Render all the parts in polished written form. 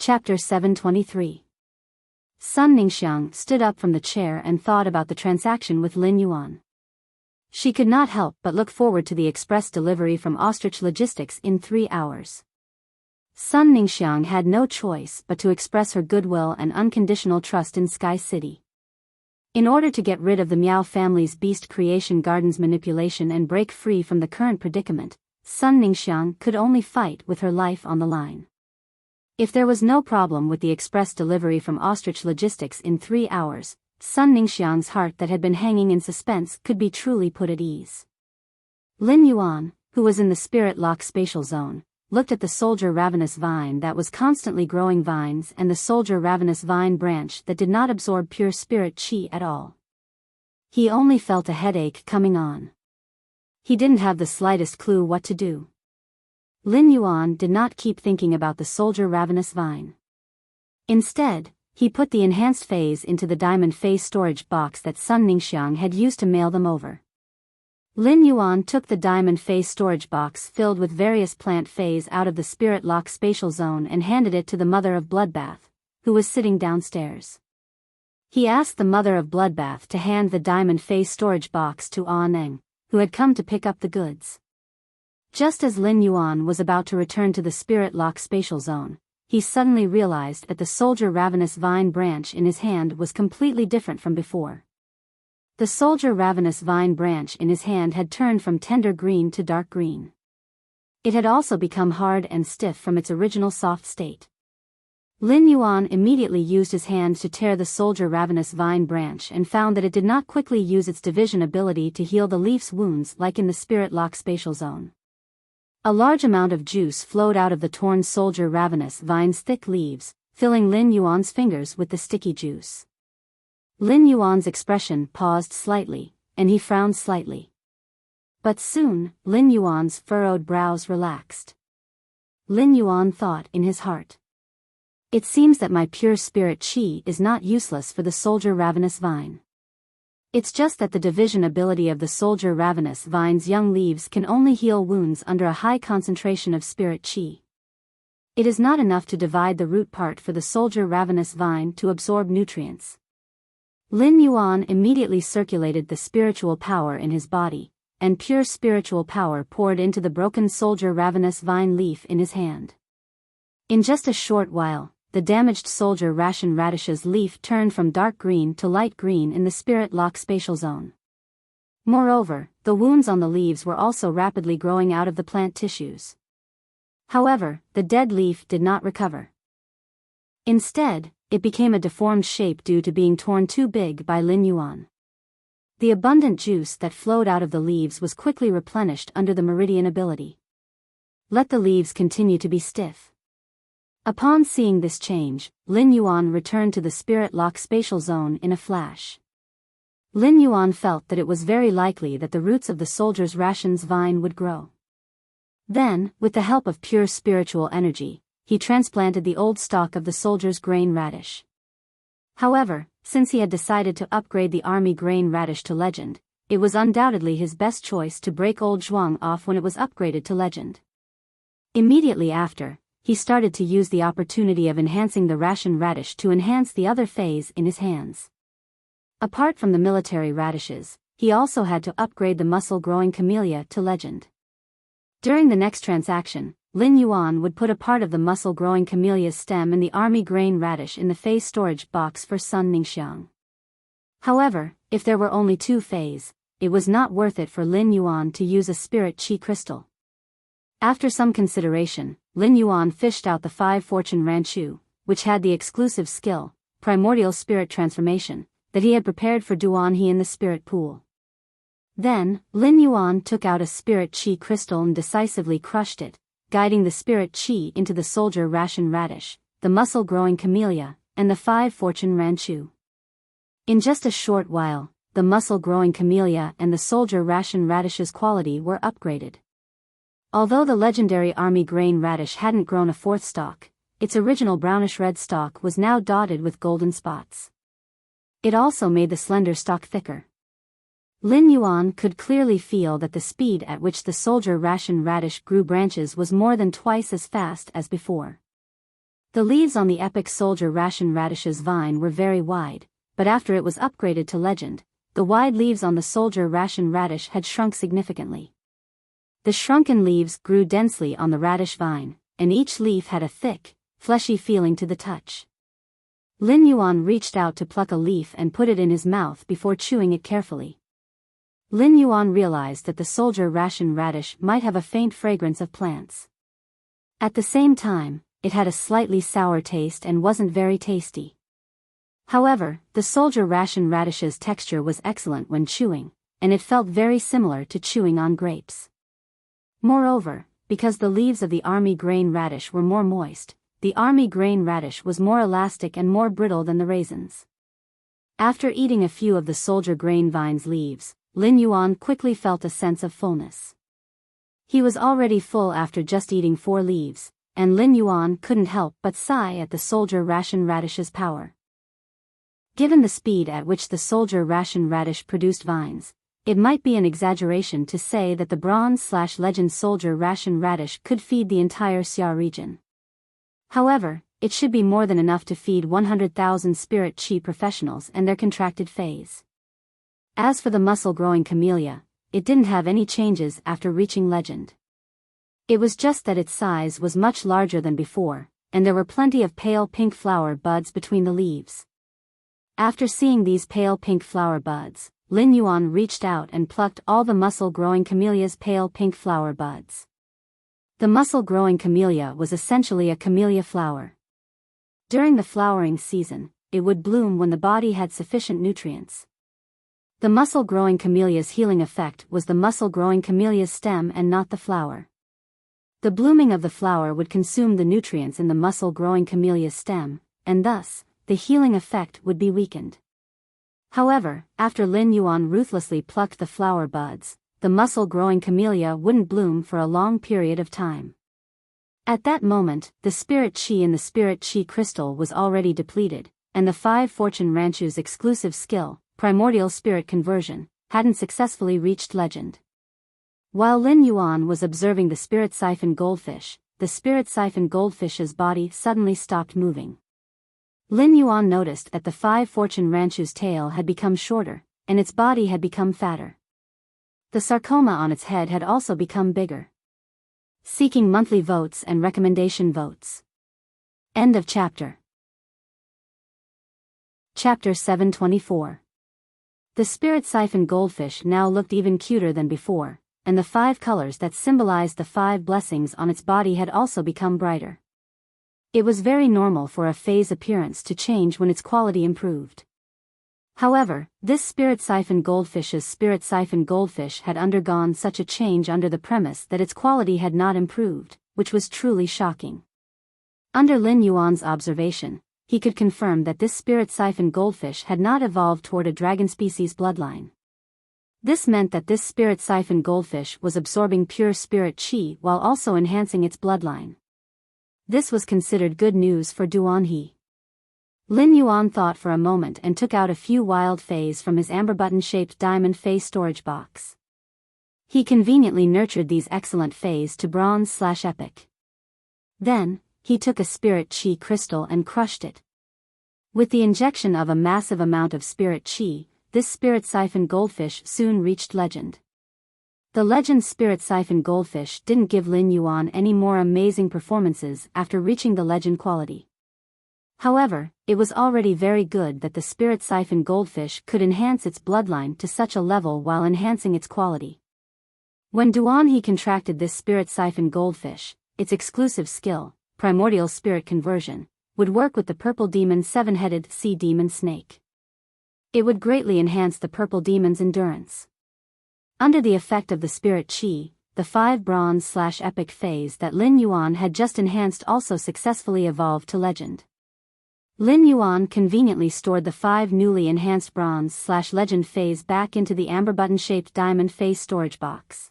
Chapter 723. Sun Ningxiang stood up from the chair and thought about the transaction with Lin Yuan. She could not help but look forward to the express delivery from Ostrich Logistics in 3 hours. Sun Ningxiang had no choice but to express her goodwill and unconditional trust in Sky City. In order to get rid of the Miao family's Beast Creation Gardens manipulation and break free from the current predicament, Sun Ningxiang could only fight with her life on the line. If there was no problem with the express delivery from Ostrich Logistics in 3 hours, Sun Ningxiang's heart that had been hanging in suspense could be truly put at ease. Lin Yuan, who was in the Spirit Lock spatial zone, looked at the Soldier Ravenous Vine that was constantly growing vines and the Soldier Ravenous Vine branch that did not absorb pure spirit chi at all. He only felt a headache coming on. He didn't have the slightest clue what to do. Lin Yuan did not keep thinking about the Soldier Ravenous Vine. Instead, he put the enhanced phase into the diamond phase storage box that Sun Ningxiang had used to mail them over. Lin Yuan took the diamond phase storage box filled with various plant phase out of the Spirit Lock spatial zone and handed it to the Mother of Bloodbath, who was sitting downstairs. He asked the Mother of Bloodbath to hand the diamond phase storage box to Neng, who had come to pick up the goods. Just as Lin Yuan was about to return to the Spirit Lock spatial zone, he suddenly realized that the Soldier Ravenous Vine branch in his hand was completely different from before. The Soldier Ravenous Vine branch in his hand had turned from tender green to dark green. It had also become hard and stiff from its original soft state. Lin Yuan immediately used his hand to tear the Soldier Ravenous Vine branch and found that it did not quickly use its division ability to heal the leaf's wounds like in the Spirit Lock spatial zone. A large amount of juice flowed out of the torn Soldier Ravenous Vine's thick leaves, filling Lin Yuan's fingers with the sticky juice. Lin Yuan's expression paused slightly, and he frowned slightly. But soon, Lin Yuan's furrowed brows relaxed. Lin Yuan thought in his heart. It seems that my pure spirit chi is not useless for the Soldier Ravenous Vine. It's just that the division ability of the Soldier Ravenous Vine's young leaves can only heal wounds under a high concentration of spirit chi. It is not enough to divide the root part for the Soldier Ravenous Vine to absorb nutrients. Lin Yuan immediately circulated the spiritual power in his body, and pure spiritual power poured into the broken Soldier Ravenous Vine leaf in his hand. In just a short while, the damaged Soldier Ration Radish's leaf turned from dark green to light green in the Spirit Lock spatial zone. Moreover, the wounds on the leaves were also rapidly growing out of the plant tissues. However, the dead leaf did not recover. Instead, it became a deformed shape due to being torn too big by Lin Yuan. The abundant juice that flowed out of the leaves was quickly replenished under the meridian ability. Let the leaves continue to be stiff. Upon seeing this change, Lin Yuan returned to the Spirit Lock spatial zone in a flash. Lin Yuan felt that it was very likely that the roots of the Soldier's Ration's vine would grow. Then, with the help of pure spiritual energy, he transplanted the old stalk of the Soldier's grain radish. However, since he had decided to upgrade the army grain radish to legend, it was undoubtedly his best choice to break old Zhuang off when it was upgraded to legend. Immediately after, he started to use the opportunity of enhancing the ration radish to enhance the other phase in his hands. Apart from the military radishes, he also had to upgrade the muscle-growing camellia to legend. During the next transaction, Lin Yuan would put a part of the muscle-growing camellia's stem in the army grain radish in the phase storage box for Sun Ningxiang. However, if there were only 2 phase, it was not worth it for Lin Yuan to use a spirit chi crystal. After some consideration, Lin Yuan fished out the 5 Fortune Ranchu, which had the exclusive skill, Primordial Spirit Transformation, that he had prepared for Duan He in the Spirit Pool. Then, Lin Yuan took out a Spirit Chi crystal and decisively crushed it, guiding the Spirit Chi into the Soldier Ration Radish, the muscle-growing camellia, and the 5 Fortune Ranchu. In just a short while, the muscle-growing camellia and the Soldier Ration Radish's quality were upgraded. Although the legendary army grain radish hadn't grown a 4th stalk, its original brownish-red stalk was now dotted with golden spots. It also made the slender stalk thicker. Lin Yuan could clearly feel that the speed at which the Soldier Ration radish grew branches was more than twice as fast as before. The leaves on the epic soldier ration radish's vine were very wide, but after it was upgraded to legend, the wide leaves on the soldier ration radish had shrunk significantly. The shrunken leaves grew densely on the radish vine, and each leaf had a thick, fleshy feeling to the touch. Lin Yuan reached out to pluck a leaf and put it in his mouth before chewing it carefully. Lin Yuan realized that the soldier ration radish might have a faint fragrance of plants. At the same time, it had a slightly sour taste and wasn't very tasty. However, the soldier ration radish's texture was excellent when chewing, and it felt very similar to chewing on grapes. Moreover, because the leaves of the army grain radish were more moist, the army grain radish was more elastic and more brittle than the raisins. After eating a few of the soldier grain vine's leaves, Lin Yuan quickly felt a sense of fullness. He was already full after just eating 4 leaves, and Lin Yuan couldn't help but sigh at the soldier ration radish's power. Given the speed at which the soldier ration radish produced vines, it might be an exaggeration to say that the bronze/legend soldier ration radish could feed the entire Xia region. However, it should be more than enough to feed 100,000 spirit chi professionals and their contracted phase. As for the muscle-growing camellia, it didn't have any changes after reaching legend. It was just that its size was much larger than before, and there were plenty of pale pink flower buds between the leaves. After seeing these pale pink flower buds, Lin Yuan reached out and plucked all the muscle-growing camellia's pale pink flower buds. The muscle-growing camellia was essentially a camellia flower. During the flowering season, it would bloom when the body had sufficient nutrients. The muscle-growing camellia's healing effect was the muscle-growing camellia's stem and not the flower. The blooming of the flower would consume the nutrients in the muscle-growing camellia's stem, and thus, the healing effect would be weakened. However, after Lin Yuan ruthlessly plucked the flower buds, the muscle-growing camellia wouldn't bloom for a long period of time. At that moment, the spirit chi in the spirit chi crystal was already depleted, and the 5 fortune Ranchu's exclusive skill, primordial spirit conversion, hadn't successfully reached legend. While Lin Yuan was observing the spirit siphon goldfish, the spirit siphon goldfish's body suddenly stopped moving. Lin Yuan noticed that the 5 fortune Ranchu's tail had become shorter, and its body had become fatter. The sarcoma on its head had also become bigger. Seeking monthly votes and recommendation votes. End of chapter. Chapter 724. The spirit siphon goldfish now looked even cuter than before, and the 5 colors that symbolized the 5 blessings on its body had also become brighter. It was very normal for a phase appearance to change when its quality improved. However, this spirit siphon goldfish had undergone such a change under the premise that its quality had not improved, which was truly shocking. Under Lin Yuan's observation, he could confirm that this spirit siphon goldfish had not evolved toward a dragon species bloodline. This meant that this spirit siphon goldfish was absorbing pure spirit chi while also enhancing its bloodline. This was considered good news for Duanhe. Lin Yuan thought for a moment and took out a few wild fays from his amber button-shaped diamond fay storage box. He conveniently nurtured these excellent fays to bronze/epic. Then, he took a spirit chi crystal and crushed it. With the injection of a massive amount of spirit chi, this spirit siphon goldfish soon reached legend. The legend spirit siphon goldfish didn't give Lin Yuan any more amazing performances after reaching the legend quality. However, it was already very good that the spirit siphon goldfish could enhance its bloodline to such a level while enhancing its quality. When Duanhe contracted this spirit siphon goldfish, its exclusive skill, primordial spirit conversion, would work with the purple demon 7-headed sea demon snake. It would greatly enhance the purple demon's endurance. Under the effect of the spirit chi, the 5 bronze/epic phase that Lin Yuan had just enhanced also successfully evolved to legend. Lin Yuan conveniently stored the 5 newly enhanced bronze/legend phase back into the amber button-shaped diamond phase storage box.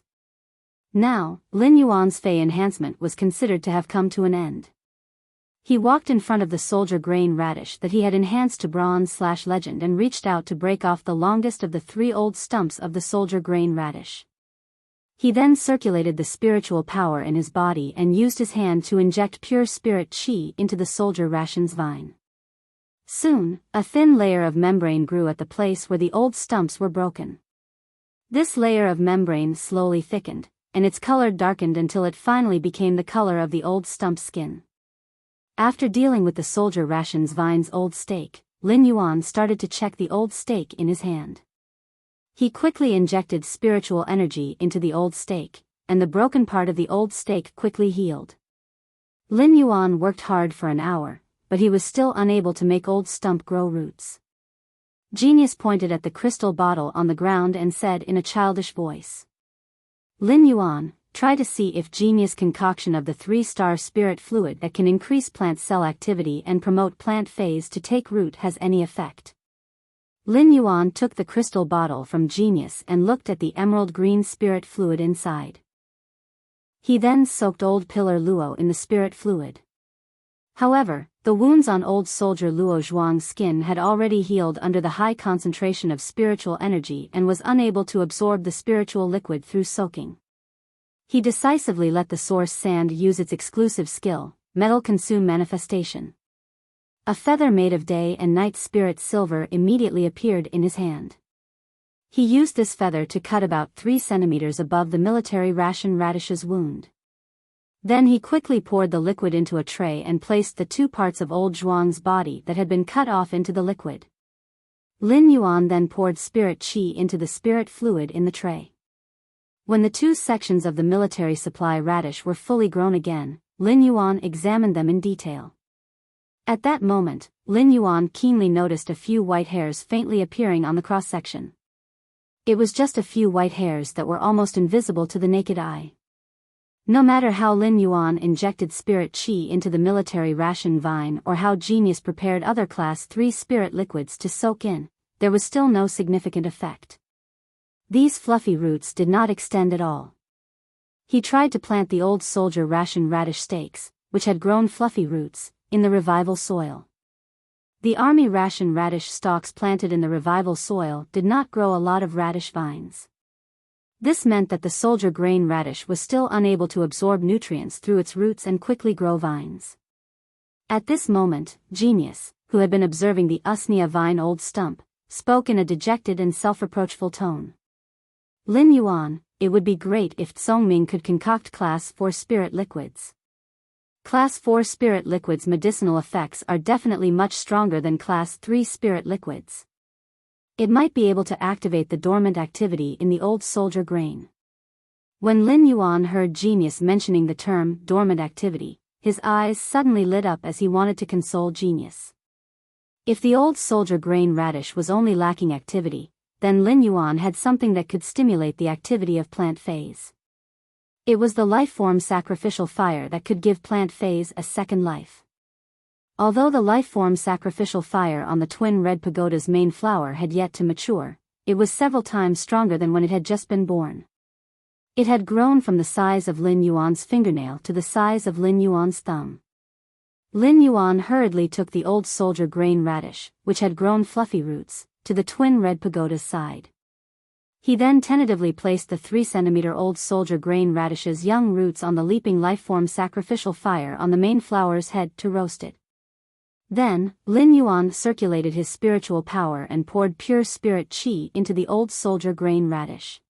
Now, Lin Yuan's phase enhancement was considered to have come to an end. He walked in front of the soldier grain radish that he had enhanced to bronze/legend and reached out to break off the longest of the 3 old stumps of the soldier grain radish. He then circulated the spiritual power in his body and used his hand to inject pure spirit chi into the soldier ration's vine. Soon, a thin layer of membrane grew at the place where the old stumps were broken. This layer of membrane slowly thickened, and its color darkened until it finally became the color of the old stump's skin. After dealing with the soldier ration's vine's old stake, Lin Yuan started to check the old stake in his hand. He quickly injected spiritual energy into the old stake, and the broken part of the old stake quickly healed. Lin Yuan worked hard for an hour, but he was still unable to make old stump grow roots. Genius pointed at the crystal bottle on the ground and said in a childish voice, "Lin Yuan, try to see if Genius concoction of the 3-star spirit fluid that can increase plant cell activity and promote plant phase to take root has any effect." Lin Yuan took the crystal bottle from Genius and looked at the emerald green spirit fluid inside. He then soaked old Pillar Luo in the spirit fluid. However, the wounds on old soldier Luo Zhuang's skin had already healed under the high concentration of spiritual energy and was unable to absorb the spiritual liquid through soaking. He decisively let the source sand use its exclusive skill, metal consume manifestation. A feather made of day and night spirit silver immediately appeared in his hand. He used this feather to cut about 3 centimeters above the military ration radish's wound. Then he quickly poured the liquid into a tray and placed the 2 parts of old Zhuang's body that had been cut off into the liquid. Lin Yuan then poured spirit chi into the spirit fluid in the tray. When the 2 sections of the military supply radish were fully grown again, Lin Yuan examined them in detail. At that moment, Lin Yuan keenly noticed a few white hairs faintly appearing on the cross-section. It was just a few white hairs that were almost invisible to the naked eye. No matter how Lin Yuan injected spirit chi into the military ration vine or how Genius prepared other class 3 spirit liquids to soak in, there was still no significant effect. These fluffy roots did not extend at all. He tried to plant the old soldier ration radish stakes, which had grown fluffy roots, in the revival soil. The army ration radish stalks planted in the revival soil did not grow a lot of radish vines. This meant that the soldier grain radish was still unable to absorb nutrients through its roots and quickly grow vines. At this moment, Genius, who had been observing the usnea vine old stump, spoke in a dejected and self-reproachful tone. "Lin Yuan, it would be great if Tsongming could concoct Class 4 spirit liquids. Class 4 spirit liquids' medicinal effects are definitely much stronger than Class 3 spirit liquids. It might be able to activate the dormant activity in the old soldier grain." When Lin Yuan heard Genius mentioning the term dormant activity, his eyes suddenly lit up as he wanted to console Genius. If the old soldier grain radish was only lacking activity, then Lin Yuan had something that could stimulate the activity of plant phase. It was the life-form sacrificial fire that could give plant phase a second life. Although the life-form sacrificial fire on the twin red pagoda's main flower had yet to mature, it was several times stronger than when it had just been born. It had grown from the size of Lin Yuan's fingernail to the size of Lin Yuan's thumb. Lin Yuan hurriedly took the old soldier grain radish, which had grown fluffy roots, to the twin red pagoda's side. He then tentatively placed the 3-centimeter-old soldier grain radish's young roots on the leaping life-form sacrificial fire on the main flower's head to roast it. Then, Lin Yuan circulated his spiritual power and poured pure spirit chi into the old soldier grain radish.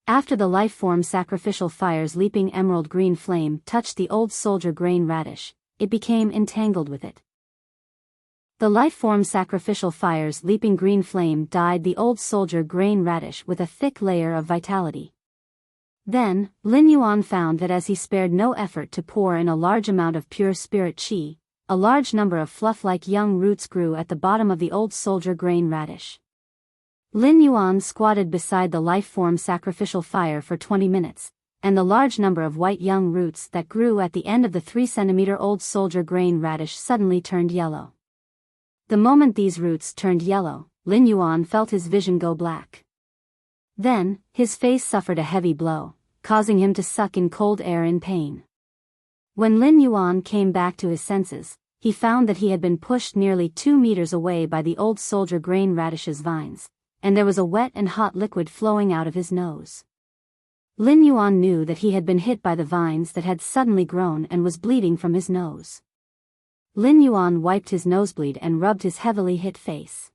After the life-form sacrificial fire's leaping emerald green flame touched the old soldier grain radish, it became entangled with it. The life-form sacrificial fire's leaping green flame dyed the old soldier grain radish with a thick layer of vitality. Then, Lin Yuan found that as he spared no effort to pour in a large amount of pure spirit chi, a large number of fluff-like young roots grew at the bottom of the old soldier grain radish. Lin Yuan squatted beside the life-form sacrificial fire for 20 minutes, and the large number of white young roots that grew at the end of the 3-centimeter-old soldier grain radish suddenly turned yellow. The moment these roots turned yellow, Lin Yuan felt his vision go black. Then, his face suffered a heavy blow, causing him to suck in cold air in pain. When Lin Yuan came back to his senses, he found that he had been pushed nearly 2 meters away by the old soldier grain radish's vines, and there was a wet and hot liquid flowing out of his nose. Lin Yuan knew that he had been hit by the vines that had suddenly grown and was bleeding from his nose. Lin Yuan wiped his nosebleed and rubbed his heavily hit face.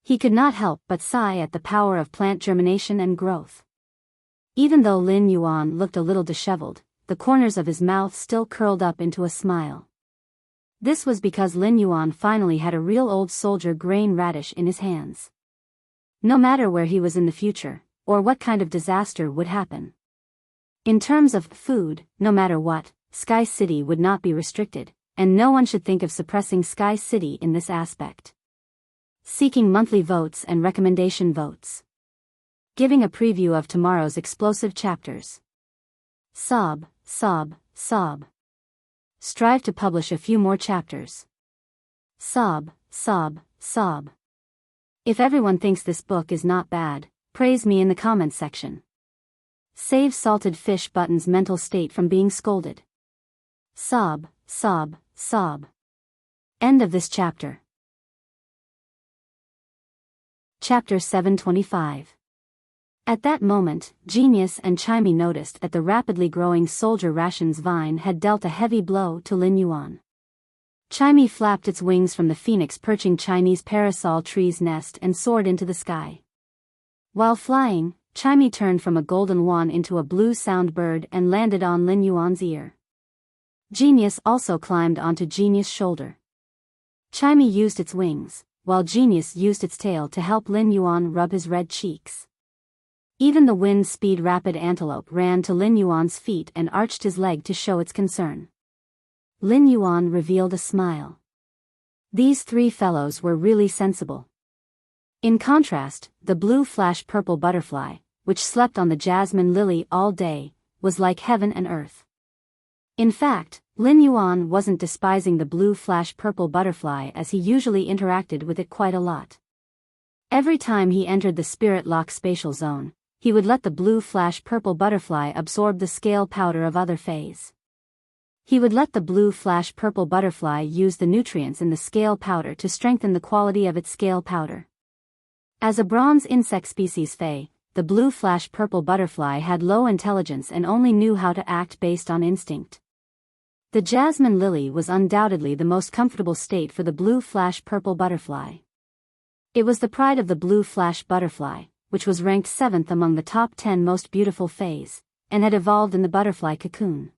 He could not help but sigh at the power of plant germination and growth. Even though Lin Yuan looked a little disheveled, the corners of his mouth still curled up into a smile. This was because Lin Yuan finally had a real old soldier grain radish in his hands. No matter where he was in the future, or what kind of disaster would happen. In terms of food, no matter what, Sky City would not be restricted, and no one should think of suppressing Sky City in this aspect. Seeking monthly votes and recommendation votes. Giving a preview of tomorrow's explosive chapters. Sob, sob, sob. Strive to publish a few more chapters. Sob, sob, sob. If everyone thinks this book is not bad, praise me in the comments section. Save salted fish button's mental state from being scolded. Sob, sob, sob. End of this chapter. Chapter 725. At that moment, Genius and Chimey noticed that the rapidly growing soldier rations vine had dealt a heavy blow to Lin Yuan. Chimey flapped its wings from the phoenix perching Chinese parasol tree's nest and soared into the sky. While flying, Chimey turned from a golden wand into a blue sound bird and landed on Lin Yuan's ear. Genius also climbed onto Genius' shoulder. Chimey used its wings, while Genius used its tail to help Lin Yuan rub his red cheeks. Even the wind-speed rapid antelope ran to Lin Yuan's feet and arched his leg to show its concern. Lin Yuan revealed a smile. These three fellows were really sensible. In contrast, the blue flash-purple butterfly, which slept on the jasmine lily all day, was like heaven and earth. In fact, Lin Yuan wasn't despising the blue flash-purple butterfly as he usually interacted with it quite a lot. Every time he entered the spirit lock spatial zone, he would let the blue flash-purple butterfly absorb the scale powder of other fays. He would let the blue flash-purple butterfly use the nutrients in the scale powder to strengthen the quality of its scale powder. As a bronze insect species fae, the blue flash-purple butterfly had low intelligence and only knew how to act based on instinct. The jasmine lily was undoubtedly the most comfortable state for the blue flash-purple butterfly. It was the pride of the blue flash butterfly, which was ranked 7th among the top 10 most beautiful fays, and had evolved in the butterfly cocoon.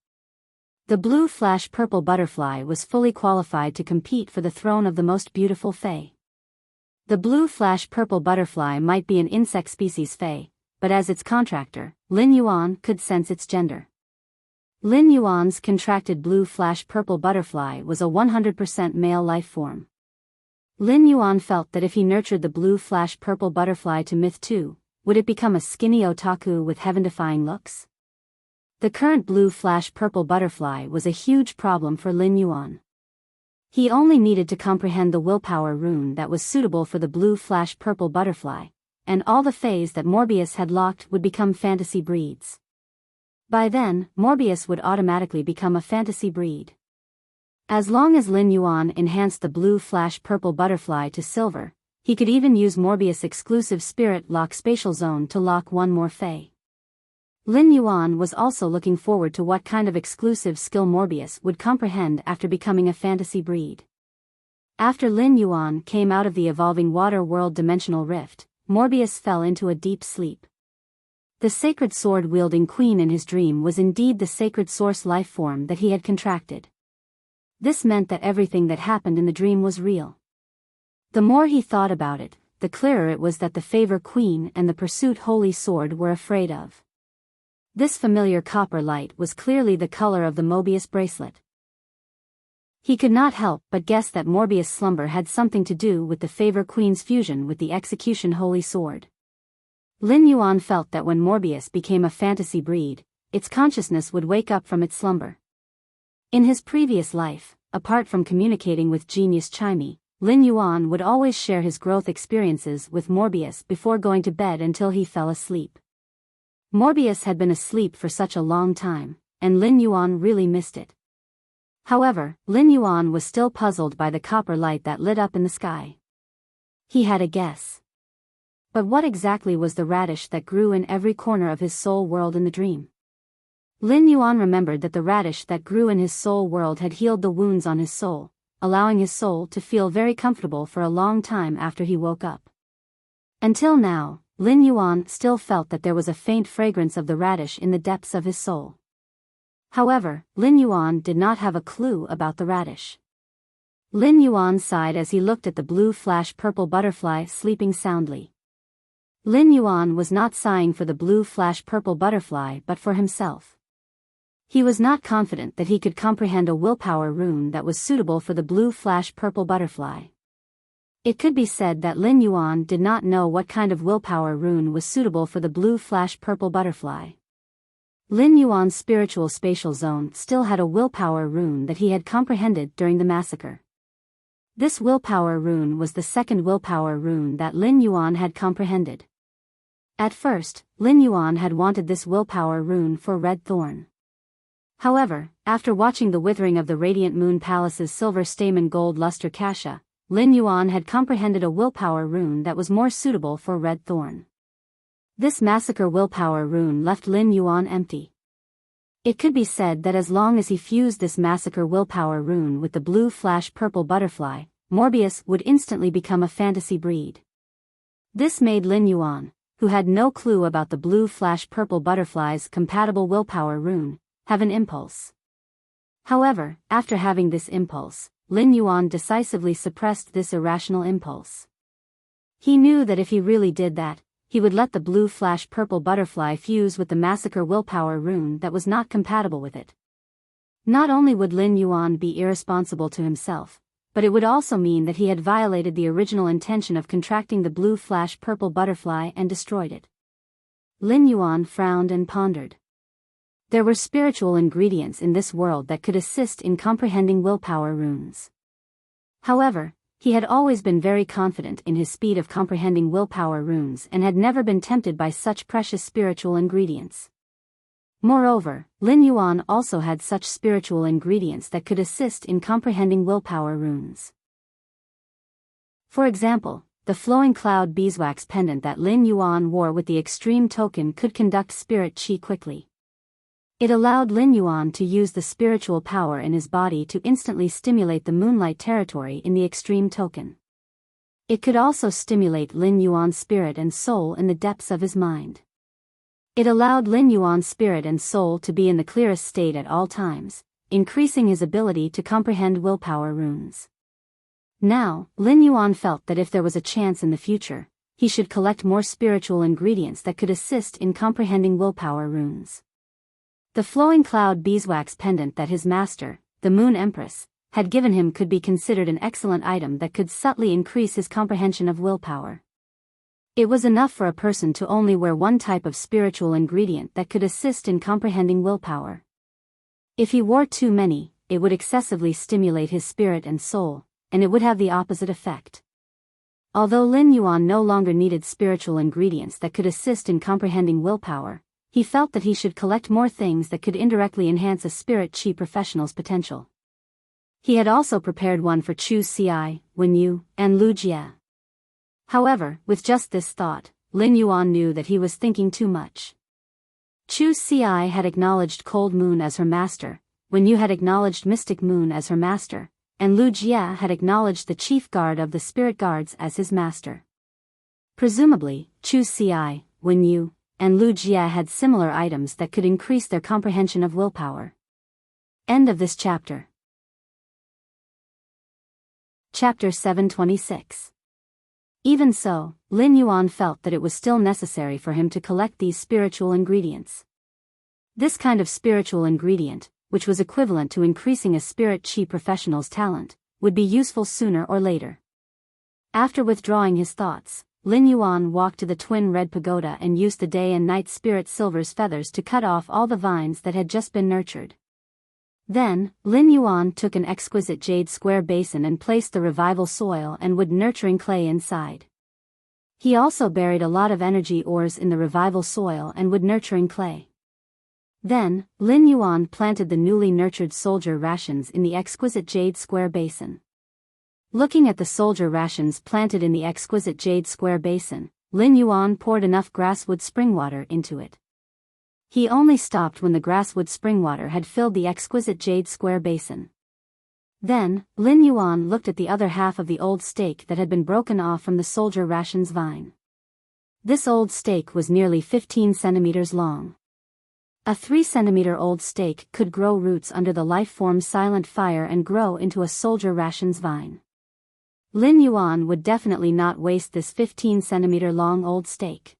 The blue flash-purple butterfly was fully qualified to compete for the throne of the most beautiful fae. The blue flash-purple butterfly might be an insect species fae, but as its contractor, Lin Yuan could sense its gender. Lin Yuan's contracted blue flash-purple butterfly was a 100% male life form. Lin Yuan felt that if he nurtured the blue flash-purple butterfly to myth too, would it become a skinny otaku with heaven-defying looks? The current blue flash-purple butterfly was a huge problem for Lin Yuan. He only needed to comprehend the willpower rune that was suitable for the blue flash-purple butterfly, and all the fays that Morbius had locked would become fantasy breeds. By then, Morbius would automatically become a fantasy breed. As long as Lin Yuan enhanced the blue flash-purple butterfly to silver, he could even use Morbius' exclusive spirit lock spatial zone to lock one more fae. Lin Yuan was also looking forward to what kind of exclusive skill Morbius would comprehend after becoming a fantasy breed. After Lin Yuan came out of the evolving water world dimensional rift, Morbius fell into a deep sleep. The sacred sword-wielding queen in his dream was indeed the sacred source life form that he had contracted. This meant that everything that happened in the dream was real. The more he thought about it, the clearer it was that the favor queen and the pursuit holy sword were afraid of. This familiar copper light was clearly the color of the Mobius bracelet. He could not help but guess that Morbius' slumber had something to do with the favor queen's fusion with the execution holy sword. Lin Yuan felt that when Morbius became a fantasy breed, its consciousness would wake up from its slumber. In his previous life, apart from communicating with Genius Chimey, Lin Yuan would always share his growth experiences with Morbius before going to bed until he fell asleep. Morbius had been asleep for such a long time, and Lin Yuan really missed it. However, Lin Yuan was still puzzled by the copper light that lit up in the sky. He had a guess. But what exactly was the radish that grew in every corner of his soul world in the dream? Lin Yuan remembered that the radish that grew in his soul world had healed the wounds on his soul, allowing his soul to feel very comfortable for a long time after he woke up. Until now, Lin Yuan still felt that there was a faint fragrance of the radish in the depths of his soul. However, Lin Yuan did not have a clue about the radish. Lin Yuan sighed as he looked at the blue flash purple butterfly sleeping soundly. Lin Yuan was not sighing for the blue flash purple butterfly but for himself. He was not confident that he could comprehend a willpower rune that was suitable for the blue flash purple butterfly. It could be said that Lin Yuan did not know what kind of willpower rune was suitable for the blue flash purple butterfly. Lin Yuan's spiritual spatial zone still had a willpower rune that he had comprehended during the massacre. This willpower rune was the second willpower rune that Lin Yuan had comprehended. At first, Lin Yuan had wanted this willpower rune for Red Thorn. However, after watching the withering of the Radiant Moon Palace's silver stamen gold luster Kasha, Lin Yuan had comprehended a willpower rune that was more suitable for Red Thorn. This massacre willpower rune left Lin Yuan empty. It could be said that as long as he fused this massacre willpower rune with the blue flash purple butterfly, Morbius would instantly become a fantasy breed. This made Lin Yuan, who had no clue about the blue flash purple butterfly's compatible willpower rune, have an impulse. However, after having this impulse, Lin Yuan decisively suppressed this irrational impulse. He knew that if he really did that, he would let the blue flash purple butterfly fuse with the massacre willpower rune that was not compatible with it. Not only would Lin Yuan be irresponsible to himself, but it would also mean that he had violated the original intention of contracting the blue flash purple butterfly and destroyed it. Lin Yuan frowned and pondered. There were spiritual ingredients in this world that could assist in comprehending willpower runes. However, he had always been very confident in his speed of comprehending willpower runes and had never been tempted by such precious spiritual ingredients. Moreover, Lin Yuan also had such spiritual ingredients that could assist in comprehending willpower runes. For example, the flowing cloud beeswax pendant that Lin Yuan wore with the extreme token could conduct spirit qi quickly. It allowed Lin Yuan to use the spiritual power in his body to instantly stimulate the moonlight territory in the extreme token. It could also stimulate Lin Yuan's spirit and soul in the depths of his mind. It allowed Lin Yuan's spirit and soul to be in the clearest state at all times, increasing his ability to comprehend willpower runes. Now, Lin Yuan felt that if there was a chance in the future, he should collect more spiritual ingredients that could assist in comprehending willpower runes. The flowing cloud beeswax pendant that his master, the Moon Empress, had given him could be considered an excellent item that could subtly increase his comprehension of willpower. It was enough for a person to only wear one type of spiritual ingredient that could assist in comprehending willpower. If he wore too many, it would excessively stimulate his spirit and soul, and it would have the opposite effect. Although Lin Yuan no longer needed spiritual ingredients that could assist in comprehending willpower, he felt that he should collect more things that could indirectly enhance a spirit qi professional's potential. He had also prepared one for Chu Xi, Wen Yu, and Lu Jie. However, with just this thought, Lin Yuan knew that he was thinking too much. Chu Xi had acknowledged Cold Moon as her master, Wen Yu had acknowledged Mystic Moon as her master, and Lu Jie had acknowledged the chief guard of the spirit guards as his master. Presumably, Chu Xi, Wen Yu, and Lu Jie had similar items that could increase their comprehension of willpower. End of this chapter. Chapter 726. Even so, Lin Yuan felt that it was still necessary for him to collect these spiritual ingredients. This kind of spiritual ingredient, which was equivalent to increasing a spirit qi professional's talent, would be useful sooner or later. After withdrawing his thoughts, Lin Yuan walked to the twin red pagoda and used the day and night spirit silver's feathers to cut off all the vines that had just been nurtured. Then, Lin Yuan took an exquisite jade square basin and placed the revival soil and wood nurturing clay inside. He also buried a lot of energy ores in the revival soil and wood nurturing clay. Then, Lin Yuan planted the newly nurtured soldier rations in the exquisite jade square basin. Looking at the soldier rations planted in the exquisite jade square basin, Lin Yuan poured enough grasswood spring water into it. He only stopped when the grasswood spring water had filled the exquisite jade square basin. Then, Lin Yuan looked at the other half of the old stake that had been broken off from the soldier rations vine. This old stake was nearly 15 centimeters long. A 3-centimeter-old stake could grow roots under the life-form silent fire and grow into a soldier rations vine. Lin Yuan would definitely not waste this 15-centimeter-long old stake.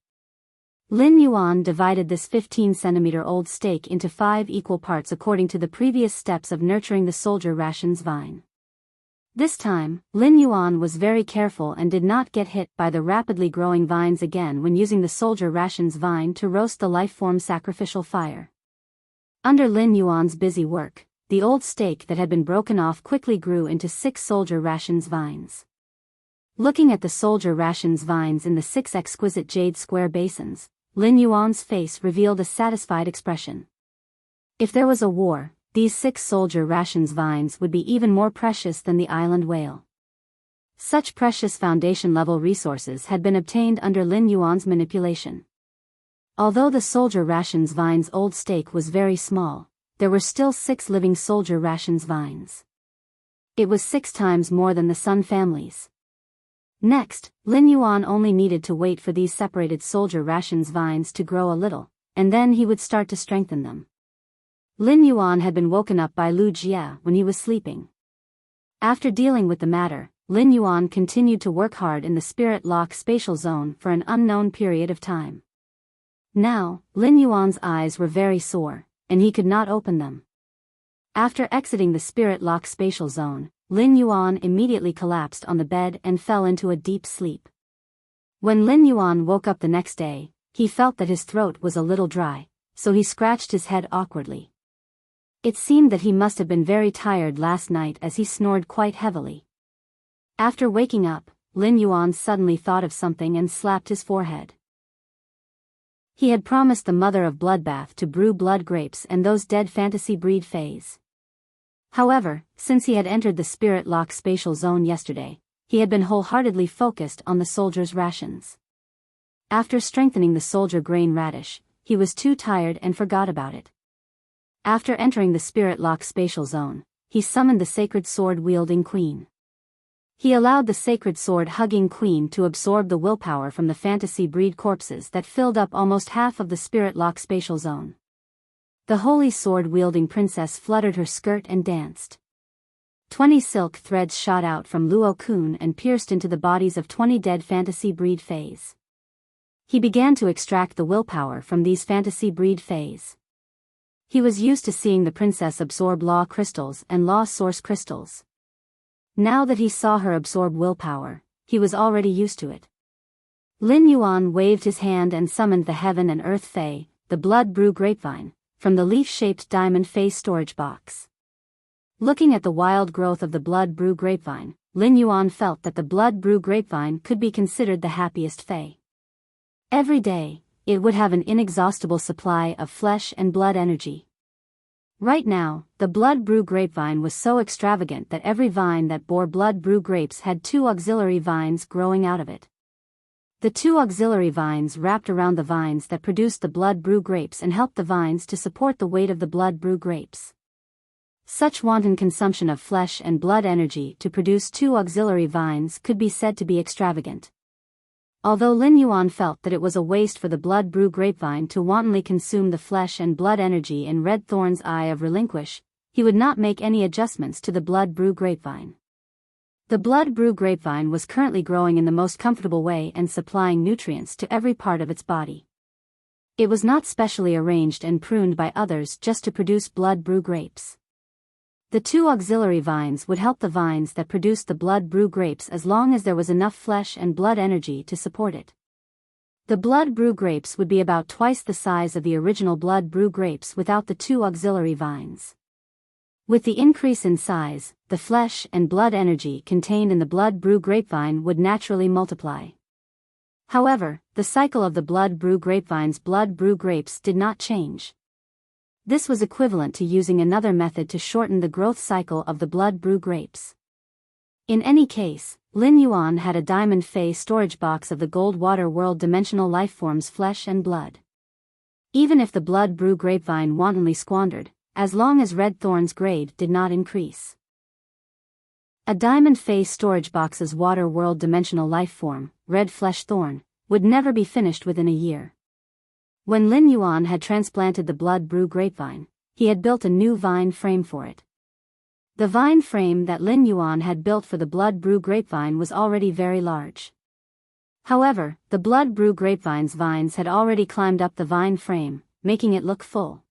Lin Yuan divided this 15-centimeter-old stake into 5 equal parts according to the previous steps of nurturing the soldier rations vine. This time, Lin Yuan was very careful and did not get hit by the rapidly growing vines again when using the soldier rations vine to roast the life-form sacrificial fire. Under Lin Yuan's busy work, the old stake that had been broken off quickly grew into 6 soldier rations vines. Looking at the soldier rations vines in the 6 exquisite jade square basins, Lin Yuan's face revealed a satisfied expression. If there was a war, these 6 soldier rations vines would be even more precious than the island whale. Such precious foundation-level resources had been obtained under Lin Yuan's manipulation. Although the soldier rations vine's old stake was very small, there were still 6 living soldier rations vines. It was 6 times more than the Sun family's. Next, Lin Yuan only needed to wait for these separated soldier rations vines to grow a little, and then he would start to strengthen them. Lin Yuan had been woken up by Lu Jie when he was sleeping. After dealing with the matter, Lin Yuan continued to work hard in the Spirit Lock spatial zone for an unknown period of time. Now, Lin Yuan's eyes were very sore, and he could not open them. After exiting the Spirit Lock spatial zone, Lin Yuan immediately collapsed on the bed and fell into a deep sleep. When Lin Yuan woke up the next day, he felt that his throat was a little dry, so he scratched his head awkwardly. It seemed that he must have been very tired last night as he snored quite heavily. After waking up, Lin Yuan suddenly thought of something and slapped his forehead. He had promised the mother of Bloodbath to brew blood grapes and those dead fantasy breed fays. However, since he had entered the Spirit Lock spatial zone yesterday, he had been wholeheartedly focused on the soldier's rations. After strengthening the soldier grain radish, he was too tired and forgot about it. After entering the Spirit Lock spatial zone, he summoned the sacred sword-wielding queen. He allowed the sacred sword-hugging queen to absorb the willpower from the fantasy breed corpses that filled up almost half of the Spirit Lock spatial zone. The holy sword-wielding princess fluttered her skirt and danced. 20 silk threads shot out from Luo Kun and pierced into the bodies of 20 dead fantasy breed fays. He began to extract the willpower from these fantasy breed fays. He was used to seeing the princess absorb law crystals and law source crystals. Now that he saw her absorb willpower, he was already used to it. Lin Yuan waved his hand and summoned the heaven and earth fae, the blood brew grapevine, from the leaf-shaped diamond fae storage box. Looking at the wild growth of the blood brew grapevine, Lin Yuan felt that the blood brew grapevine could be considered the happiest fae. Every day, it would have an inexhaustible supply of flesh and blood energy. Right now, the blood brew grapevine was so extravagant that every vine that bore blood brew grapes had 2 auxiliary vines growing out of it. The 2 auxiliary vines wrapped around the vines that produced the blood brew grapes and helped the vines to support the weight of the blood brew grapes. Such wanton consumption of flesh and blood energy to produce 2 auxiliary vines could be said to be extravagant. Although Lin Yuan felt that it was a waste for the blood brew grapevine to wantonly consume the flesh and blood energy in Red Thorn's Eye of Relinquish, he would not make any adjustments to the blood brew grapevine. The blood brew grapevine was currently growing in the most comfortable way and supplying nutrients to every part of its body. It was not specially arranged and pruned by others just to produce blood brew grapes. The 2 auxiliary vines would help the vines that produced the blood brew grapes as long as there was enough flesh and blood energy to support it. The blood brew grapes would be about twice the size of the original blood brew grapes without the 2 auxiliary vines. With the increase in size, the flesh and blood energy contained in the blood brew grapevine would naturally multiply. However, the cycle of the blood brew grapevine's blood brew grapes did not change. This was equivalent to using another method to shorten the growth cycle of the blood brew grapes. In any case, Lin Yuan had a diamond Fey storage box of the gold water world dimensional lifeforms flesh and blood. Even if the blood brew grapevine wantonly squandered, as long as red thorn's grade did not increase. A diamond Fey storage box's water world dimensional lifeform, red flesh thorn, would never be finished within a year. When Lin Yuan had transplanted the blood brew grapevine, he had built a new vine frame for it. The vine frame that Lin Yuan had built for the blood brew grapevine was already very large. However, the blood brew grapevine's vines had already climbed up the vine frame, making it look full.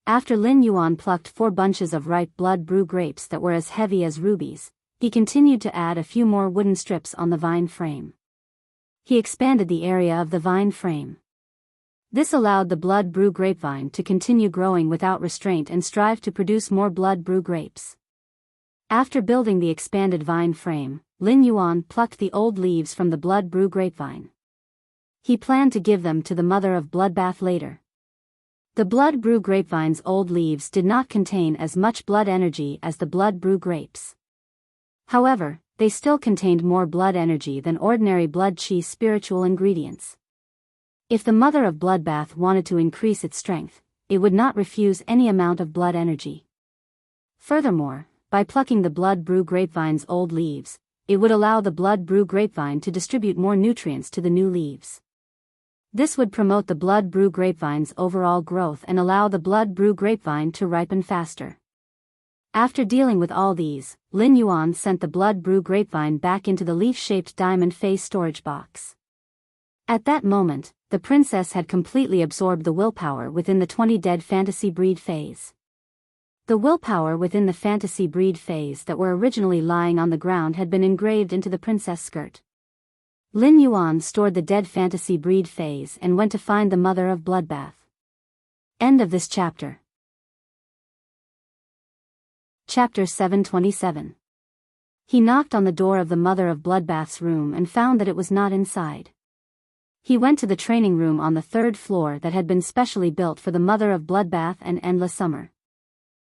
After Lin Yuan plucked 4 bunches of ripe blood brew grapes that were as heavy as rubies, he continued to add a few more wooden strips on the vine frame. He expanded the area of the vine frame. This allowed the blood brew grapevine to continue growing without restraint and strive to produce more blood brew grapes. After building the expanded vine frame, Lin Yuan plucked the old leaves from the blood brew grapevine. He planned to give them to the mother of bloodbath later. The blood brew grapevine's old leaves did not contain as much blood energy as the blood brew grapes. However, they still contained more blood energy than ordinary blood chi spiritual ingredients. If the mother of bloodbath wanted to increase its strength, it would not refuse any amount of blood energy. Furthermore, by plucking the blood brew grapevine's old leaves, it would allow the blood brew grapevine to distribute more nutrients to the new leaves. This would promote the blood brew grapevine's overall growth and allow the blood brew grapevine to ripen faster. After dealing with all these, Lin Yuan sent the blood brew grapevine back into the leaf-shaped diamond face storage box. At that moment, the princess had completely absorbed the willpower within the 20 dead fantasy breed phase. The willpower within the fantasy breed phase that were originally lying on the ground had been engraved into the princess skirt. Lin Yuan stored the dead fantasy breed phase and went to find the mother of bloodbath. End of this chapter. Chapter 727. He knocked on the door of the mother of bloodbath's room and found that it was not inside. He went to the training room on the 3rd floor that had been specially built for the mother of bloodbath and endless summer.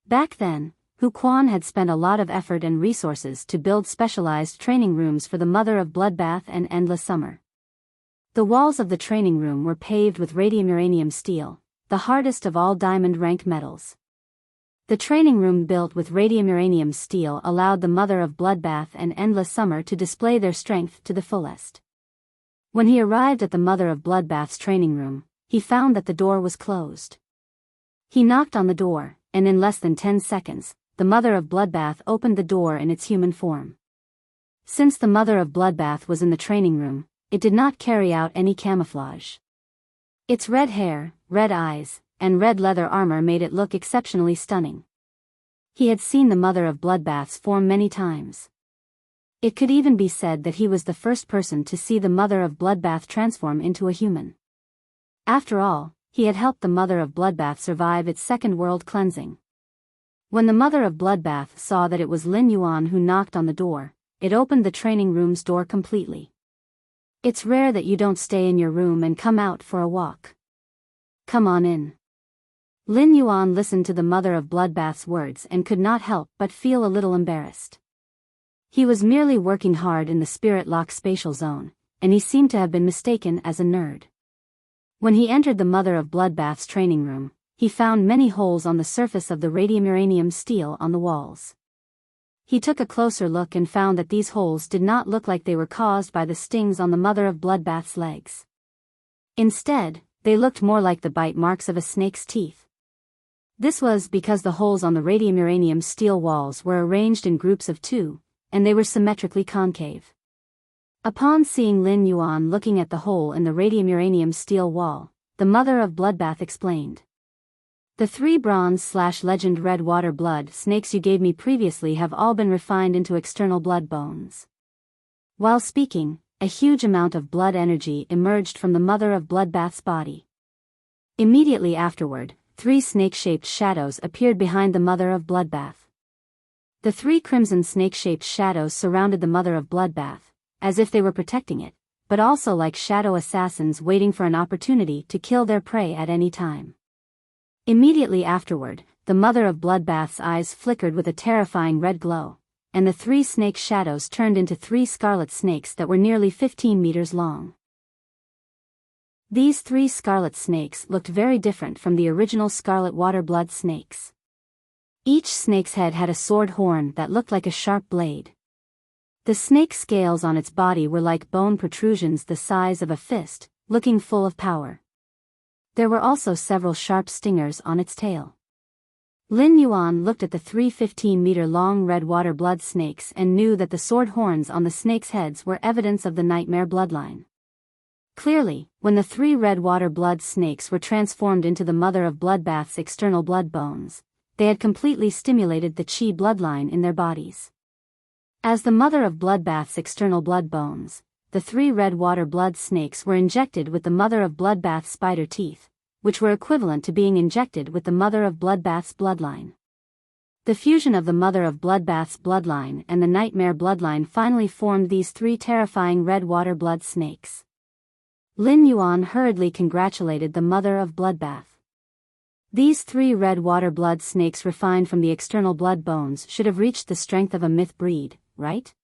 Back then, Hu Quan had spent a lot of effort and resources to build specialized training rooms for the mother of bloodbath and endless summer. The walls of the training room were paved with radium uranium steel, the hardest of all diamond rank metals. The training room built with radium uranium steel allowed the mother of bloodbath and endless summer to display their strength to the fullest. When he arrived at the mother of bloodbath's training room, he found that the door was closed. He knocked on the door, and in less than 10 seconds, the mother of bloodbath opened the door in its human form. Since the mother of bloodbath was in the training room, it did not carry out any camouflage. Its red hair, red eyes, and red leather armor made it look exceptionally stunning. He had seen the mother of bloodbath's form many times. It could even be said that he was the first person to see the mother of bloodbath transform into a human. After all, he had helped the mother of bloodbath survive its second world cleansing. When the mother of bloodbath saw that it was Lin Yuan who knocked on the door, it opened the training room's door completely. It's rare that you don't stay in your room and come out for a walk. Come on in. Lin Yuan listened to the mother of bloodbath's words and could not help but feel a little embarrassed. He was merely working hard in the spirit lock spatial zone, and he seemed to have been mistaken as a nerd. When he entered the mother of bloodbath's training room, he found many holes on the surface of the radium uranium steel on the walls. He took a closer look and found that these holes did not look like they were caused by the stings on the mother of bloodbath's legs. Instead, they looked more like the bite marks of a snake's teeth. This was because the holes on the radium uranium steel walls were arranged in groups of 2, and they were symmetrically concave. Upon seeing Lin Yuan looking at the hole in the radium uranium steel wall, the mother of bloodbath explained. The 3 bronze/legend red water blood snakes you gave me previously have all been refined into external blood bones. While speaking, a huge amount of blood energy emerged from the mother of bloodbath's body. Immediately afterward, 3 snake-shaped shadows appeared behind the mother of bloodbath. The 3 crimson snake-shaped shadows surrounded the mother of bloodbath, as if they were protecting it, but also like shadow assassins waiting for an opportunity to kill their prey at any time. Immediately afterward, the mother of bloodbath's eyes flickered with a terrifying red glow, and the 3 snake shadows turned into 3 scarlet snakes that were nearly 15 meters long. These 3 scarlet snakes looked very different from the original scarlet water-blood snakes. Each snake's head had a sword horn that looked like a sharp blade. The snake scales on its body were like bone protrusions the size of a fist, looking full of power. There were also several sharp stingers on its tail. Lin Yuan looked at the 3 15-meter-long red water-blood snakes and knew that the sword horns on the snakes' heads were evidence of the nightmare bloodline. Clearly, when the 3 red water-blood snakes were transformed into the mother of bloodbath's external blood bones, they had completely stimulated the qi bloodline in their bodies. As the mother of bloodbath's external blood bones, the 3 red water-blood snakes were injected with the mother of bloodbath's spider teeth, which were equivalent to being injected with the mother of bloodbath's bloodline. The fusion of the mother of bloodbath's bloodline and the nightmare bloodline finally formed these 3 terrifying red water-blood snakes. Lin Yuan hurriedly congratulated the mother of bloodbath. These 3 red water-blood snakes refined from the external blood bones should have reached the strength of a myth breed, right?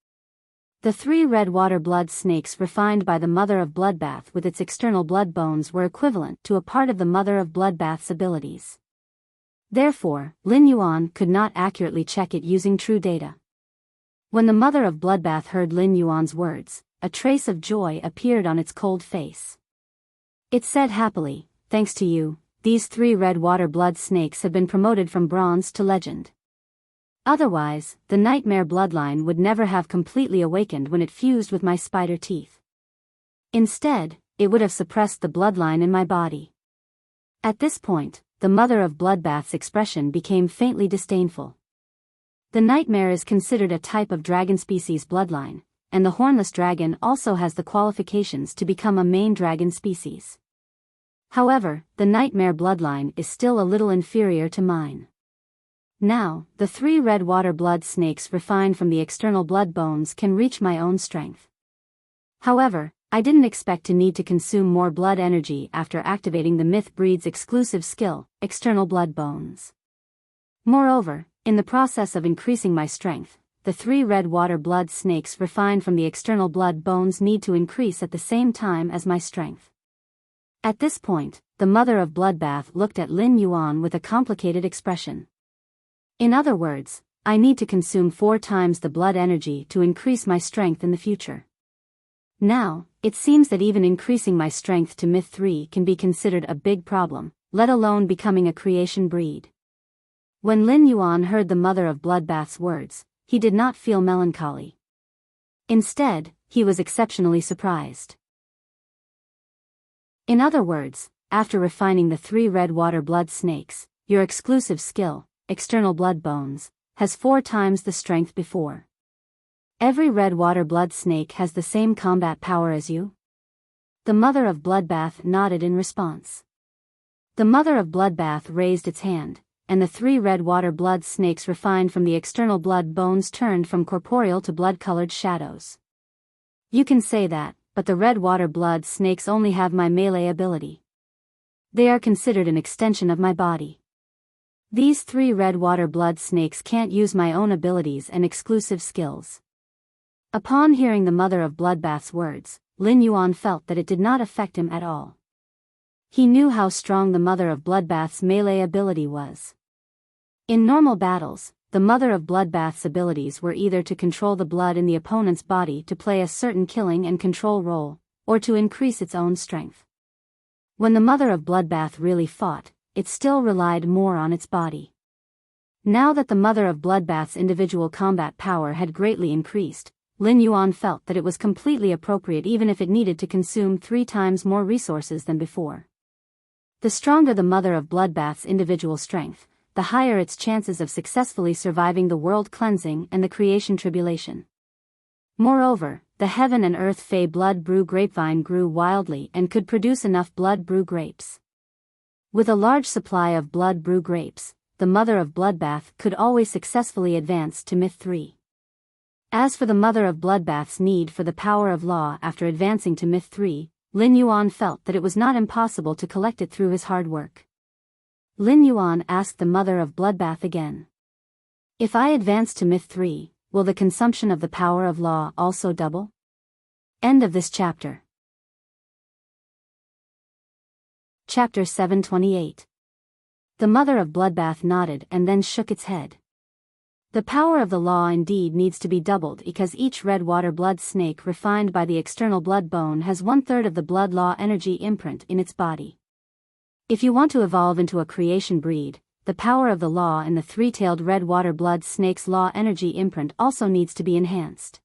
The 3 red water-blood snakes refined by the mother of bloodbath with its external blood bones were equivalent to a part of the mother of bloodbath's abilities. Therefore, Lin Yuan could not accurately check it using true data. When the mother of bloodbath heard Lin Yuan's words, a trace of joy appeared on its cold face. It said happily, "Thanks to you, these 3 red water-blood snakes have been promoted from bronze to legend. Otherwise, the nightmare bloodline would never have completely awakened when it fused with my spider teeth. Instead, it would have suppressed the bloodline in my body." At this point, the mother of bloodbath's expression became faintly disdainful. The nightmare is considered a type of dragon species bloodline, and the hornless dragon also has the qualifications to become a main dragon species. However, the nightmare bloodline is still a little inferior to mine. Now, the 3 red water-blood snakes refined from the external blood bones can reach my own strength. However, I didn't expect to need to consume more blood energy after activating the myth breed's exclusive skill, external blood bones. Moreover, in the process of increasing my strength, the 3 red water-blood snakes refined from the external blood bones need to increase at the same time as my strength. At this point, the mother of bloodbath looked at Lin Yuan with a complicated expression. In other words, I need to consume 4 times the blood energy to increase my strength in the future. Now, it seems that even increasing my strength to myth 3 can be considered a big problem, let alone becoming a creation breed. When Lin Yuan heard the mother of bloodbath's words, he did not feel melancholy. Instead, he was exceptionally surprised. In other words, after refining the 3 red water-blood snakes, your exclusive skill, external blood bones, has 4 times the strength before. Every red water-blood snake has the same combat power as you? The mother of bloodbath nodded in response. The mother of bloodbath raised its hand, and the 3 red water-blood snakes refined from the external blood bones turned from corporeal to blood-colored shadows. You can say that, but the red water-blood snakes only have my melee ability. They are considered an extension of my body. These 3 red water-blood snakes can't use my own abilities and exclusive skills. Upon hearing the mother of bloodbath's words, Lin Yuan felt that it did not affect him at all. He knew how strong the mother of bloodbath's melee ability was. In normal battles, the mother of bloodbath's abilities were either to control the blood in the opponent's body to play a certain killing and control role, or to increase its own strength. When the mother of bloodbath really fought, it still relied more on its body. Now that the mother of bloodbath's individual combat power had greatly increased, Lin Yuan felt that it was completely appropriate even if it needed to consume 3 times more resources than before. The stronger the mother of bloodbath's individual strength, the higher its chances of successfully surviving the world cleansing and the creation tribulation. Moreover, the heaven and earth fey blood brew grapevine grew wildly and could produce enough blood brew grapes. With a large supply of blood brew grapes, the mother of bloodbath could always successfully advance to myth 3. As for the mother of bloodbath's need for the power of law after advancing to myth 3, Lin Yuan felt that it was not impossible to collect it through his hard work. Lin Yuan asked the mother of bloodbath again. If I advance to myth 3, will the consumption of the power of law also double? End of this chapter. Chapter 728. The mother of Bloodbath nodded and then shook its head. The power of the law indeed needs to be doubled because each red water blood snake refined by the external blood bone has 1/3 of the blood law energy imprint in its body. If you want to evolve into a creation breed, the power of the law in the three-tailed red water blood snake's law energy imprint also needs to be enhanced.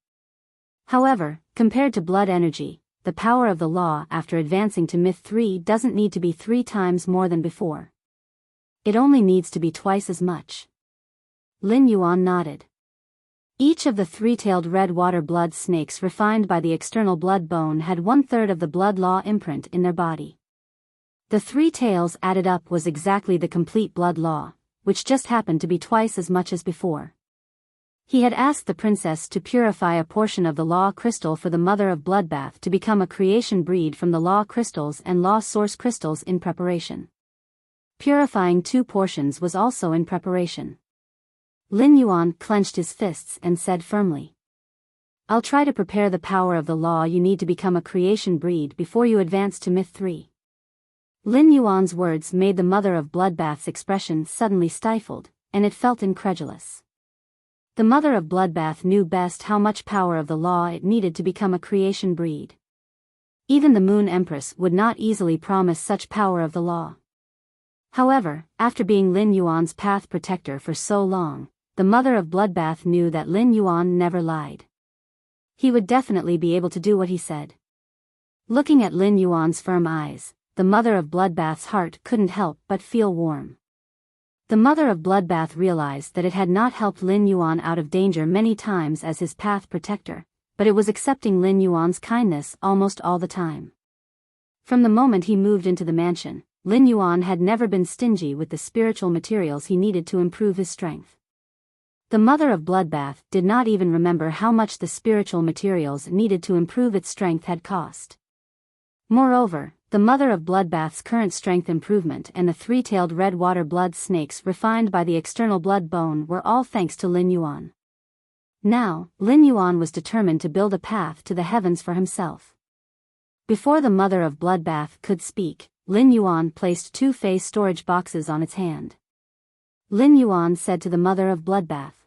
However, compared to blood energy, the power of the law after advancing to Myth 3 doesn't need to be 3 times more than before. It only needs to be twice as much. Lin Yuan nodded. Each of the three-tailed red water blood snakes refined by the external blood bone had 1/3 of the blood law imprint in their body. The 3 tails added up was exactly the complete blood law, which just happened to be twice as much as before. He had asked the princess to purify a portion of the law crystal for the mother of Bloodbath to become a creation breed from the law crystals and law source crystals in preparation. Purifying 2 portions was also in preparation. Lin Yuan clenched his fists and said firmly, "I'll try to prepare the power of the law you need to become a creation breed before you advance to Myth 3. Lin Yuan's words made the mother of Bloodbath's expression suddenly stifled, and it felt incredulous. The mother of Bloodbath knew best how much power of the law it needed to become a creation breed. Even the Moon Empress would not easily promise such power of the law. However, after being Lin Yuan's path protector for so long, the mother of Bloodbath knew that Lin Yuan never lied. He would definitely be able to do what he said. Looking at Lin Yuan's firm eyes, the mother of Bloodbath's heart couldn't help but feel warm. The mother of Bloodbath realized that it had not helped Lin Yuan out of danger many times as his path protector, but it was accepting Lin Yuan's kindness almost all the time. From the moment he moved into the mansion, Lin Yuan had never been stingy with the spiritual materials he needed to improve his strength. The mother of Bloodbath did not even remember how much the spiritual materials needed to improve its strength had cost. Moreover, the mother of Bloodbath's current strength improvement and the 3-tailed red water blood snakes refined by the external blood bone were all thanks to Lin Yuan. Now, Lin Yuan was determined to build a path to the heavens for himself. Before the mother of Bloodbath could speak, Lin Yuan placed 2 phase storage boxes on its hand. Lin Yuan said to the mother of Bloodbath,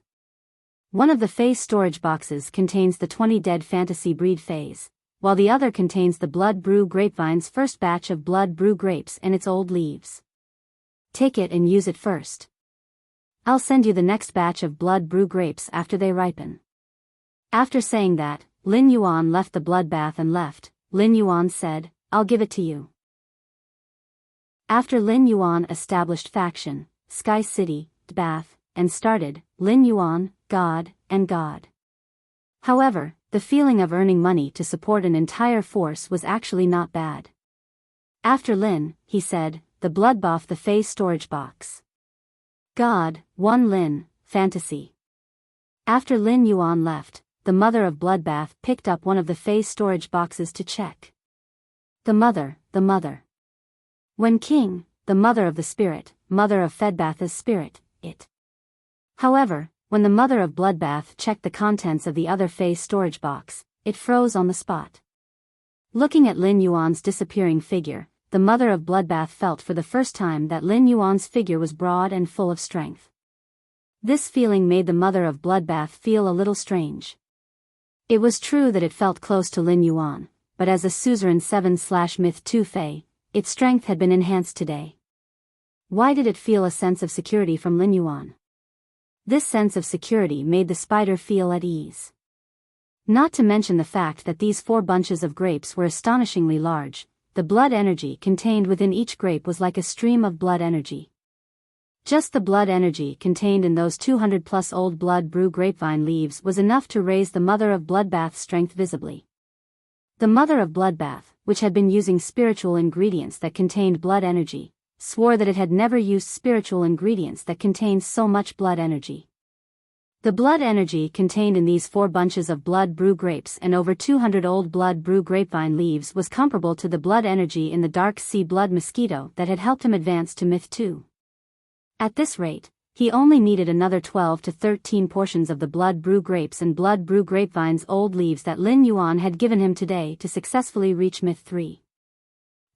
"One of the phase storage boxes contains the 20 dead fantasy breed phase, while the other contains the Blood Brew Grapevine's first batch of Blood Brew grapes and its old leaves. Take it and use it first. I'll send you the next batch of Blood Brew grapes after they ripen." After saying that, Lin Yuan left the bloodbath and left. Lin Yuan said, "I'll give it to you." After Lin Yuan established faction, Sky City, Bath, and started, Lin Yuan, God, and God. However, the feeling of earning money to support an entire force was actually not bad. After Lin, he said, the Bloodbath the phase storage box. God, 1 Lin, fantasy. After Lin Yuan left, the mother of Bloodbath picked up one of the phase storage boxes to check. The mother. When king, the mother of the spirit, mother of Fedbath's spirit, it. However, when the mother of Bloodbath checked the contents of the other phase storage box, it froze on the spot. Looking at Lin Yuan's disappearing figure, the mother of Bloodbath felt for the first time that Lin Yuan's figure was broad and full of strength. This feeling made the mother of Bloodbath feel a little strange. It was true that it felt close to Lin Yuan, but as a suzerain 7/Myth 2 Fey, its strength had been enhanced today. Why did it feel a sense of security from Lin Yuan? This sense of security made the spider feel at ease. Not to mention the fact that these 4 bunches of grapes were astonishingly large. The blood energy contained within each grape was like a stream of blood energy. Just the blood energy contained in those 200+ old Blood Brew grapevine leaves was enough to raise the mother of Bloodbath's strength visibly. The mother of Bloodbath, which had been using spiritual ingredients that contained blood energy, swore that it had never used spiritual ingredients that contained so much blood energy. The blood energy contained in these 4 bunches of Blood Brew grapes and over 200 old Blood Brew grapevine leaves was comparable to the blood energy in the Dark Sea blood mosquito that had helped him advance to Myth 2. At this rate, He only needed another 12 to 13 portions of the blood brew grapes and blood brew grapevine's old leaves that Lin Yuan had given him today to successfully reach Myth 3.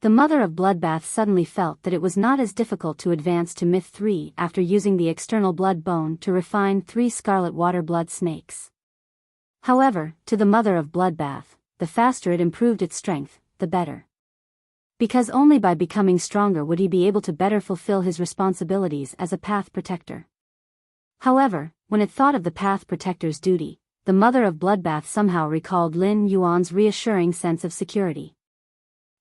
The mother of Bloodbath suddenly felt that it was not as difficult to advance to Myth 3 after using the external blood bone to refine 3 scarlet water blood snakes. However, to the mother of Bloodbath, the faster it improved its strength, the better. Because only by becoming stronger would he be able to better fulfill his responsibilities as a Path Protector. However, when it thought of the Path Protector's duty, the mother of Bloodbath somehow recalled Lin Yuan's reassuring sense of security.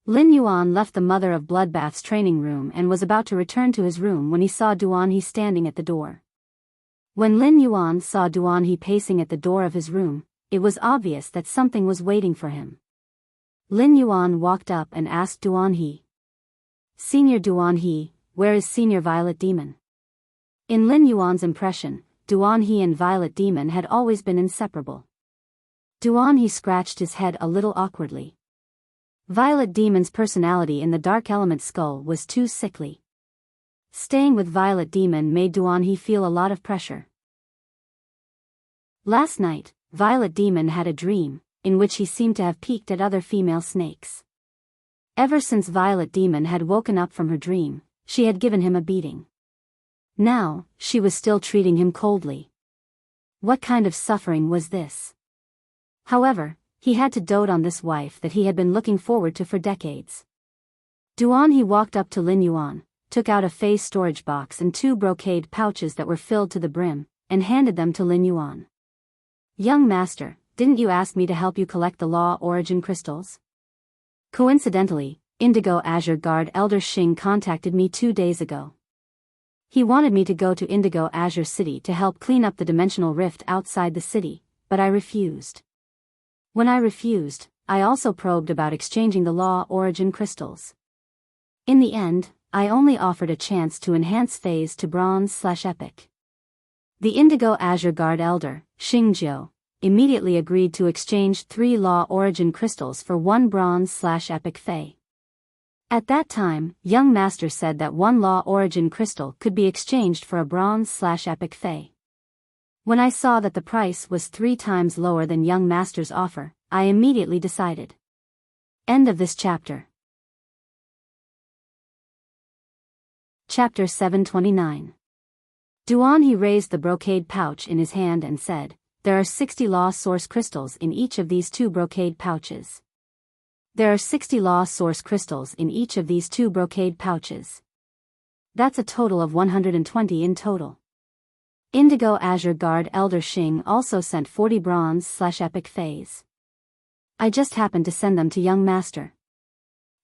Lin Yuan left the mother of Bloodbath's training room and was about to return to his room when he saw Duanhe standing at the door. When Lin Yuan saw Duanhe pacing at the door of his room, it was obvious that something was waiting for him. Lin Yuan walked up and asked Duanhe. "Senior Duanhe, where is Senior Violet Demon?" In Lin Yuan's impression, Duanhe and Violet Demon had always been inseparable. Duanhe scratched his head a little awkwardly. Violet Demon's personality in the Dark Element Skull was too sickly. Staying with Violet Demon made Duanhe feel a lot of pressure. Last night, Violet Demon had a dream, in which he seemed to have peeked at other female snakes. Ever since Violet Demon had woken up from her dream, she had given him a beating. Now, she was still treating him coldly. What kind of suffering was this? However, he had to dote on this wife that he had been looking forward to for decades. Duanhe walked up to Lin Yuan, took out a face storage box and 2 brocade pouches that were filled to the brim, and handed them to Lin Yuan. "Young master, didn't you ask me to help you collect the Law Origin crystals?" Coincidentally, Indigo Azure Guard Elder Xing contacted me 2 days ago. He wanted me to go to Indigo Azure City to help clean up the dimensional rift outside the city, but I refused. When I refused, I also probed about exchanging the Law Origin crystals. In the end, I only offered a chance to enhance phase to Bronze/Epic. The Indigo Azure Guard Elder, Xing Jiu, immediately agreed to exchange 3 Law Origin crystals for 1 Bronze/Epic Fey. At that time, Young Master said that 1 Law Origin crystal could be exchanged for a Bronze/Epic Fey. When I saw that the price was 3 times lower than Young Master's offer, I immediately decided. End of this chapter. Chapter 729. Duanhe raised the brocade pouch in his hand and said, "There are 60 Law Source crystals in each of these 2 brocade pouches. There are 60 Law Source crystals in each of these 2 brocade pouches. That's a total of 120 in total." Indigo Azure Guard Elder Xing also sent 40 Bronze/Epic Feys. I just happened to send them to Young Master.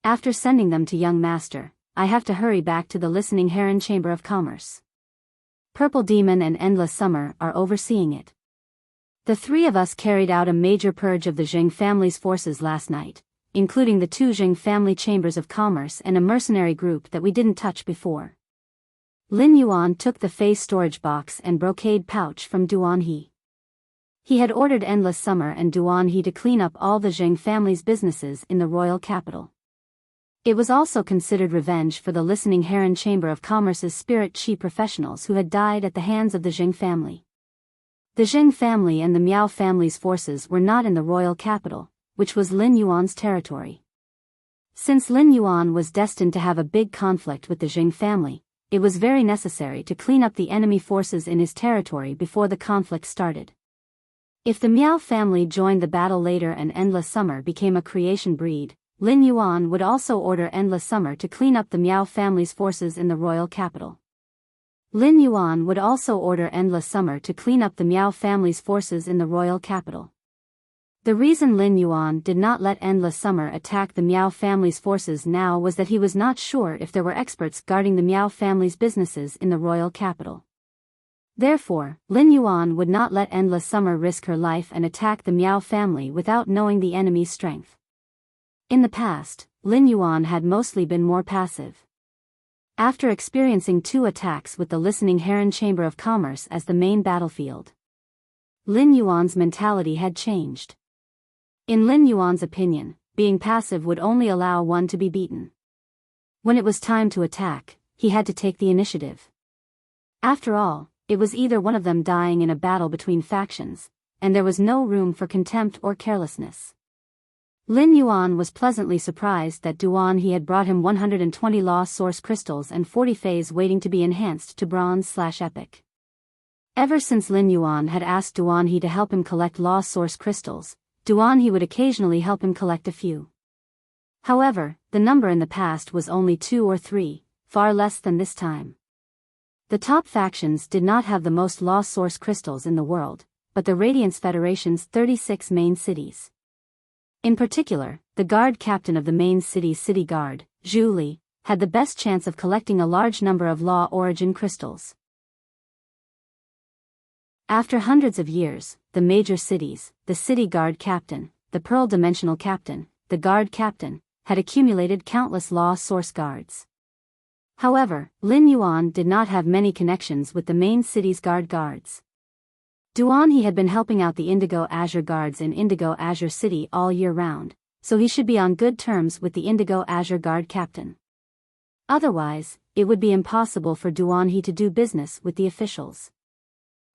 After sending them to Young Master, I have to hurry back to the Listening Heron Chamber of Commerce. Purple Demon and Endless Summer are overseeing it. The 3 of us carried out a major purge of the Zheng family's forces last night, including the 2 Zheng family chambers of commerce and a mercenary group that we didn't touch before. Lin Yuan took the face storage box and brocade pouch from Duanhe. He had ordered Endless Summer and Duanhe to clean up all the Zheng family's businesses in the royal capital. It was also considered revenge for the Listening Heron Chamber of Commerce's spirit chi professionals who had died at the hands of the Zheng family. The Zheng family and the Miao family's forces were not in the royal capital, which was Lin Yuan's territory. Since Lin Yuan was destined to have a big conflict with the Zheng family, it was very necessary to clean up the enemy forces in his territory before the conflict started. If the Miao family joined the battle later and Endless Summer became a creation breed, Lin Yuan would also order Endless Summer to clean up the Miao family's forces in the royal capital. Lin Yuan would also order Endless Summer to clean up the Miao family's forces in the royal capital. The reason Lin Yuan did not let Endless Summer attack the Miao family's forces now was that he was not sure if there were experts guarding the Miao family's businesses in the royal capital. Therefore, Lin Yuan would not let Endless Summer risk her life and attack the Miao family without knowing the enemy's strength. In the past, Lin Yuan had mostly been more passive. After experiencing 2 attacks with the Listening Heron Chamber of Commerce as the main battlefield, Lin Yuan's mentality had changed. In Lin Yuan's opinion, being passive would only allow one to be beaten. When it was time to attack, he had to take the initiative. After all, it was either one of them dying in a battle between factions, and there was no room for contempt or carelessness. Lin Yuan was pleasantly surprised that Duan He had brought him 120 Law Source Crystals and 40 Phase waiting to be enhanced to Bronze/Epic. Ever since Lin Yuan had asked Duan He to help him collect Law Source Crystals, Duan He would occasionally help him collect a few. However, the number in the past was only 2 or 3, far less than this time. The top factions did not have the most Law Source Crystals in the world, but the Radiance Federation's 36 main cities. In particular, the guard captain of the main city's city guard, Zhu Li, had the best chance of collecting a large number of Law Origin crystals. After hundreds of years, the major cities, the city guard captain, the Pearl Dimensional captain, the guard captain, had accumulated countless Law Source guards. However, Lin Yuan did not have many connections with the main city's guards. Duan He had been helping out the Indigo Azure guards in Indigo Azure City all year round, so he should be on good terms with the Indigo Azure guard captain. Otherwise, it would be impossible for Duan He to do business with the officials.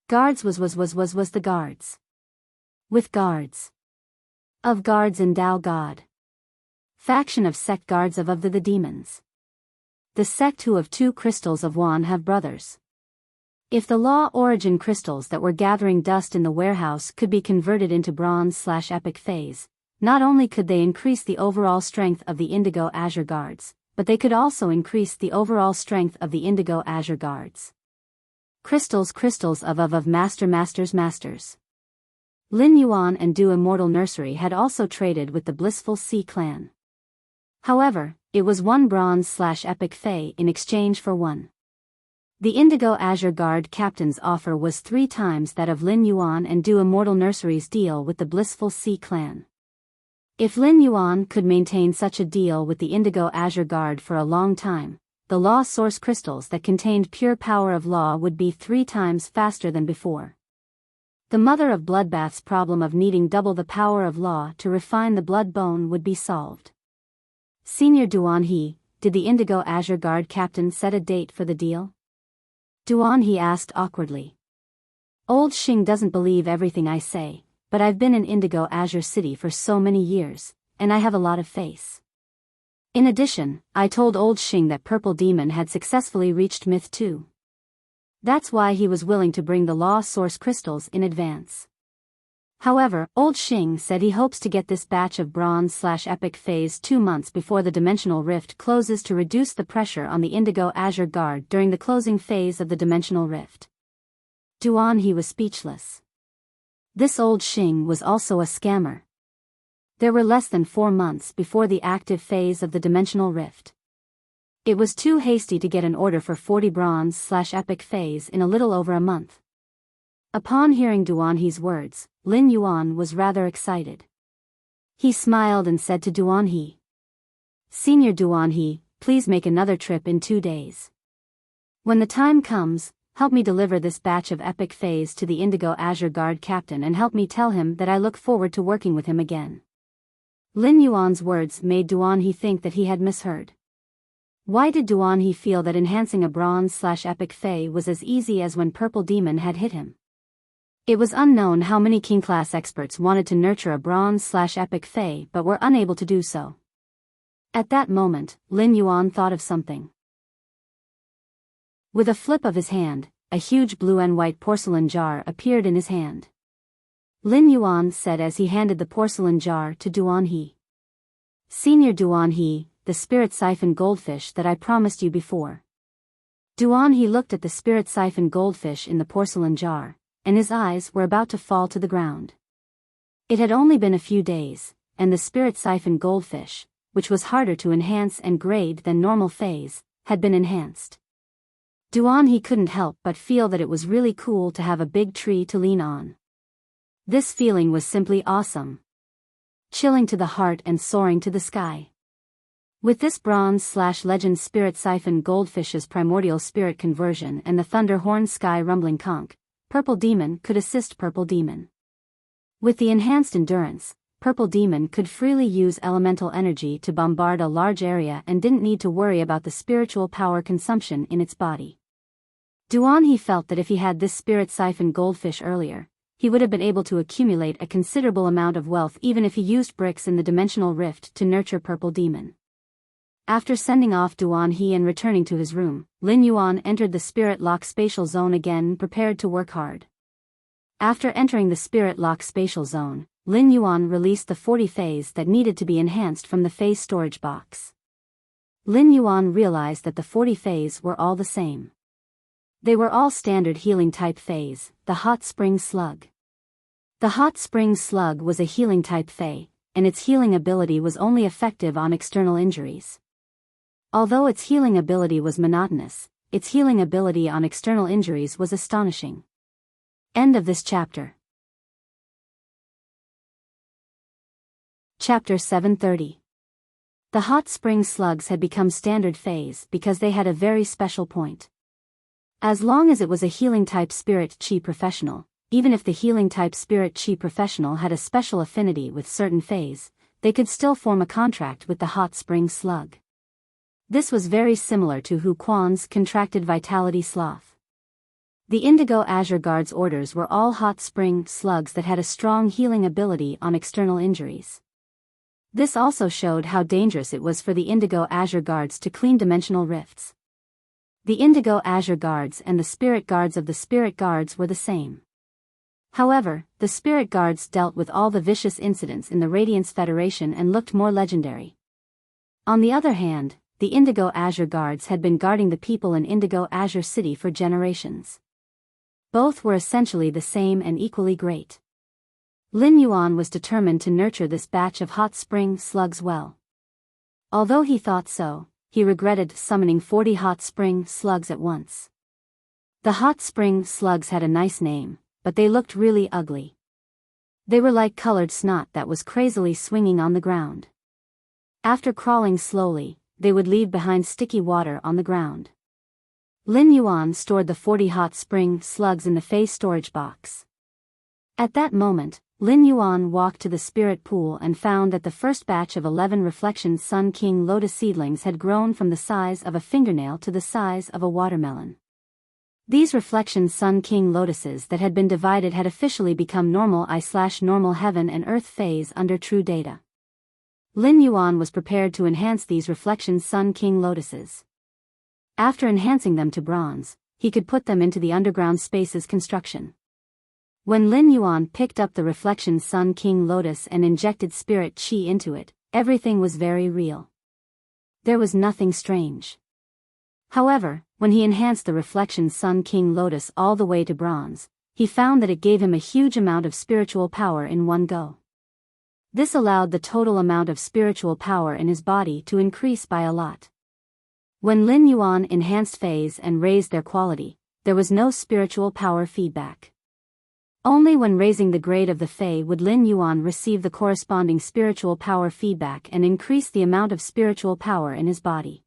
Guards was the guards. With guards. Of guards endow God. Faction of sect guards of the demons. The sect who of 2 crystals of Wan have brothers. If the Law Origin crystals that were gathering dust in the warehouse could be converted into Bronze/Epic Phase, not only could they increase the overall strength of the Indigo Azure guards, but they could also increase the overall strength of the Indigo Azure guards. Crystals of masters. Lin Yuan and Du Immortal Nursery had also traded with the Blissful Sea clan. However, it was 1 Bronze/Epic Fey in exchange for 1. The Indigo Azure Guard captain's offer was 3 times that of Lin Yuan and Du Immortal Nursery's deal with the Blissful Sea clan. If Lin Yuan could maintain such a deal with the Indigo Azure Guard for a long time, the Law Source crystals that contained pure power of law would be 3 times faster than before. The mother of bloodbath's problem of needing double the power of law to refine the blood bone would be solved. Senior Duan He, did the Indigo Azure Guard captain set a date for the deal? Duan He asked awkwardly. Old Xing doesn't believe everything I say, but I've been in Indigo Azure City for so many years, and I have a lot of faith. In addition, I told Old Xing that Purple Demon had successfully reached Myth 2. That's why he was willing to bring the Law Source crystals in advance. However, Old Xing said he hopes to get this batch of Bronze/Epic Phase 2 months before the Dimensional Rift closes to reduce the pressure on the Indigo Azure Guard during the closing phase of the Dimensional Rift. Duan He was speechless. This Old Xing was also a scammer. There were less than 4 months before the active phase of the Dimensional Rift. It was too hasty to get an order for 40 Bronze/Epic Phase in a little over a month. Upon hearing Duan He's words, Lin Yuan was rather excited. He smiled and said to Duan He, Senior Duan He, please make another trip in 2 days. When the time comes, help me deliver this batch of Epic Phase to the Indigo Azure Guard captain and help me tell him that I look forward to working with him again. Lin Yuan's words made Duan He think that he had misheard. Why did Duan He feel that enhancing a Bronze/Epic Fey was as easy as when Purple Demon had hit him? It was unknown how many King-class experts wanted to nurture a Bronze/Epic Fey but were unable to do so. At that moment, Lin Yuan thought of something. With a flip of his hand, a huge blue and white porcelain jar appeared in his hand. Lin Yuan said as he handed the porcelain jar to Duan He. Senior Duan He, the spirit siphon goldfish that I promised you before. Duan He looked at the spirit siphon goldfish in the porcelain jar, and his eyes were about to fall to the ground. It had only been a few days, and the spirit siphon goldfish, which was harder to enhance and grade than normal phase, had been enhanced. Duan He couldn't help but feel that it was really cool to have a big tree to lean on. This feeling was simply awesome. Chilling to the heart and soaring to the sky. With this Bronze/Legend Spirit Siphon Goldfish's primordial spirit conversion and the Thunder Horn Sky Rumbling Conch, Purple Demon could assist Purple Demon. With the enhanced endurance, Purple Demon could freely use elemental energy to bombard a large area and didn't need to worry about the spiritual power consumption in its body. Duan he felt that if he had this spirit-siphoned goldfish earlier, he would have been able to accumulate a considerable amount of wealth even if he used bricks in the dimensional rift to nurture Purple Demon. After sending off Duan he and returning to his room, Lin Yuan entered the Spirit Lock Spatial Zone again, prepared to work hard. After entering the Spirit Lock Spatial Zone, Lin Yuan released the 40 phase that needed to be enhanced from the phase storage box. Lin Yuan realized that the 40 phase were all the same. They were all standard healing type phase, the Hot Spring Slug. The Hot Spring Slug was a healing type phase, and its healing ability was only effective on external injuries. Although its healing ability was monotonous, its healing ability on external injuries was astonishing. End of this chapter. Chapter 730. The Hot Spring Slugs had become standard phase because they had a very special point. As long as it was a healing type Spirit Chi professional, even if the healing type Spirit Chi professional had a special affinity with certain phase, they could still form a contract with the Hot Spring Slug. This was very similar to Hu Quan's contracted Vitality Sloth. The Indigo Azure Guard's orders were all Hot Spring Slugs that had a strong healing ability on external injuries. This also showed how dangerous it was for the Indigo Azure Guards to clean dimensional rifts. The Indigo Azure Guards and the Spirit Guards of the Spirit Guards were the same. However, the Spirit Guards dealt with all the vicious incidents in the Radiance Federation and looked more legendary. On the other hand, the Indigo Azure Guards had been guarding the people in Indigo Azure City for generations. Both were essentially the same and equally great. Lin Yuan was determined to nurture this batch of Hot Spring Slugs well. Although he thought so, he regretted summoning 40 Hot Spring Slugs at once. The Hot Spring Slugs had a nice name, but they looked really ugly. They were like colored snot that was crazily swinging on the ground. After crawling slowly, they would leave behind sticky water on the ground. Lin Yuan stored the 40 Hot Spring Slugs in the phase storage box. At that moment, Lin Yuan walked to the spirit pool and found that the first batch of 11 Reflection Sun King Lotus seedlings had grown from the size of a fingernail to the size of a watermelon. These Reflection Sun King Lotuses that had been divided had officially become normal I/normal heaven and earth phase under true data. Lin Yuan was prepared to enhance these Reflection Sun King Lotuses. After enhancing them to bronze, he could put them into the underground spaces construction. When Lin Yuan picked up the Reflection Sun King Lotus and injected Spirit Chi into it, everything was very real. There was nothing strange. However, when he enhanced the Reflection Sun King Lotus all the way to bronze, he found that it gave him a huge amount of spiritual power in one go. This allowed the total amount of spiritual power in his body to increase by a lot. When Lin Yuan enhanced phase and raised their quality, there was no spiritual power feedback. Only when raising the grade of the Fae would Lin Yuan receive the corresponding spiritual power feedback and increase the amount of spiritual power in his body.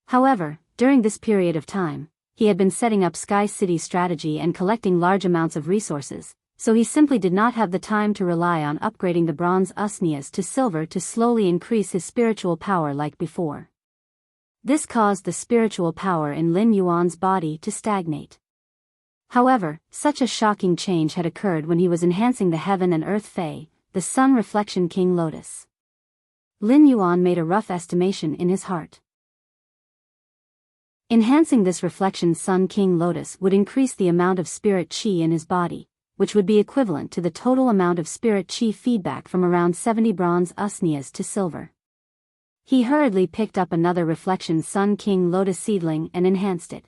However, during this period of time, he had been setting up Sky City's strategy and collecting large amounts of resources, so he simply did not have the time to rely on upgrading the bronze Usnias to silver to slowly increase his spiritual power like before. This caused the spiritual power in Lin Yuan's body to stagnate. However, such a shocking change had occurred when he was enhancing the Heaven and Earth Fae, the Sun Reflection King Lotus. Lin Yuan made a rough estimation in his heart. Enhancing this Reflection Sun King Lotus would increase the amount of Spirit Chi in his body, which would be equivalent to the total amount of Spirit Chi feedback from around 70 bronze Usnias to silver. He hurriedly picked up another Reflection Sun King Lotus seedling and enhanced it.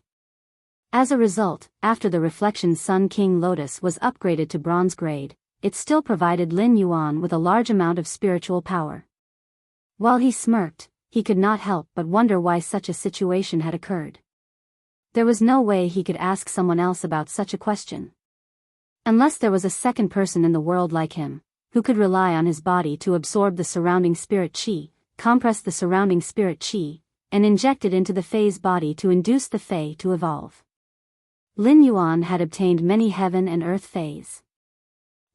As a result, after the Reflection Sun King Lotus was upgraded to bronze grade, it still provided Lin Yuan with a large amount of spiritual power. While he smirked, he could not help but wonder why such a situation had occurred. There was no way he could ask someone else about such a question. Unless there was a second person in the world like him, who could rely on his body to absorb the surrounding spirit chi, compress the surrounding spirit chi, and inject it into the Fae's body to induce the Fae to evolve. Lin Yuan had obtained many heaven and earth Faes.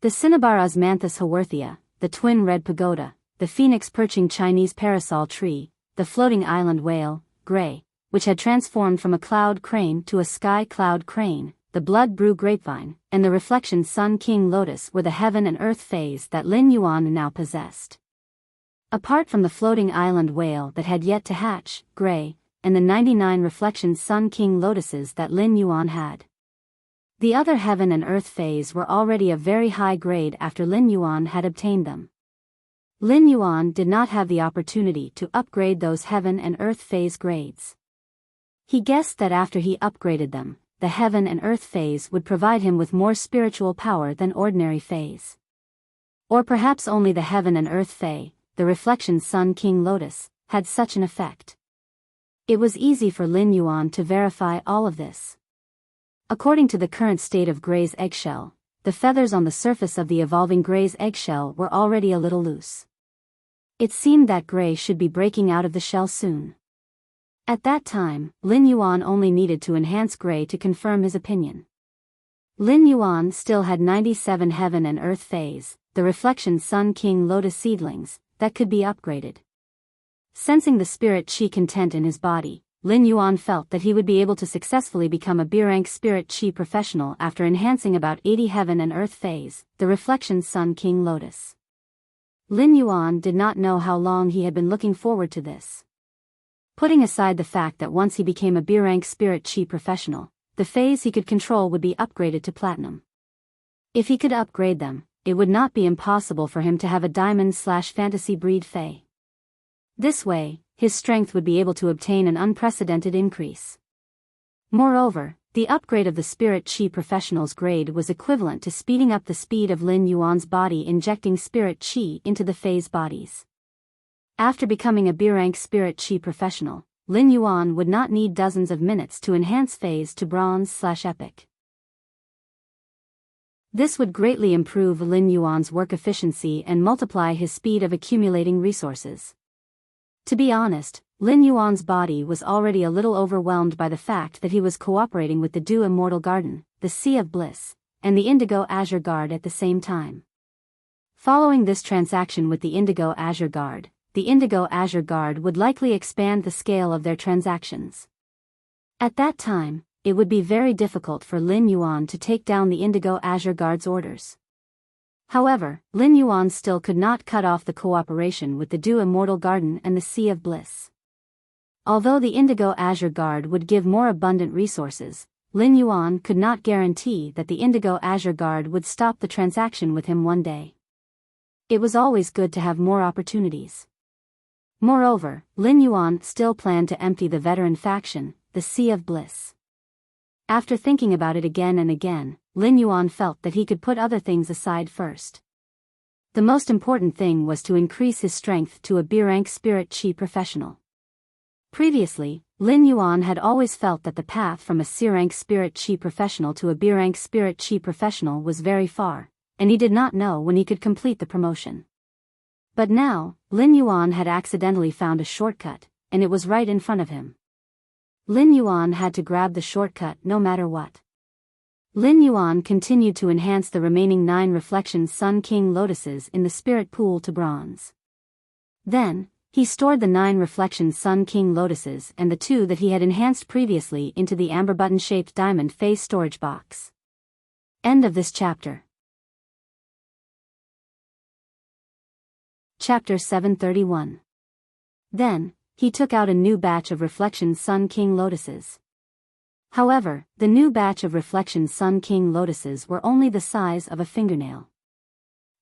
The Cinnabar Osmanthus Haworthia, the twin red pagoda, the phoenix perching Chinese parasol tree, the floating island whale, Gray, which had transformed from a cloud crane to a sky cloud crane, the blood brew grapevine, and the reflection sun king lotus were the heaven and earth phase that Lin Yuan now possessed. Apart from the floating island whale that had yet to hatch, Gray, and the 99 reflection sun king lotuses that Lin Yuan had. The other heaven and earth phase were already of very high grade after Lin Yuan had obtained them. Lin Yuan did not have the opportunity to upgrade those heaven and earth phase grades. He guessed that after he upgraded them, the heaven and earth phase would provide him with more spiritual power than ordinary phase. Or perhaps only the heaven and earth phase, the reflection sun king lotus, had such an effect. It was easy for Lin Yuan to verify all of this. According to the current state of Gray's eggshell, the feathers on the surface of the evolving Gray's eggshell were already a little loose. It seemed that Gray should be breaking out of the shell soon. At that time, Lin Yuan only needed to enhance Gray to confirm his opinion. Lin Yuan still had 97 heaven and earth phase, the reflection sun king lotus seedlings, that could be upgraded. Sensing the spirit chi content in his body, Lin Yuan felt that he would be able to successfully become a B-rank spirit chi professional after enhancing about 80 heaven and earth phase, the reflection sun king lotus. Lin Yuan did not know how long he had been looking forward to this. Putting aside the fact that once he became a B-rank spirit chi professional, the phase he could control would be upgraded to platinum. If he could upgrade them, it would not be impossible for him to have a diamond/fantasy breed fae. This way, his strength would be able to obtain an unprecedented increase. Moreover, the upgrade of the spirit chi professional's grade was equivalent to speeding up the speed of Lin Yuan's body injecting spirit chi into the phase bodies. After becoming a B-rank spirit chi professional, Lin Yuan would not need dozens of minutes to enhance phase to bronze/epic. This would greatly improve Lin Yuan's work efficiency and multiply his speed of accumulating resources. To be honest, Lin Yuan's body was already a little overwhelmed by the fact that he was cooperating with the Dew Immortal Garden, the Sea of Bliss, and the Indigo Azure Guard at the same time. Following this transaction with the Indigo Azure Guard, the Indigo Azure Guard would likely expand the scale of their transactions. At that time, it would be very difficult for Lin Yuan to take down the Indigo Azure Guard's orders. However, Lin Yuan still could not cut off the cooperation with the Dew Immortal Garden and the Sea of Bliss. Although the Indigo Azure Guard would give more abundant resources, Lin Yuan could not guarantee that the Indigo Azure Guard would stop the transaction with him one day. It was always good to have more opportunities. Moreover, Lin Yuan still planned to empty the veteran faction, the Sea of Bliss. After thinking about it again and again, Lin Yuan felt that he could put other things aside first. The most important thing was to increase his strength to a B-rank spirit chi professional. Previously, Lin Yuan had always felt that the path from a C-rank spirit chi professional to a B-rank spirit chi professional was very far, and he did not know when he could complete the promotion. But now, Lin Yuan had accidentally found a shortcut, and it was right in front of him. Lin Yuan had to grab the shortcut no matter what. Lin Yuan continued to enhance the remaining 9 reflection Sun King lotuses in the spirit pool to bronze. Then, he stored the 9 reflection Sun King lotuses and the 2 that he had enhanced previously into the amber button-shaped diamond phase storage box. End of this chapter. Chapter 731. Then, he took out a new batch of reflection Sun King lotuses. However, the new batch of reflection Sun King lotuses were only the size of a fingernail.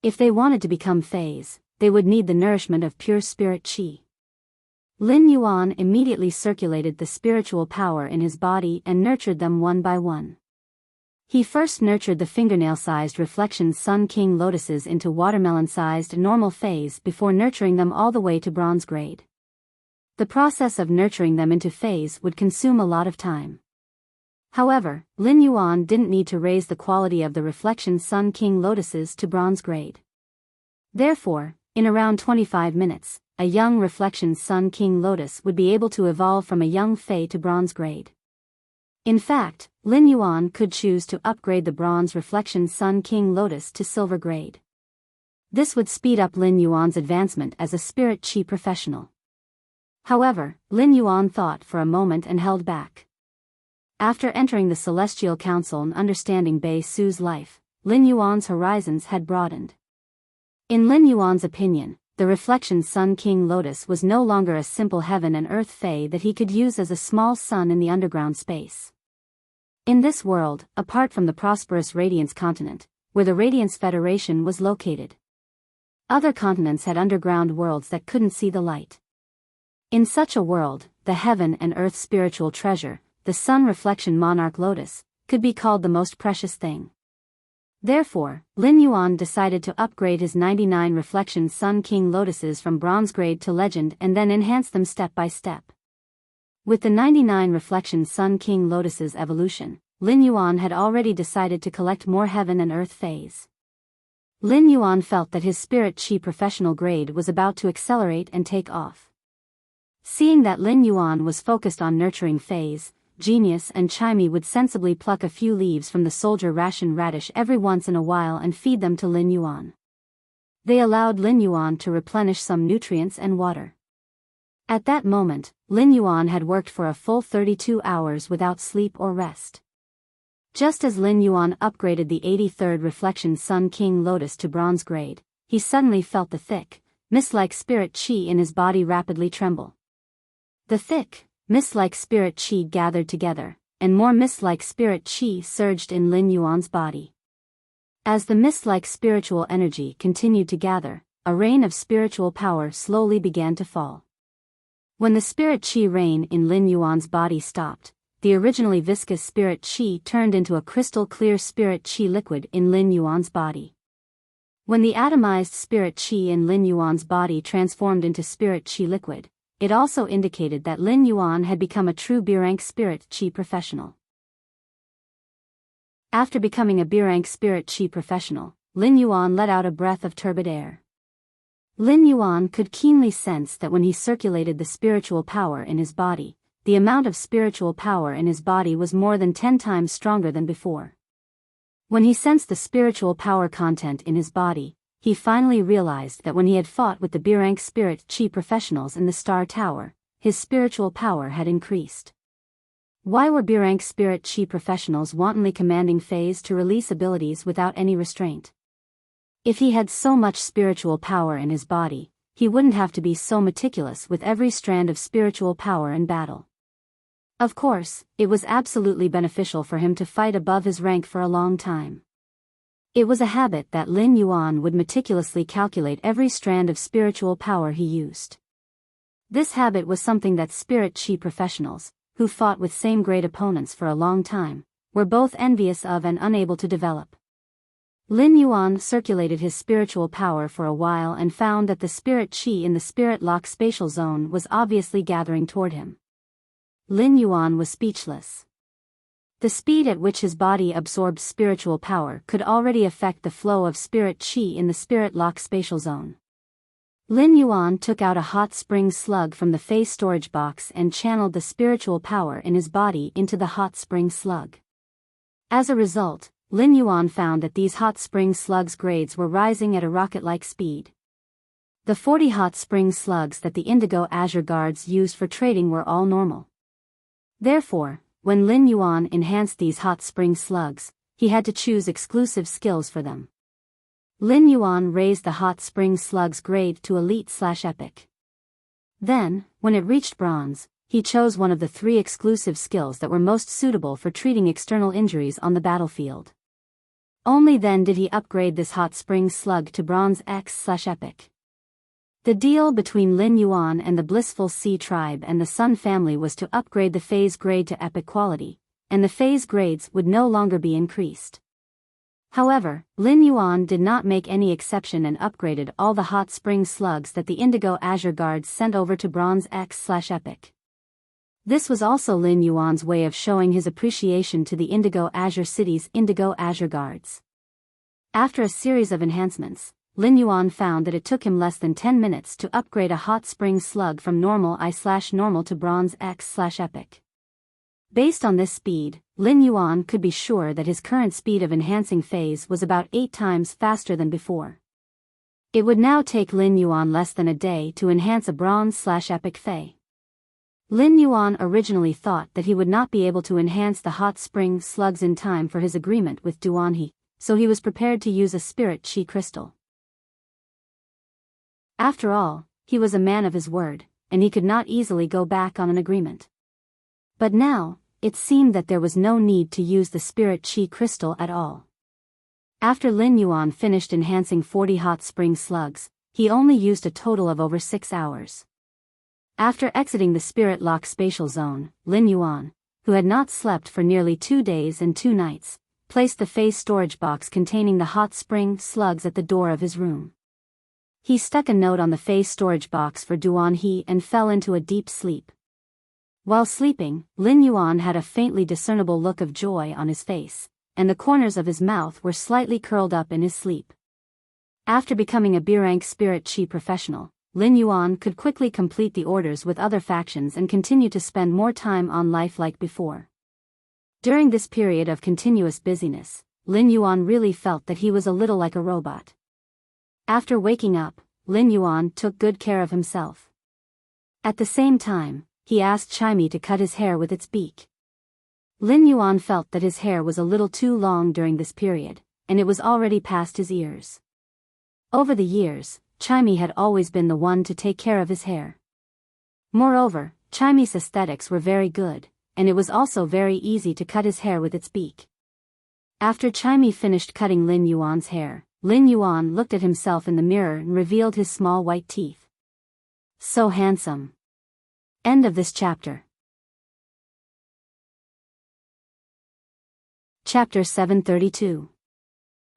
If they wanted to become phase, they would need the nourishment of pure spirit chi. Lin Yuan immediately circulated the spiritual power in his body and nurtured them one by one. He first nurtured the fingernail-sized reflection Sun King lotuses into watermelon-sized normal phase before nurturing them all the way to bronze grade. The process of nurturing them into phase would consume a lot of time. However, Lin Yuan didn't need to raise the quality of the reflection Sun King lotuses to bronze grade. Therefore, in around 25 minutes, a young reflection Sun King lotus would be able to evolve from a young Fei to bronze grade. In fact, Lin Yuan could choose to upgrade the bronze reflection Sun King lotus to silver grade. This would speed up Lin Yuan's advancement as a spirit chi professional. However, Lin Yuan thought for a moment and held back. After entering the Celestial Council and understanding Bei Su's life, Lin Yuan's horizons had broadened. In Lin Yuan's opinion, the Reflection Sun King Lotus was no longer a simple heaven and earth fae that he could use as a small sun in the underground space. In this world, apart from the prosperous Radiance continent, where the Radiance Federation was located, other continents had underground worlds that couldn't see the light. In such a world, the heaven and earth spiritual treasure, the Sun Reflection Monarch Lotus, could be called the most precious thing. Therefore, Lin Yuan decided to upgrade his 99 Reflection Sun King Lotuses from bronze grade to legend and then enhance them step by step. With the 99 Reflection Sun King Lotuses evolution, Lin Yuan had already decided to collect more heaven and earth phase. Lin Yuan felt that his spirit chi professional grade was about to accelerate and take off. Seeing that Lin Yuan was focused on nurturing phase, Genius and Chimey would sensibly pluck a few leaves from the soldier ration radish every once in a while and feed them to Lin Yuan. They allowed Lin Yuan to replenish some nutrients and water. At that moment, Lin Yuan had worked for a full 32 hours without sleep or rest. Just as Lin Yuan upgraded the 83rd Reflection Sun King Lotus to bronze grade, he suddenly felt the thick, mist-like spirit chi in his body rapidly tremble. The thick, mist-like spirit chi gathered together, and more mist-like spirit chi surged in Lin Yuan's body. As the mist-like spiritual energy continued to gather, a rain of spiritual power slowly began to fall. When the spirit chi rain in Lin Yuan's body stopped, the originally viscous spirit chi turned into a crystal-clear spirit chi liquid in Lin Yuan's body. When the atomized spirit chi in Lin Yuan's body transformed into spirit chi liquid, it also indicated that Lin Yuan had become a true B-rank spirit chi professional. After becoming a B-rank spirit chi professional, Lin Yuan let out a breath of turbid air. Lin Yuan could keenly sense that when he circulated the spiritual power in his body, the amount of spiritual power in his body was more than 10 times stronger than before. When he sensed the spiritual power content in his body, he finally realized that when he had fought with the B-rank spirit chi professionals in the Star Tower, his spiritual power had increased. Why were B-rank spirit chi professionals wantonly commanding phase to release abilities without any restraint? If he had so much spiritual power in his body, he wouldn't have to be so meticulous with every strand of spiritual power in battle. Of course, it was absolutely beneficial for him to fight above his rank for a long time. It was a habit that Lin Yuan would meticulously calculate every strand of spiritual power he used. This habit was something that spirit chi professionals, who fought with same grade opponents for a long time, were both envious of and unable to develop. Lin Yuan circulated his spiritual power for a while and found that the spirit chi in the spirit lock spatial zone was obviously gathering toward him. Lin Yuan was speechless. The speed at which his body absorbed spiritual power could already affect the flow of spirit chi in the spirit lock spatial zone. Lin Yuan took out a hot spring slug from the phase storage box and channeled the spiritual power in his body into the hot spring slug. As a result, Lin Yuan found that these hot spring slugs' grades were rising at a rocket-like speed. The 40 hot spring slugs that the Indigo Azure Guards used for trading were all normal. Therefore, when Lin Yuan enhanced these hot spring slugs, he had to choose exclusive skills for them. Lin Yuan raised the hot spring slug's grade to elite/epic. Then, when it reached bronze, he chose one of the 3 exclusive skills that were most suitable for treating external injuries on the battlefield. Only then did he upgrade this hot spring slug to bronze X/epic. The deal between Lin Yuan and the Blissful Sea Tribe and the Sun family was to upgrade the phase grade to epic quality, and the phase grades would no longer be increased. However, Lin Yuan did not make any exception and upgraded all the hot spring slugs that the Indigo Azure Guards sent over to bronze X/epic. This was also Lin Yuan's way of showing his appreciation to the Indigo Azure City's Indigo Azure Guards. After a series of enhancements, Lin Yuan found that it took him less than 10 minutes to upgrade a hot spring slug from normal I/normal to bronze X/epic. Based on this speed, Lin Yuan could be sure that his current speed of enhancing phase was about 8 times faster than before. It would now take Lin Yuan less than a day to enhance a bronze/epic phase. Lin Yuan originally thought that he would not be able to enhance the hot spring slugs in time for his agreement with Duanhe, so he was prepared to use a spirit chi crystal. After all, he was a man of his word, and he could not easily go back on an agreement. But now, it seemed that there was no need to use the spirit chi crystal at all. After Lin Yuan finished enhancing 40 hot spring slugs, he only used a total of over 6 hours. After exiting the spirit lock spatial zone, Lin Yuan, who had not slept for nearly 2 days and 2 nights, placed the phase storage box containing the hot spring slugs at the door of his room. He stuck a note on the phase storage box for Duanhe and fell into a deep sleep. While sleeping, Lin Yuan had a faintly discernible look of joy on his face, and the corners of his mouth were slightly curled up in his sleep. After becoming a B-rank spirit chi professional, Lin Yuan could quickly complete the orders with other factions and continue to spend more time on life like before. During this period of continuous busyness, Lin Yuan really felt that he was a little like a robot. After waking up, Lin Yuan took good care of himself. At the same time, he asked Chimey to cut his hair with its beak. Lin Yuan felt that his hair was a little too long during this period, and it was already past his ears. Over the years, Chimey had always been the one to take care of his hair. Moreover, Chimey's aesthetics were very good, and it was also very easy to cut his hair with its beak. After Chimey finished cutting Lin Yuan's hair, Lin Yuan looked at himself in the mirror and revealed his small white teeth. So handsome. End of this chapter. Chapter 732.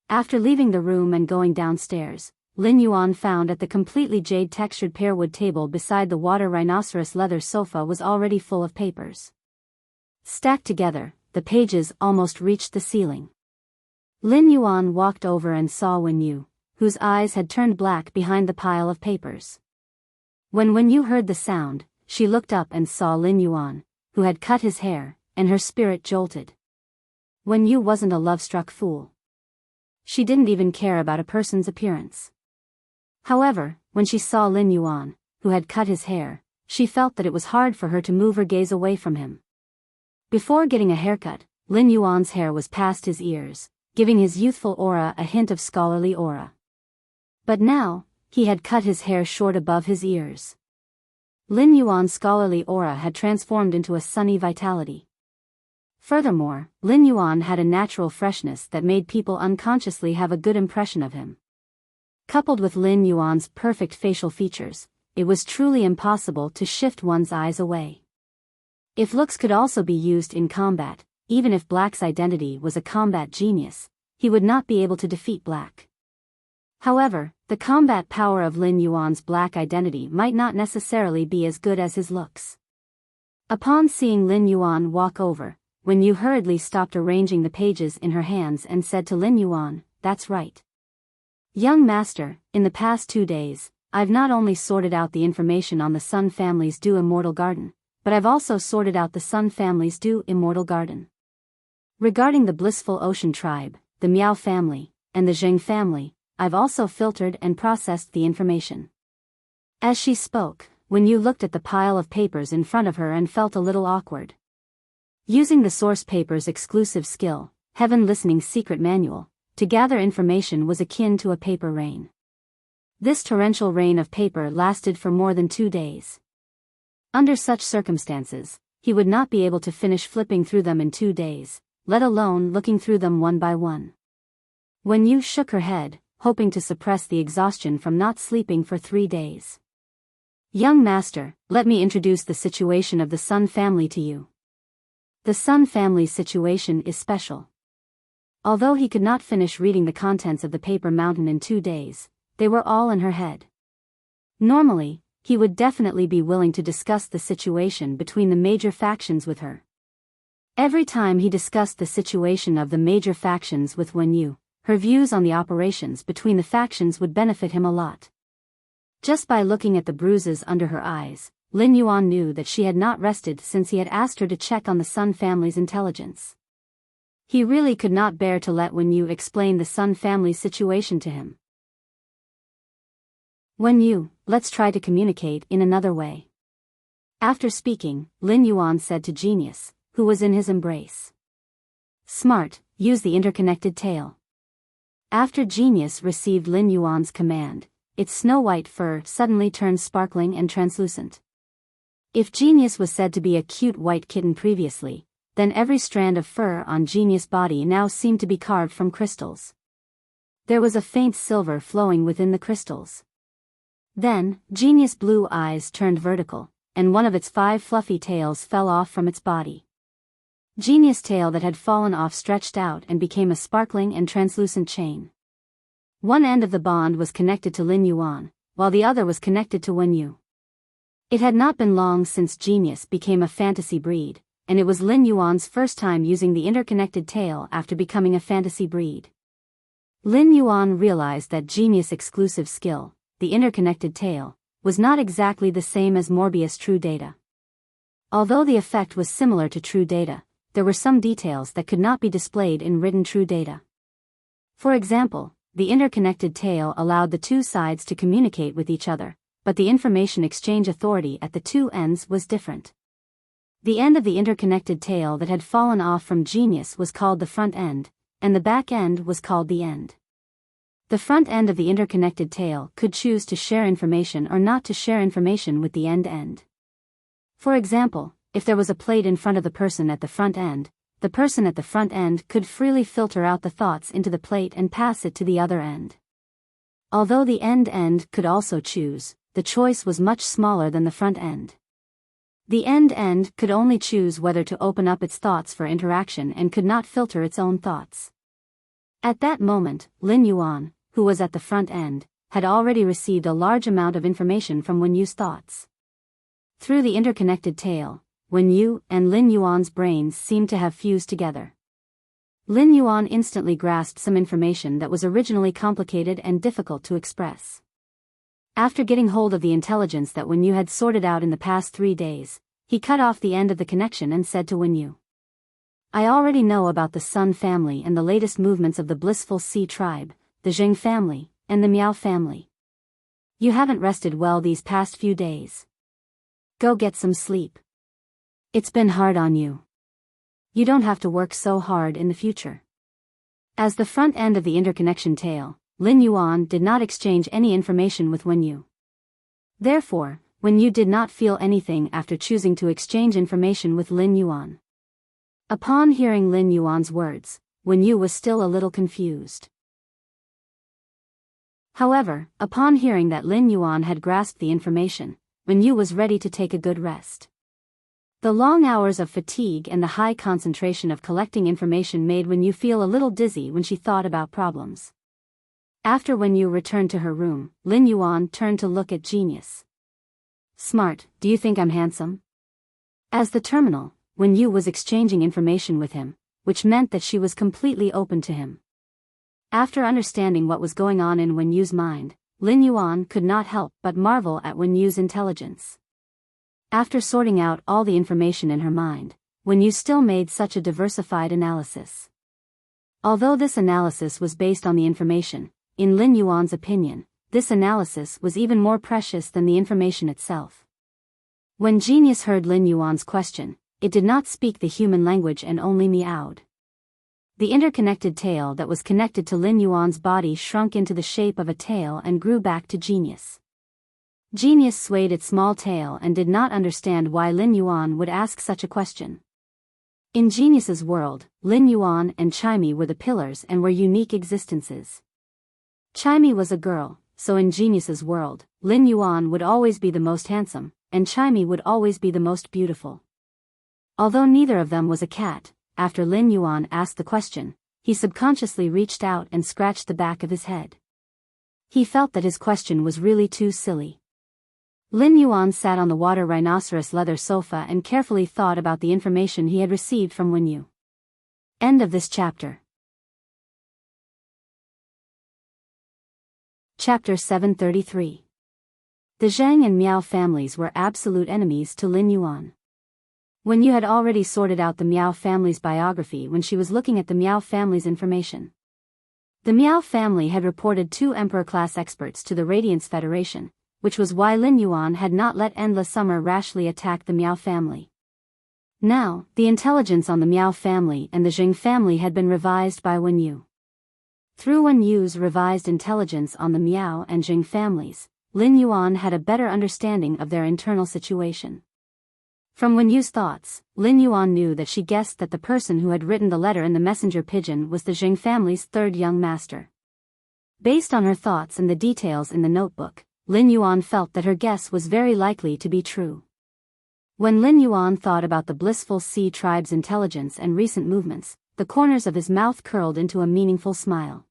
After leaving the room and going downstairs, Lin Yuan found at the completely jade-textured pearwood table beside the water rhinoceros leather sofa was already full of papers. Stacked together, the pages almost reached the ceiling. Lin Yuan walked over and saw Wen Yu, whose eyes had turned black behind the pile of papers. When Wen Yu heard the sound, she looked up and saw Lin Yuan, who had cut his hair, and her spirit jolted. Wen Yu wasn't a love-struck fool. She didn't even care about a person's appearance. However, when she saw Lin Yuan, who had cut his hair, she felt that it was hard for her to move her gaze away from him. Before getting a haircut, Lin Yuan's hair was past his ears, giving his youthful aura a hint of scholarly aura. But now, he had cut his hair short above his ears. Lin Yuan's scholarly aura had transformed into a sunny vitality. Furthermore, Lin Yuan had a natural freshness that made people unconsciously have a good impression of him. Coupled with Lin Yuan's perfect facial features, it was truly impossible to shift one's eyes away. If looks could also be used in combat, even if Black's identity was a combat genius, he would not be able to defeat Black. However, the combat power of Lin Yuan's Black identity might not necessarily be as good as his looks. Upon seeing Lin Yuan walk over, Wen Yu hurriedly stopped arranging the pages in her hands and said to Lin Yuan, "That's right. Young master, in the past 2 days, I've not only sorted out the information on the Sun family's due immortal garden, but I've also sorted out the Sun family's due immortal garden. Regarding the Blissful Ocean tribe, the Miao family, and the Zheng family, I've also filtered and processed the information." As she spoke, Wen Yu looked at the pile of papers in front of her and felt a little awkward. Using the source paper's exclusive skill, Heaven Listening's secret manual, to gather information was akin to a paper rain. This torrential rain of paper lasted for more than 2 days. Under such circumstances, he would not be able to finish flipping through them in 2 days, let alone looking through them one by one. Wen Yu shook her head, hoping to suppress the exhaustion from not sleeping for 3 days. "Young master, let me introduce the situation of the Sun family to you. The Sun family's situation is special." Although he could not finish reading the contents of the paper mountain in 2 days, they were all in her head. Normally, he would definitely be willing to discuss the situation between the major factions with her. Every time he discussed the situation of the major factions with Wen Yu, her views on the operations between the factions would benefit him a lot. Just by looking at the bruises under her eyes, Lin Yuan knew that she had not rested since he had asked her to check on the Sun family's intelligence. He really could not bear to let Wen Yu explain the Sun family's situation to him. "Wen Yu, let's try to communicate in another way. After speaking, Lin Yuan said to Genius, who was in his embrace. Smart, use the interconnected tail. After Genius received Lin Yuan's command, its snow-white fur suddenly turned sparkling and translucent. If Genius was said to be a cute white kitten previously, then every strand of fur on Genius' body now seemed to be carved from crystals. There was a faint silver flowing within the crystals. Then, Genius' blue eyes turned vertical, and one of its 5 fluffy tails fell off from its body. Genius' tail that had fallen off stretched out and became a sparkling and translucent chain. One end of the bond was connected to Lin Yuan, while the other was connected to Wen Yu. It had not been long since Genius became a fantasy breed, and it was Lin Yuan's first time using the interconnected tail after becoming a fantasy breed. Lin Yuan realized that Genius' exclusive skill, the interconnected tail, was not exactly the same as Morbius true data. Although the effect was similar to true data, there were some details that could not be displayed in written true data. For example, the interconnected tail allowed the two sides to communicate with each other, but the information exchange authority at the two ends was different. The end of the interconnected tail that had fallen off from Genius was called the front end, and the back end was called the end. The front end of the interconnected tail could choose to share information or not to share information with the end. For example, if there was a plate in front of the person at the front end, the person at the front end could freely filter out the thoughts into the plate and pass it to the other end. Although the end could also choose, the choice was much smaller than the front end. The end could only choose whether to open up its thoughts for interaction and could not filter its own thoughts. At that moment, Lin Yuan, who was at the front end, had already received a large amount of information from Wen Yu's thoughts. Through the interconnected tail, Wen Yu and Lin Yuan's brains seemed to have fused together. Lin Yuan instantly grasped some information that was originally complicated and difficult to express. After getting hold of the intelligence that Wen Yu had sorted out in the past 3 days, he cut off the end of the connection and said to Wen Yu, I already know about the Sun family and the latest movements of the Blissful Sea tribe, the Zheng family, and the Miao family. You haven't rested well these past few days. Go get some sleep. It's been hard on you. You don't have to work so hard in the future. As the front end of the interconnection tail, Lin Yuan did not exchange any information with Wen Yu. Therefore, Wen Yu did not feel anything after choosing to exchange information with Lin Yuan. Upon hearing Lin Yuan's words, Wen Yu was still a little confused. However, upon hearing that Lin Yuan had grasped the information, Wen Yu was ready to take a good rest. The long hours of fatigue and the high concentration of collecting information made Wen Yu feel a little dizzy when she thought about problems. After Wen Yu returned to her room, Lin Yuan turned to look at Genius. Smart, do you think I'm handsome? As the terminal, Wen Yu was exchanging information with him, which meant that she was completely open to him. After understanding what was going on in Wen Yu's mind, Lin Yuan could not help but marvel at Wen Yu's intelligence. After sorting out all the information in her mind, Wen Yu still made such a diversified analysis. Although this analysis was based on the information, in Lin Yuan's opinion, this analysis was even more precious than the information itself. When Genius heard Lin Yuan's question, it did not speak the human language and only meowed. The interconnected tail that was connected to Lin Yuan's body shrunk into the shape of a tail and grew back to Genius. Genius swayed its small tail and did not understand why Lin Yuan would ask such a question. In Genius's world, Lin Yuan and Chimey were the pillars and were unique existences. Chimey was a girl, so in Genius's world, Lin Yuan would always be the most handsome, and Chimey would always be the most beautiful. Although neither of them was a cat, after Lin Yuan asked the question, he subconsciously reached out and scratched the back of his head. He felt that his question was really too silly. Lin Yuan sat on the water rhinoceros leather sofa and carefully thought about the information he had received from Wen Yu. End of this chapter. Chapter 733. The Zhang and Miao families were absolute enemies to Lin Yuan. Wen Yu had already sorted out the Miao family's biography when she was looking at the Miao family's information. The Miao family had reported 2 Emperor-class experts to the Radiance Federation, which was why Lin Yuan had not let Endless Summer rashly attack the Miao family. Now, the intelligence on the Miao family and the Jing family had been revised by Wen Yu. Through Wen Yu's revised intelligence on the Miao and Jing families, Lin Yuan had a better understanding of their internal situation. From Wen Yu's thoughts, Lin Yuan knew that she guessed that the person who had written the letter in the messenger pigeon was the Jing family's third young master. Based on her thoughts and the details in the notebook, Lin Yuan felt that her guess was very likely to be true. When Lin Yuan thought about the Blissful Sea tribe's intelligence and recent movements, the corners of his mouth curled into a meaningful smile.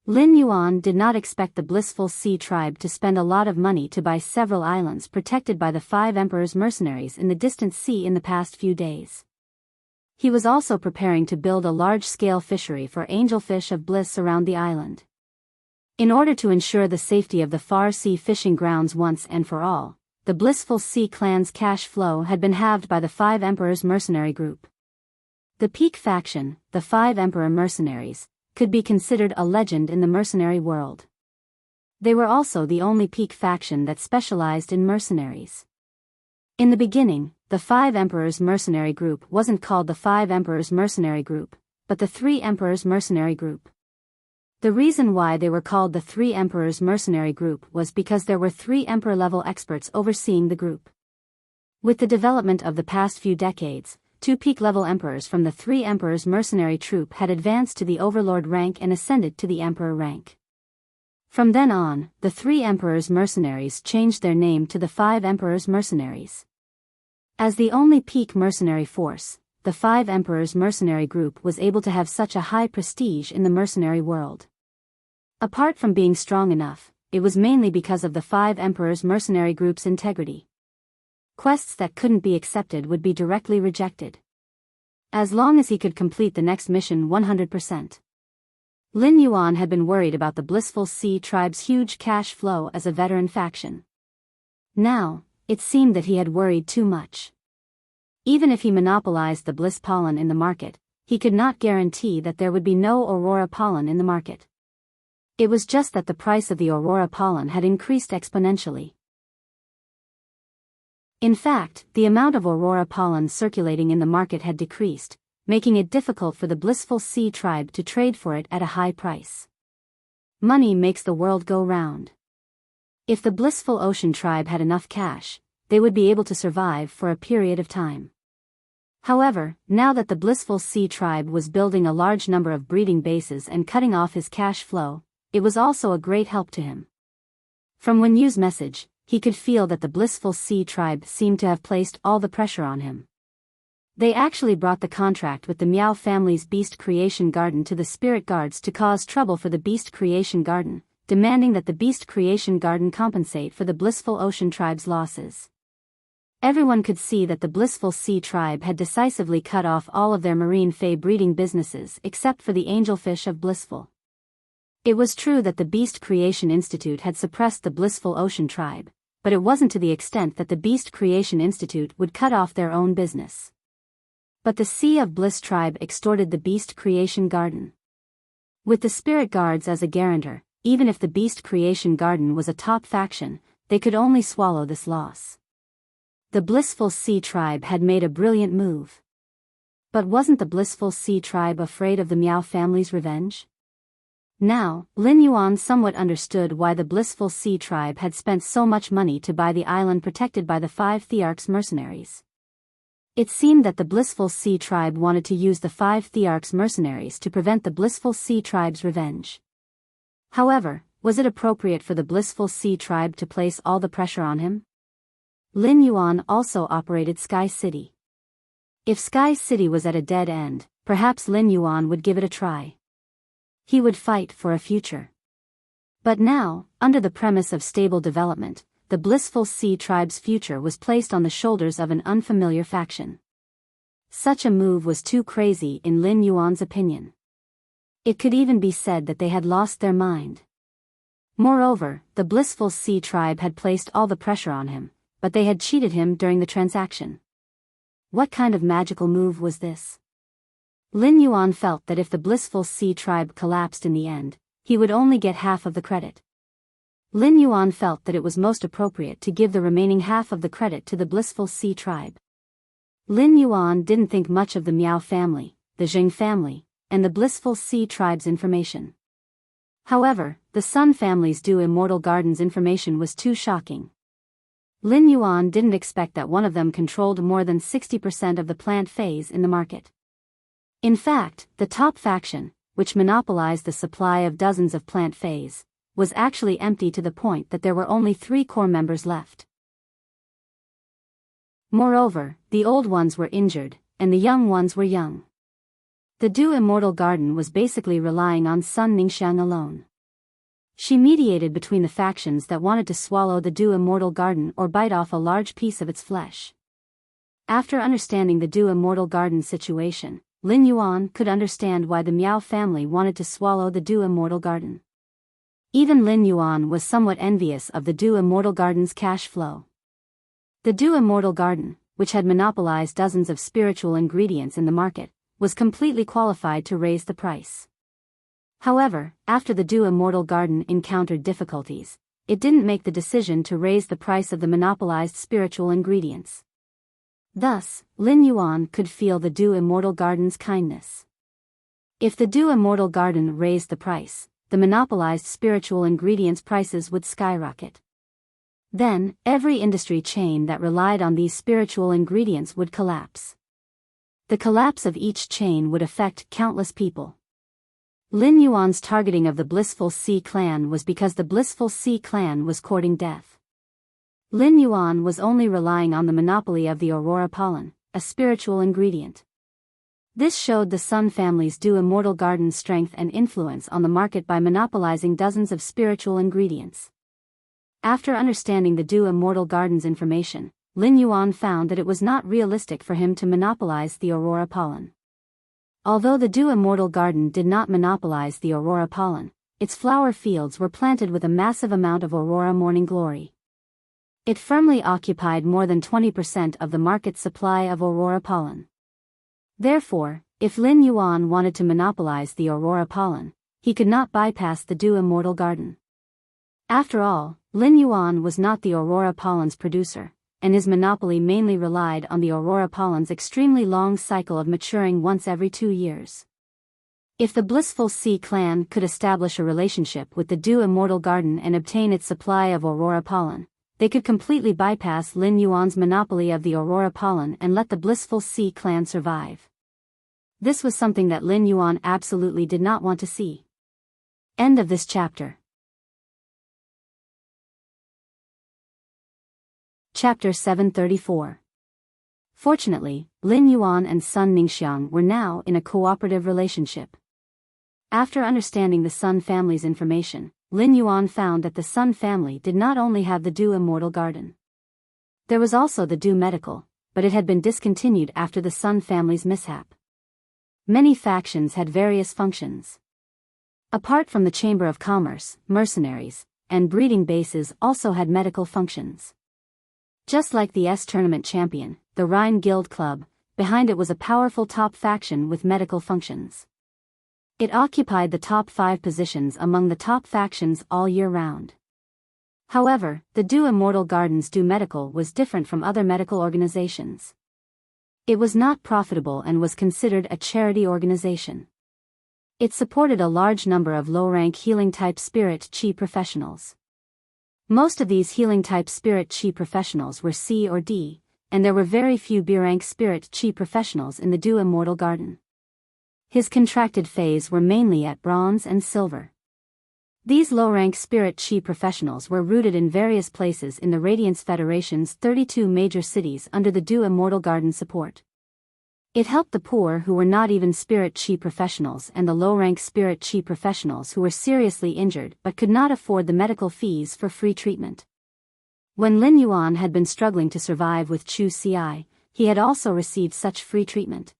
Lin Yuan did not expect the Blissful Sea tribe to spend a lot of money to buy several islands protected by the 5 Emperor's mercenaries in the distant sea in the past few days. He was also preparing to build a large-scale fishery for angelfish of bliss around the island. In order to ensure the safety of the Far Sea fishing grounds once and for all, the Blissful Sea clan's cash flow had been halved by the 5 Emperor's mercenary group. The Peak faction, the 5 Emperor mercenaries, could be considered a legend in the mercenary world. They were also the only Peak faction that specialized in mercenaries. In the beginning, the 5 Emperors mercenary group wasn't called the 5 Emperors mercenary group, but the 3 Emperors mercenary group. The reason why they were called the 3 Emperors mercenary group was because there were 3 Emperor-level experts overseeing the group. With the development of the past few decades, 2 peak-level emperors from the 3 Emperors mercenary troop had advanced to the Overlord rank and ascended to the Emperor rank. From then on, the 3 Emperors mercenaries changed their name to the 5 Emperors mercenaries. As the only peak mercenary force, the 5 Emperors mercenary group was able to have such a high prestige in the mercenary world. Apart from being strong enough, it was mainly because of the 5 Emperors mercenary group's integrity. Quests that couldn't be accepted would be directly rejected. As long as he could complete the next mission 100%. Lin Yuan had been worried about the Blissful Sea tribe's huge cash flow as a veteran faction. Now, it seemed that he had worried too much. Even if he monopolized the Bliss pollen in the market, he could not guarantee that there would be no Aurora pollen in the market. It was just that the price of the Aurora pollen had increased exponentially. In fact, the amount of Aurora pollen circulating in the market had decreased, making it difficult for the Blissful Sea tribe to trade for it at a high price. Money makes the world go round. If the Blissful Ocean tribe had enough cash, they would be able to survive for a period of time. However, now that the Blissful Sea tribe was building a large number of breeding bases and cutting off his cash flow, it was also a great help to him. From Wen Yu's message, he could feel that the Blissful Sea tribe seemed to have placed all the pressure on him. They actually brought the contract with the Miao family's Beast Creation Garden to the Spirit Guards to cause trouble for the Beast Creation Garden, demanding that the Beast Creation Garden compensate for the Blissful Ocean tribe's losses. Everyone could see that the Blissful Sea tribe had decisively cut off all of their marine fae breeding businesses except for the angelfish of Blissful. It was true that the Beast Creation Institute had suppressed the Blissful Ocean tribe, but it wasn't to the extent that the Beast Creation Institute would cut off their own business. But the Sea of Bliss tribe extorted the Beast Creation Garden. With the Spirit Guards as a guarantor, even if the Beast Creation Garden was a top faction, they could only swallow this loss. The Blissful Sea tribe had made a brilliant move. But wasn't the Blissful Sea tribe afraid of the Miao family's revenge? Now, Lin Yuan somewhat understood why the Blissful Sea tribe had spent so much money to buy the island protected by the 5 Thearch's mercenaries. It seemed that the Blissful Sea tribe wanted to use the 5 Thearch's mercenaries to prevent the Blissful Sea tribe's revenge. However, was it appropriate for the Blissful Sea tribe to place all the pressure on him? Lin Yuan also operated Sky City. If Sky City was at a dead end, perhaps Lin Yuan would give it a try. He would fight for a future. But now, under the premise of stable development, the Blissful Sea tribe's future was placed on the shoulders of an unfamiliar faction. Such a move was too crazy in Lin Yuan's opinion. It could even be said that they had lost their mind. Moreover, the Blissful Sea tribe had placed all the pressure on him, but they had cheated him during the transaction. What kind of magical move was this? Lin Yuan felt that if the Blissful Sea tribe collapsed in the end, he would only get half of the credit. Lin Yuan felt that it was most appropriate to give the remaining half of the credit to the Blissful Sea tribe. Lin Yuan didn't think much of the Miao family, the Jing family, and the Blissful Sea tribe's information. However, the Sun family's Do Immortal Gardens information was too shocking. Lin Yuan didn't expect that one of them controlled more than 60% of the plant phase in the market. In fact, the top faction, which monopolized the supply of dozens of plant phase, was actually empty to the point that there were only 3 core members left. Moreover, the old ones were injured, and the young ones were young. The Do Immortal Garden was basically relying on Sun Ningxiang alone. She mediated between the factions that wanted to swallow the Do Immortal Garden or bite off a large piece of its flesh. After understanding the Do Immortal Garden situation, Lin Yuan could understand why the Miao family wanted to swallow the Do Immortal Garden. Even Lin Yuan was somewhat envious of the Do Immortal Garden's cash flow. The Do Immortal Garden, which had monopolized dozens of spiritual ingredients in the market, was completely qualified to raise the price. However, after the Do Immortal Garden encountered difficulties, it didn't make the decision to raise the price of the monopolized spiritual ingredients. Thus, Lin Yuan could feel the Do Immortal Garden's kindness. If the Do Immortal Garden raised the price, the monopolized spiritual ingredients prices would skyrocket. Then, every industry chain that relied on these spiritual ingredients would collapse. The collapse of each chain would affect countless people. Lin Yuan's targeting of the Blissful Sea clan was because the Blissful Sea clan was courting death. Lin Yuan was only relying on the monopoly of the Aurora pollen, a spiritual ingredient. This showed the Sun family's Do Immortal Garden's strength and influence on the market by monopolizing dozens of spiritual ingredients. After understanding the Do Immortal Garden's information, Lin Yuan found that it was not realistic for him to monopolize the Aurora pollen. Although the Do Immortal Garden did not monopolize the Aurora pollen, its flower fields were planted with a massive amount of Aurora Morning Glory. It firmly occupied more than 20% of the market's supply of Aurora pollen. Therefore, if Lin Yuan wanted to monopolize the Aurora pollen, he could not bypass the Do Immortal Garden. After all, Lin Yuan was not the Aurora pollen's producer, and his monopoly mainly relied on the Aurora pollen's extremely long cycle of maturing once every 2 years. If the Blissful Sea clan could establish a relationship with the Do Immortal Garden and obtain its supply of Aurora pollen, they could completely bypass Lin Yuan's monopoly of the Aurora pollen and let the Blissful Sea clan survive. This was something that Lin Yuan absolutely did not want to see. End of this chapter. Chapter 734. Fortunately, Lin Yuan and Sun Ningxiang were now in a cooperative relationship. After understanding the Sun family's information, Lin Yuan found that the Sun family did not only have the Do Immortal Garden. There was also the Do Medical, but it had been discontinued after the Sun family's mishap. Many factions had various functions. Apart from the Chamber of Commerce, mercenaries, and breeding bases also had medical functions. Just like the tournament champion, the Rhine Guild Club, behind it was a powerful top faction with medical functions. It occupied the top 5 positions among the top factions all year round. However, the Do Immortal Garden's Do Medical was different from other medical organizations. It was not profitable and was considered a charity organization. It supported a large number of low-rank healing-type spirit chi professionals. Most of these healing-type spirit chi professionals were C or D, and there were very few B-rank spirit chi professionals in the Do Immortal Garden. His contracted phase were mainly at bronze and silver. These low-rank spirit chi professionals were rooted in various places in the Radiance Federation's 32 major cities under the Do Immortal Garden support. It helped the poor who were not even spirit chi professionals and the low-rank spirit chi professionals who were seriously injured but could not afford the medical fees for free treatment. When Lin Yuan had been struggling to survive with Chu Ci, he had also received such free treatment.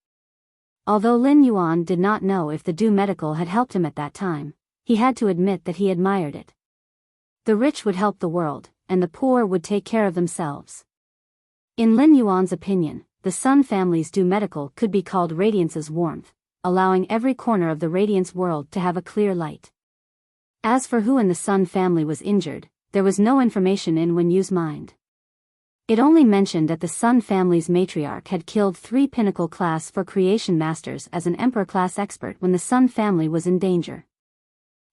Although Lin Yuan did not know if the Do Medical had helped him at that time, he had to admit that he admired it. The rich would help the world, and the poor would take care of themselves. In Lin Yuan's opinion, the Sun family's Do Medical could be called Radiance's warmth, allowing every corner of the Radiance world to have a clear light. As for who in the Sun family was injured, there was no information in Wen Yu's mind. It only mentioned that the Sun family's matriarch had killed 3 Pinnacle Class for Creation Masters as an Emperor-class expert when the Sun family was in danger.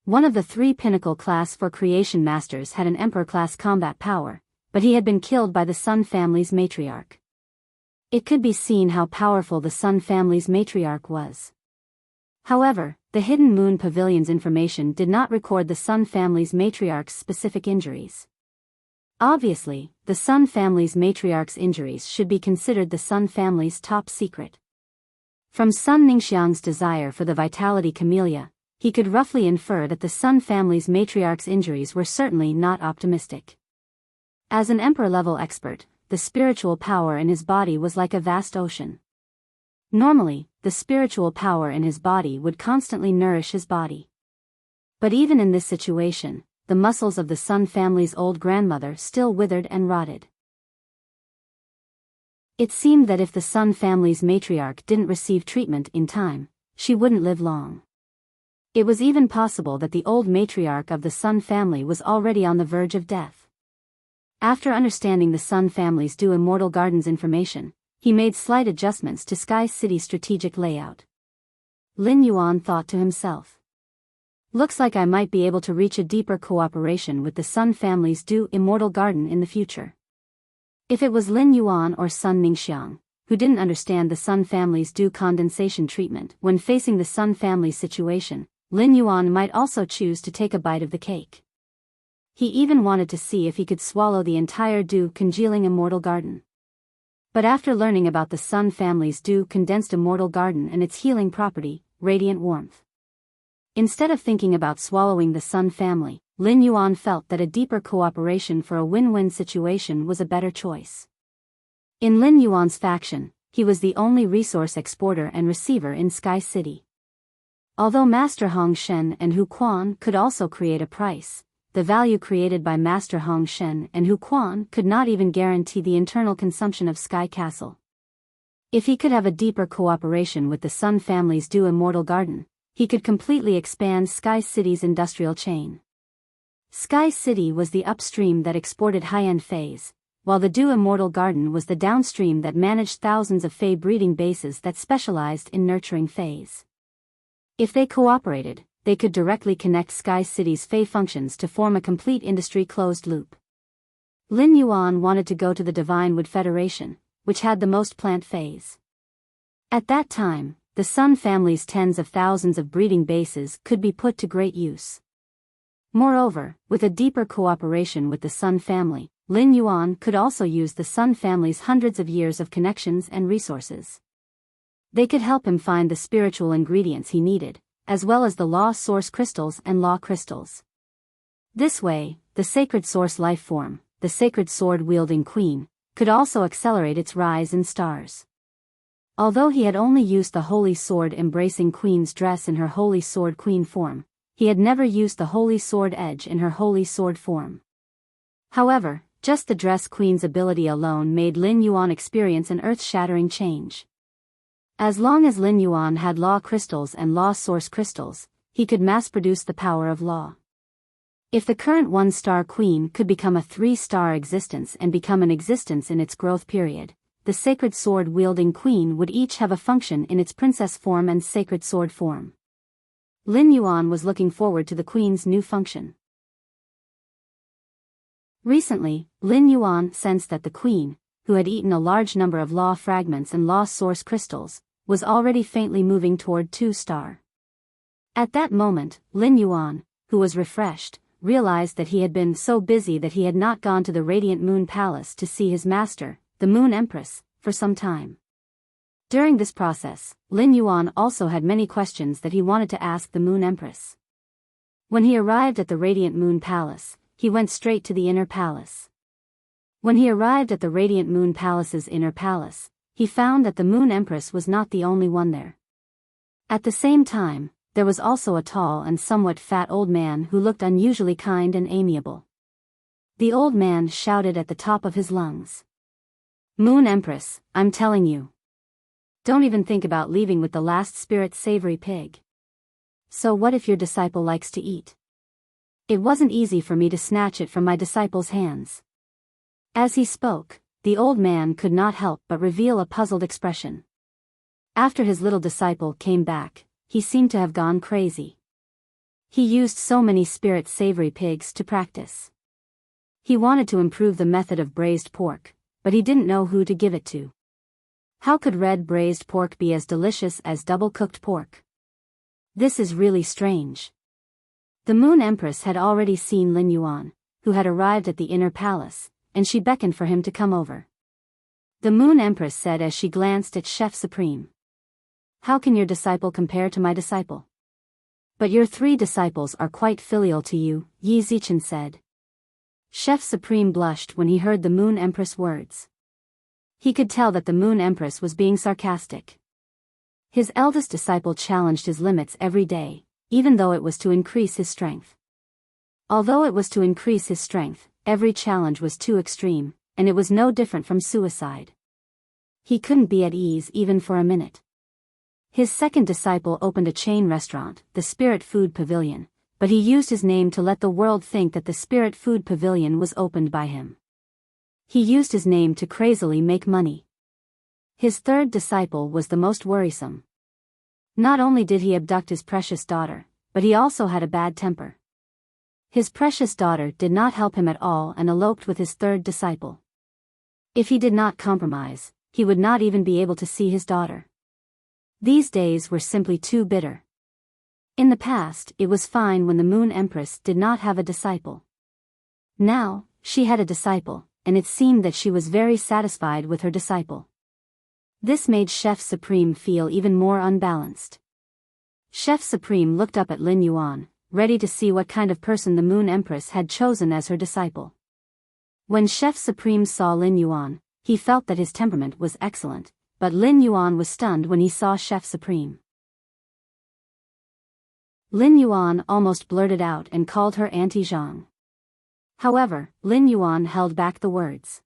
One of the 3 Pinnacle Class for Creation Masters had an Emperor-class combat power, but he had been killed by the Sun family's matriarch. It could be seen how powerful the Sun family's matriarch was. However, the Hidden Moon Pavilion's information did not record the Sun family's matriarch's specific injuries. Obviously, the Sun family's matriarch's injuries should be considered the Sun family's top secret. From Sun Ningxiang's desire for the Vitality Camellia, he could roughly infer that the Sun family's matriarch's injuries were certainly not optimistic. As an Emperor-level expert, the spiritual power in his body was like a vast ocean. Normally, the spiritual power in his body would constantly nourish his body. But even in this situation, the muscles of the Sun family's old grandmother still withered and rotted. It seemed that if the Sun family's matriarch didn't receive treatment in time, she wouldn't live long. It was even possible that the old matriarch of the Sun family was already on the verge of death. After understanding the Sun family's Do Immortal Gardens information, he made slight adjustments to Sky City's strategic layout. Lin Yuan thought to himself. Looks like I might be able to reach a deeper cooperation with the Sun family's Do Immortal Garden in the future. If it was Lin Yuan or Sun Ningxiang, who didn't understand the Sun family's Do condensation treatment when facing the Sun family's situation, Lin Yuan might also choose to take a bite of the cake. He even wanted to see if he could swallow the entire Do congealing Immortal Garden. But after learning about the Sun family's Do condensed Immortal Garden and its healing property, Radiant Warmth, instead of thinking about swallowing the Sun family, Lin Yuan felt that a deeper cooperation for a win-win situation was a better choice. In Lin Yuan's faction, he was the only resource exporter and receiver in Sky City. Although Master Hong Shen and Hu Quan could also create a price, the value created by Master Hong Shen and Hu Quan could not even guarantee the internal consumption of Sky Castle. If he could have a deeper cooperation with the Sun family's Do Immortal Garden, he could completely expand Sky City's industrial chain. Sky City was the upstream that exported high-end fays, while the Do Immortal Garden was the downstream that managed thousands of fay breeding bases that specialized in nurturing fays. If they cooperated, they could directly connect Sky City's fay functions to form a complete industry closed loop. Lin Yuan wanted to go to the Divine Wood Federation, which had the most plant fays. At that time, the Sun family's tens of thousands of breeding bases could be put to great use. Moreover, with a deeper cooperation with the Sun family, Lin Yuan could also use the Sun family's hundreds of years of connections and resources. They could help him find the spiritual ingredients he needed, as well as the Law Source Crystals and Law Crystals. This way, the Sacred Source life form, the Sacred Sword-wielding Queen, could also accelerate its rise in stars. Although he had only used the Holy Sword embracing Queen's dress in her Holy Sword Queen form, he had never used the Holy Sword Edge in her Holy Sword form. However, just the dress Queen's ability alone made Lin Yuan experience an earth-shattering change. As long as Lin Yuan had Law Crystals and Law Source Crystals, he could mass-produce the power of Law. If the current 1-star Queen could become a 3-star existence and become an existence in its growth period, the Sacred Sword-wielding Queen would each have a function in its princess form and Sacred Sword form. Lin Yuan was looking forward to the Queen's new function. Recently, Lin Yuan sensed that the Queen, who had eaten a large number of Law Fragments and Law Source Crystals, was already faintly moving toward 2-star. At that moment, Lin Yuan, who was refreshed, realized that he had been so busy that he had not gone to the Radiant Moon Palace to see his master, the Moon Empress, for some time. During this process, Lin Yuan also had many questions that he wanted to ask the Moon Empress. When he arrived at the Radiant Moon Palace, he went straight to the Inner Palace. When he arrived at the Radiant Moon Palace's Inner Palace, he found that the Moon Empress was not the only one there. At the same time, there was also a tall and somewhat fat old man who looked unusually kind and amiable. The old man shouted at the top of his lungs. "Moon Empress, I'm telling you. Don't even think about leaving with the last spirit savory pig. So what if your disciple likes to eat? It wasn't easy for me to snatch it from my disciple's hands. As he spoke, the old man could not help but reveal a puzzled expression. After his little disciple came back, he seemed to have gone crazy. He used so many spirit-savory pigs to practice. He wanted to improve the method of braised pork, but he didn't know who to give it to. How could red braised pork be as delicious as double-cooked pork? This is really strange. The Moon Empress had already seen Lin Yuan, who had arrived at the inner palace, and she beckoned for him to come over. The Moon Empress said as she glanced at Chef Supreme. How can your disciple compare to my disciple? But your 3 disciples are quite filial to you, Yi Zichen said. Chef Supreme blushed when he heard the Moon Empress' words. He could tell that the Moon Empress was being sarcastic. His eldest disciple challenged his limits every day, even though it was to increase his strength. Although it was to increase his strength, every challenge was too extreme, and it was no different from suicide. He couldn't be at ease even for a minute. His second disciple opened a chain restaurant, the Spirit Food Pavilion, but he used his name to let the world think that the Spirit Food Pavilion was opened by him. He used his name to crazily make money. His third disciple was the most worrisome. Not only did he abduct his precious daughter, but he also had a bad temper. His precious daughter did not help him at all and eloped with his third disciple. If he did not compromise, he would not even be able to see his daughter. These days were simply too bitter. In the past, it was fine when the Moon Empress did not have a disciple. Now, she had a disciple, and it seemed that she was very satisfied with her disciple. This made Chef Supreme feel even more unbalanced. Chef Supreme looked up at Lin Yuan, ready to see what kind of person the Moon Empress had chosen as her disciple. When Chef Supreme saw Lin Yuan, he felt that his temperament was excellent, but Lin Yuan was stunned when he saw Chef Supreme. Lin Yuan almost blurted out and called her Auntie Zhang. However, Lin Yuan held back the words.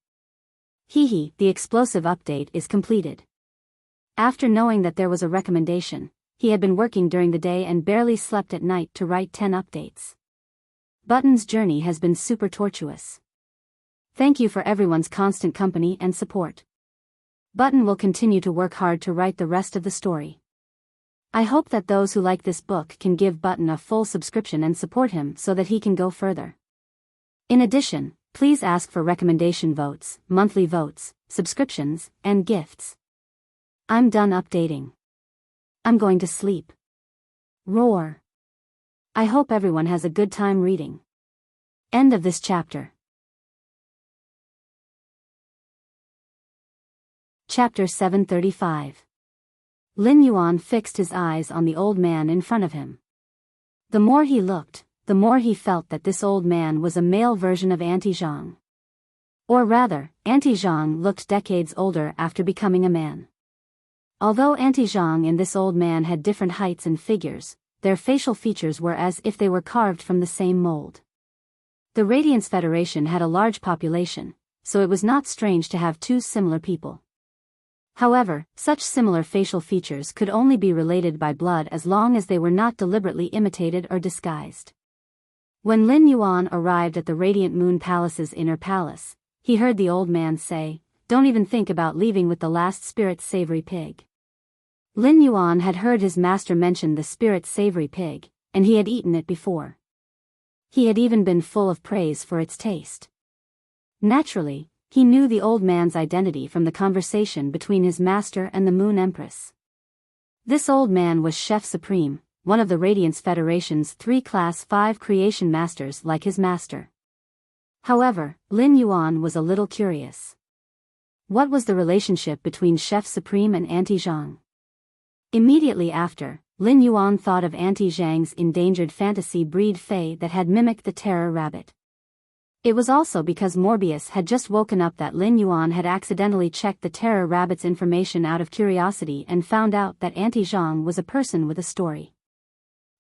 The explosive update is completed. After knowing that there was a recommendation, he had been working during the day and barely slept at night to write 10 updates. Button's journey has been super tortuous. Thank you for everyone's constant company and support. Button will continue to work hard to write the rest of the story. I hope that those who like this book can give Button a full subscription and support him so that he can go further. In addition, please ask for recommendation votes, monthly votes, subscriptions, and gifts. I'm done updating. I'm going to sleep. Roar. I hope everyone has a good time reading. End of this chapter. Chapter 735. Lin Yuan fixed his eyes on the old man in front of him. The more he looked, the more he felt that this old man was a male version of Auntie Zhang. Or rather, Auntie Zhang looked decades older after becoming a man. Although Auntie Zhang and this old man had different heights and figures, their facial features were as if they were carved from the same mold. The Radiance Federation had a large population, so it was not strange to have 2 similar people. However, such similar facial features could only be related by blood as long as they were not deliberately imitated or disguised. When Lin Yuan arrived at the Radiant Moon Palace's inner palace, he heard the old man say, "Don't even think about leaving with the last spirit-savory pig." Lin Yuan had heard his master mention the spirit-savory pig, and he had eaten it before. He had even been full of praise for its taste. Naturally, he knew the old man's identity from the conversation between his master and the Moon Empress. This old man was Chef Supreme, one of the Radiance Federation's 3 Class 5 creation masters like his master. However, Lin Yuan was a little curious. What was the relationship between Chef Supreme and Auntie Zhang? Immediately after, Lin Yuan thought of Auntie Zhang's endangered fantasy breed Fei that had mimicked the terror rabbit. It was also because Morbius had just woken up that Lin Yuan had accidentally checked the terror rabbit's information out of curiosity and found out that Auntie Zhang was a person with a story.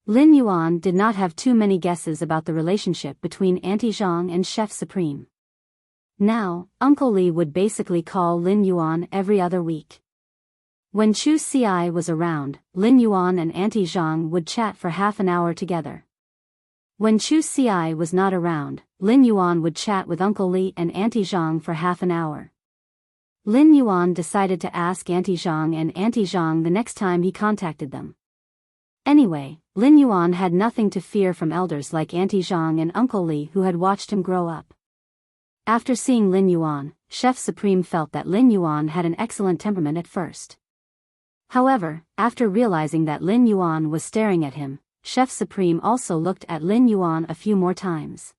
Lin Yuan did not have too many guesses about the relationship between Auntie Zhang and Chef Supreme. Now, Uncle Li would basically call Lin Yuan every other week. When Chu Ci was around, Lin Yuan and Auntie Zhang would chat for half an hour together. When Chu Xi was not around, Lin Yuan would chat with Uncle Li and Auntie Zhang for half an hour. Lin Yuan decided to ask Auntie Zhang and Auntie Zhang the next time he contacted them. Anyway, Lin Yuan had nothing to fear from elders like Auntie Zhang and Uncle Li who had watched him grow up. After seeing Lin Yuan, Chef Supreme felt that Lin Yuan had an excellent temperament at first. However, after realizing that Lin Yuan was staring at him, Chef Supreme also looked at Lin Yuan a few more times.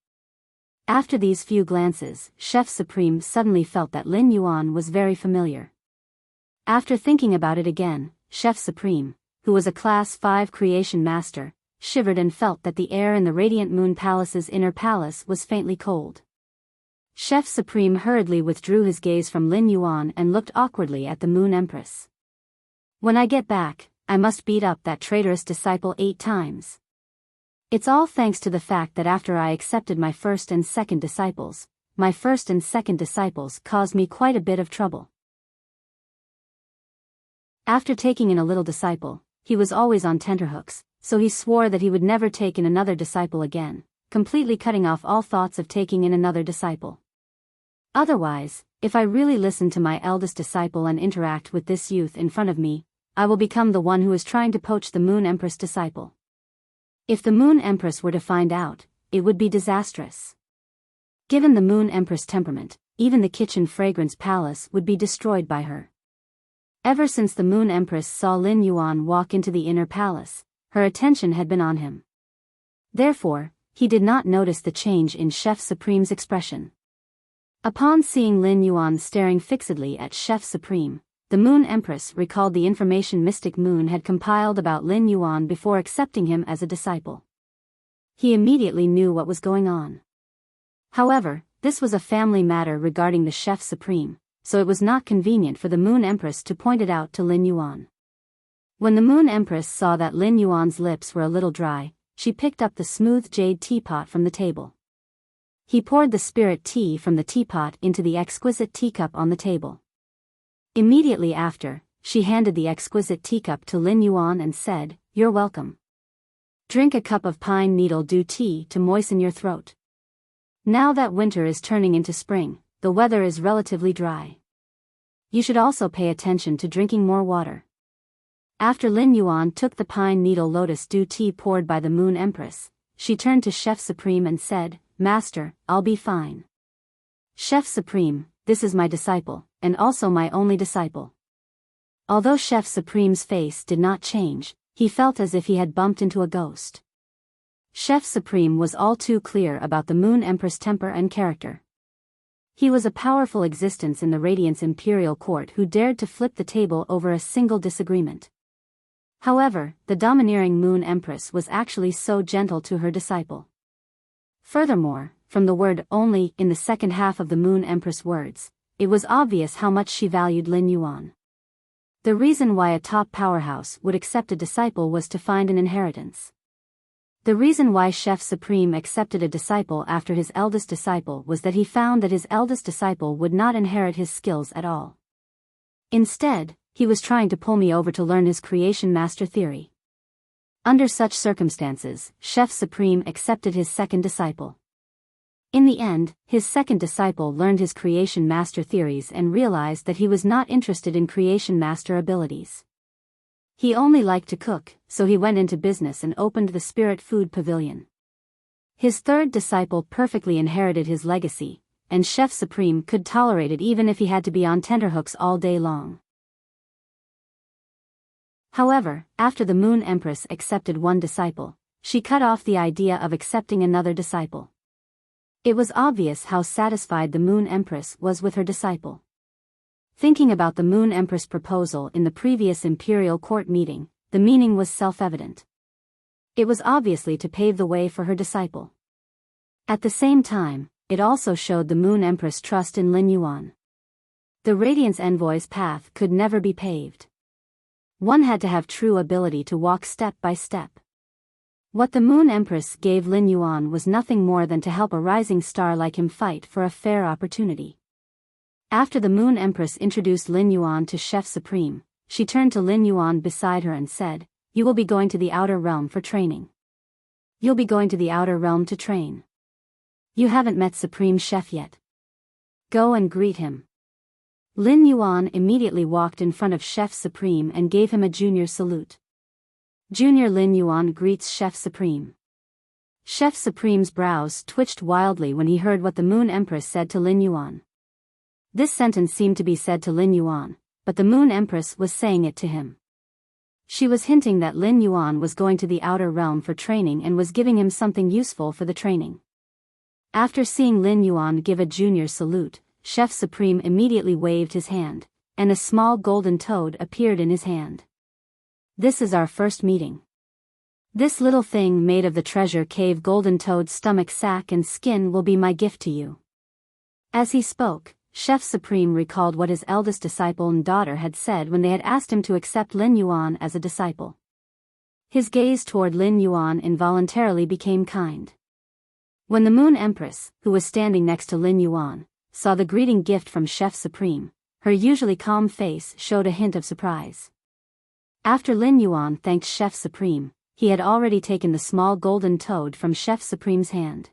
After these few glances, Chef Supreme suddenly felt that Lin Yuan was very familiar. After thinking about it again, Chef Supreme, who was a Class 5 creation master, shivered and felt that the air in the Radiant Moon Palace's inner palace was faintly cold. Chef Supreme hurriedly withdrew his gaze from Lin Yuan and looked awkwardly at the Moon Empress. When I get back, I must beat up that traitorous disciple 8 times. It's all thanks to the fact that after I accepted my first and second disciples, my first and second disciples caused me quite a bit of trouble. After taking in a little disciple, he was always on tenterhooks, so he swore that he would never take in another disciple again, completely cutting off all thoughts of taking in another disciple. Otherwise, if I really listen to my eldest disciple and interact with this youth in front of me, I will become the one who is trying to poach the Moon Empress disciple. If the Moon Empress were to find out, it would be disastrous. Given the Moon Empress' temperament, even the kitchen fragrance palace would be destroyed by her. Ever since the Moon Empress saw Lin Yuan walk into the inner palace, her attention had been on him. Therefore, he did not notice the change in Chef Supreme's expression. Upon seeing Lin Yuan staring fixedly at Chef Supreme, the Moon Empress recalled the information Mystic Moon had compiled about Lin Yuan before accepting him as a disciple. He immediately knew what was going on. However, this was a family matter regarding the Chef Supreme, so it was not convenient for the Moon Empress to point it out to Lin Yuan. When the Moon Empress saw that Lin Yuan's lips were a little dry, she picked up the smooth jade teapot from the table. He poured the spirit tea from the teapot into the exquisite teacup on the table. Immediately after, she handed the exquisite teacup to Lin Yuan and said, "You're welcome. Drink a cup of pine needle dew tea to moisten your throat. Now that winter is turning into spring, the weather is relatively dry. You should also pay attention to drinking more water." After Lin Yuan took the pine needle lotus dew tea poured by the Moon Empress, she turned to Chef Supreme and said, "Master, I'll be fine." "Chef Supreme, this is my disciple, and also my only disciple." Although Chef Supreme's face did not change, he felt as if he had bumped into a ghost. Chef Supreme was all too clear about the Moon Empress' temper and character. He was a powerful existence in the Radiant's imperial court who dared to flip the table over a single disagreement. However, the domineering Moon Empress was actually so gentle to her disciple. Furthermore, from the word "only" in the second half of the Moon Empress words, it was obvious how much she valued Lin Yuan. The reason why a top powerhouse would accept a disciple was to find an inheritance. The reason why Chef Supreme accepted a disciple after his eldest disciple was that he found that his eldest disciple would not inherit his skills at all. Instead, he was trying to pull me over to learn his creation master theory. Under such circumstances, Chef Supreme accepted his second disciple. In the end, his second disciple learned his creation master theories and realized that he was not interested in creation master abilities. He only liked to cook, so he went into business and opened the Spirit Food Pavilion. His third disciple perfectly inherited his legacy, and Chef Supreme could tolerate it even if he had to be on tenterhooks all day long. However, after the Moon Empress accepted one disciple, she cut off the idea of accepting another disciple. It was obvious how satisfied the Moon Empress was with her disciple. Thinking about the Moon Empress proposal in the previous imperial court meeting, the meaning was self-evident. It was obviously to pave the way for her disciple. At the same time, it also showed the Moon Empress trust in Lin Yuan. The Radiance Envoy's path could never be paved. One had to have true ability to walk step by step. What the Moon Empress gave Lin Yuan was nothing more than to help a rising star like him fight for a fair opportunity. After the Moon Empress introduced Lin Yuan to Chef Supreme, she turned to Lin Yuan beside her and said, "You will be going to the outer realm for training." You'll be going to the outer realm to train. You haven't met Supreme Chef yet. Go and greet him. Lin Yuan immediately walked in front of Chef Supreme and gave him a junior salute. Junior Lin Yuan greets Chef Supreme. Chef Supreme's brows twitched wildly when he heard what the Moon Empress said to Lin Yuan. This sentence seemed to be said to Lin Yuan, but the Moon Empress was saying it to him. She was hinting that Lin Yuan was going to the outer realm for training and was giving him something useful for the training. After seeing Lin Yuan give a junior salute, Chef Supreme immediately waved his hand, and a small golden toad appeared in his hand. This is our first meeting. This little thing made of the treasure cave golden toad's stomach sac and skin will be my gift to you. As he spoke, Chef Supreme recalled what his eldest disciple and daughter had said when they had asked him to accept Lin Yuan as a disciple. His gaze toward Lin Yuan involuntarily became kind. When the Moon Empress, who was standing next to Lin Yuan, saw the greeting gift from Chef Supreme, her usually calm face showed a hint of surprise. After Lin Yuan thanked Chef Supreme, he had already taken the small golden toad from Chef Supreme's hand.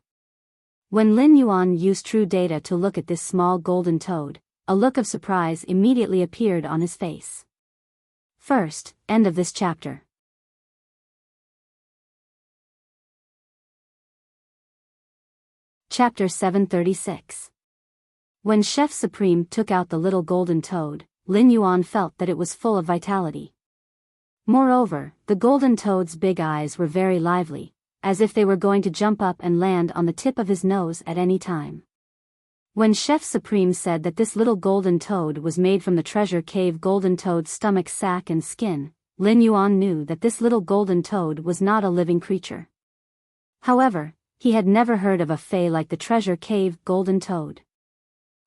When Lin Yuan used true data to look at this small golden toad, a look of surprise immediately appeared on his face. First, end of this chapter. Chapter 736. When Chef Supreme took out the little golden toad, Lin Yuan felt that it was full of vitality. Moreover, the golden toad's big eyes were very lively, as if they were going to jump up and land on the tip of his nose at any time. When Chef Supreme said that this little golden toad was made from the treasure cave golden toad's stomach sac and skin, Lin Yuan knew that this little golden toad was not a living creature. However, he had never heard of a fae like the treasure cave golden toad.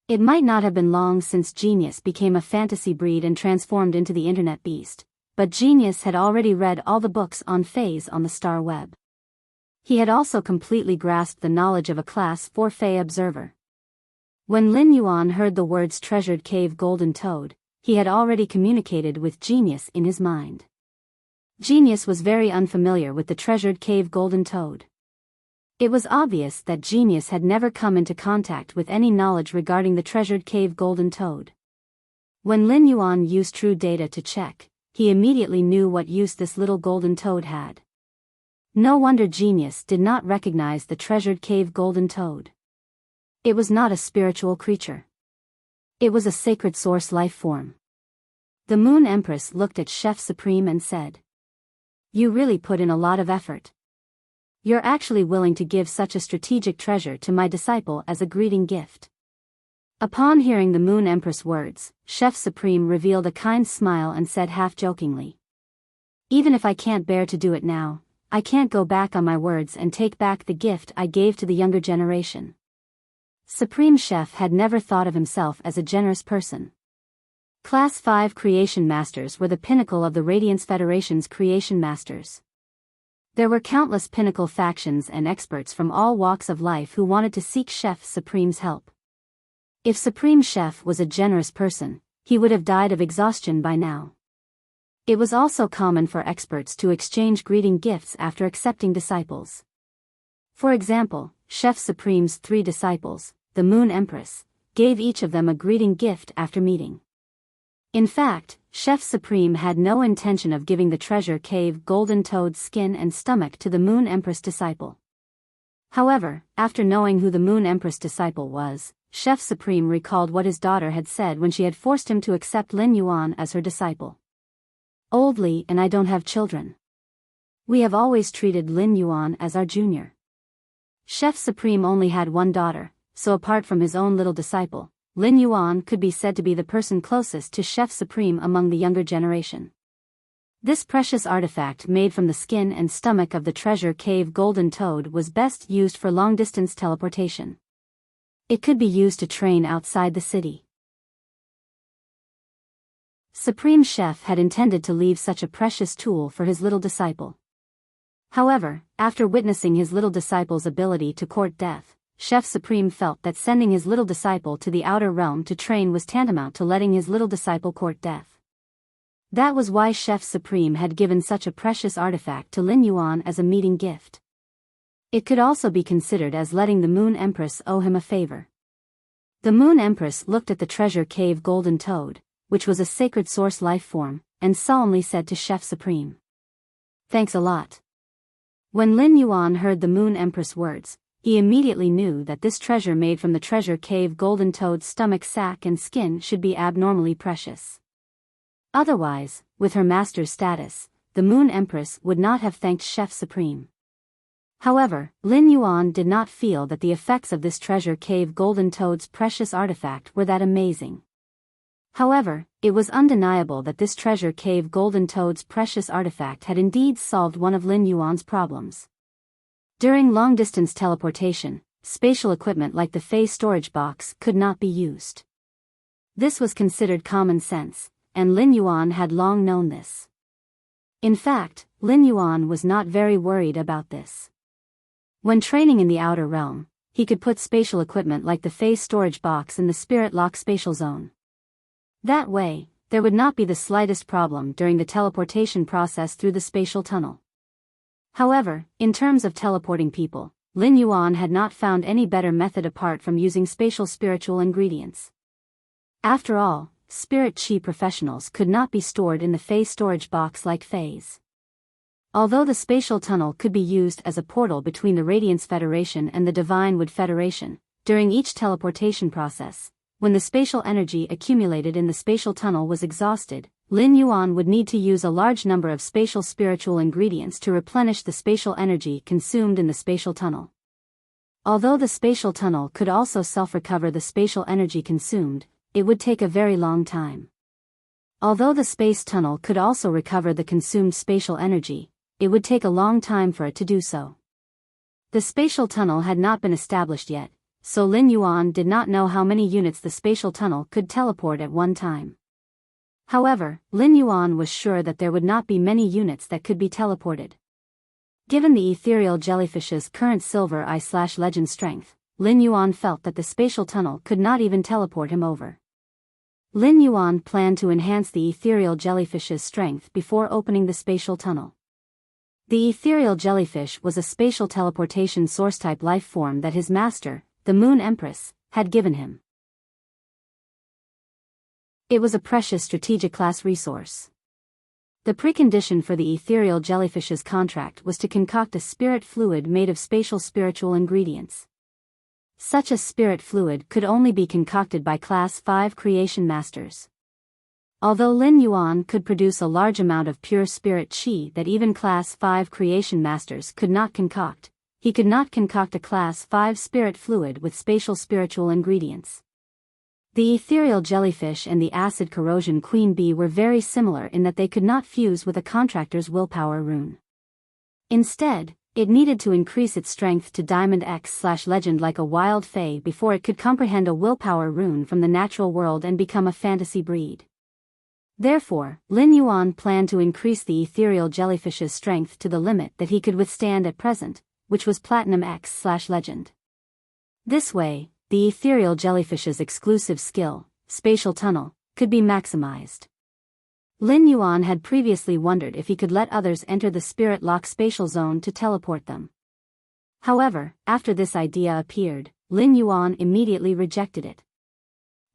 It might not have been long since Genius became a fantasy breed and transformed into the internet beast, but Genius had already read all the books on faes on the star web. He had also completely grasped the knowledge of a Class 4 Fae observer. When Lin Yuan heard the words treasured cave golden toad, he had already communicated with Genius in his mind. Genius was very unfamiliar with the treasured cave golden toad. It was obvious that Genius had never come into contact with any knowledge regarding the treasured cave golden toad. When Lin Yuan used true data to check, he immediately knew what use this little golden toad had. No wonder Genius did not recognize the treasured cave golden toad. It was not a spiritual creature. It was a sacred source life form. The Moon Empress looked at Chef Supreme and said, "You really put in a lot of effort. You're actually willing to give such a strategic treasure to my disciple as a greeting gift." Upon hearing the Moon Empress' words, Chef Supreme revealed a kind smile and said half-jokingly, "Even if I can't bear to do it now, I can't go back on my words and take back the gift I gave to the younger generation." Supreme Chef had never thought of himself as a generous person. Class 5 Creation Masters were the pinnacle of the Radiance Federation's Creation Masters. There were countless pinnacle factions and experts from all walks of life who wanted to seek Chef Supreme's help. If Supreme Chef was a generous person, he would have died of exhaustion by now. It was also common for experts to exchange greeting gifts after accepting disciples. For example, Chef Supreme's 3 disciples, the Moon Empress, gave each of them a greeting gift after meeting. In fact, Chef Supreme had no intention of giving the treasure cave golden toad's skin and stomach to the Moon Empress disciple. However, after knowing who the Moon Empress disciple was, Chef Supreme recalled what his daughter had said when she had forced him to accept Lin Yuan as her disciple. "Old Li and I don't have children. We have always treated Lin Yuan as our junior." Chef Supreme only had one daughter, so apart from his own little disciple, Lin Yuan could be said to be the person closest to Chef Supreme among the younger generation. This precious artifact made from the skin and stomach of the treasure cave golden toad was best used for long-distance teleportation. It could be used to train outside the city. Supreme Chef had intended to leave such a precious tool for his little disciple. However, after witnessing his little disciple's ability to court death, Chef Supreme felt that sending his little disciple to the outer realm to train was tantamount to letting his little disciple court death. That was why Chef Supreme had given such a precious artifact to Lin Yuan as a meeting gift. It could also be considered as letting the Moon Empress owe him a favor. The Moon Empress looked at the treasure cave golden toad, which was a sacred source life form, and solemnly said to Chef Supreme, "Thanks a lot." When Lin Yuan heard the Moon Empress words, he immediately knew that this treasure made from the treasure cave golden toad's stomach sac and skin should be abnormally precious. Otherwise, with her master's status, the Moon Empress would not have thanked Chef Supreme. However, Lin Yuan did not feel that the effects of this treasure cave golden toad's precious artifact were that amazing. However, it was undeniable that this treasure cave golden toad's precious artifact had indeed solved one of Lin Yuan's problems. During long-distance teleportation, spatial equipment like the Fey storage box could not be used. This was considered common sense, and Lin Yuan had long known this. In fact, Lin Yuan was not very worried about this. When training in the outer realm, he could put spatial equipment like the Fey storage box in the Spirit Lock spatial zone. That way, there would not be the slightest problem during the teleportation process through the spatial tunnel. However, in terms of teleporting people, Lin Yuan had not found any better method apart from using spatial spiritual ingredients. After all, spirit chi professionals could not be stored in the Fey storage box like Feys. Although the spatial tunnel could be used as a portal between the Radiance Federation and the Divine Wood Federation, during each teleportation process, when the spatial energy accumulated in the spatial tunnel was exhausted, Lin Yuan would need to use a large number of spatial spiritual ingredients to replenish the spatial energy consumed in the spatial tunnel. Although the spatial tunnel could also self-recover the spatial energy consumed, it would take a very long time. Although the space tunnel could also recover the consumed spatial energy, it would take a long time for it to do so. The spatial tunnel had not been established yet, so Lin Yuan did not know how many units the spatial tunnel could teleport at one time. However, Lin Yuan was sure that there would not be many units that could be teleported. Given the ethereal jellyfish's current silver eye/legend strength, Lin Yuan felt that the spatial tunnel could not even teleport him over. Lin Yuan planned to enhance the ethereal jellyfish's strength before opening the spatial tunnel. The ethereal jellyfish was a spatial teleportation source-type life form that his master, the Moon Empress, had given him. It was a precious strategic class resource. The precondition for the ethereal jellyfish's contract was to concoct a spirit fluid made of spatial spiritual ingredients. Such a spirit fluid could only be concocted by Class 5 creation masters. Although Lin Yuan could produce a large amount of pure spirit chi that even Class 5 creation masters could not concoct, he could not concoct a Class 5 spirit fluid with spatial spiritual ingredients. The ethereal jellyfish and the acid corrosion queen bee were very similar in that they could not fuse with a contractor's willpower rune. Instead, it needed to increase its strength to Diamond X/legend like a wild fey before it could comprehend a willpower rune from the natural world and become a fantasy breed. Therefore, Lin Yuan planned to increase the ethereal jellyfish's strength to the limit that he could withstand at present, which was Platinum X/legend. This way, the ethereal jellyfish's exclusive skill, spatial tunnel, could be maximized. Lin Yuan had previously wondered if he could let others enter the Spirit Lock spatial zone to teleport them. However, after this idea appeared, Lin Yuan immediately rejected it.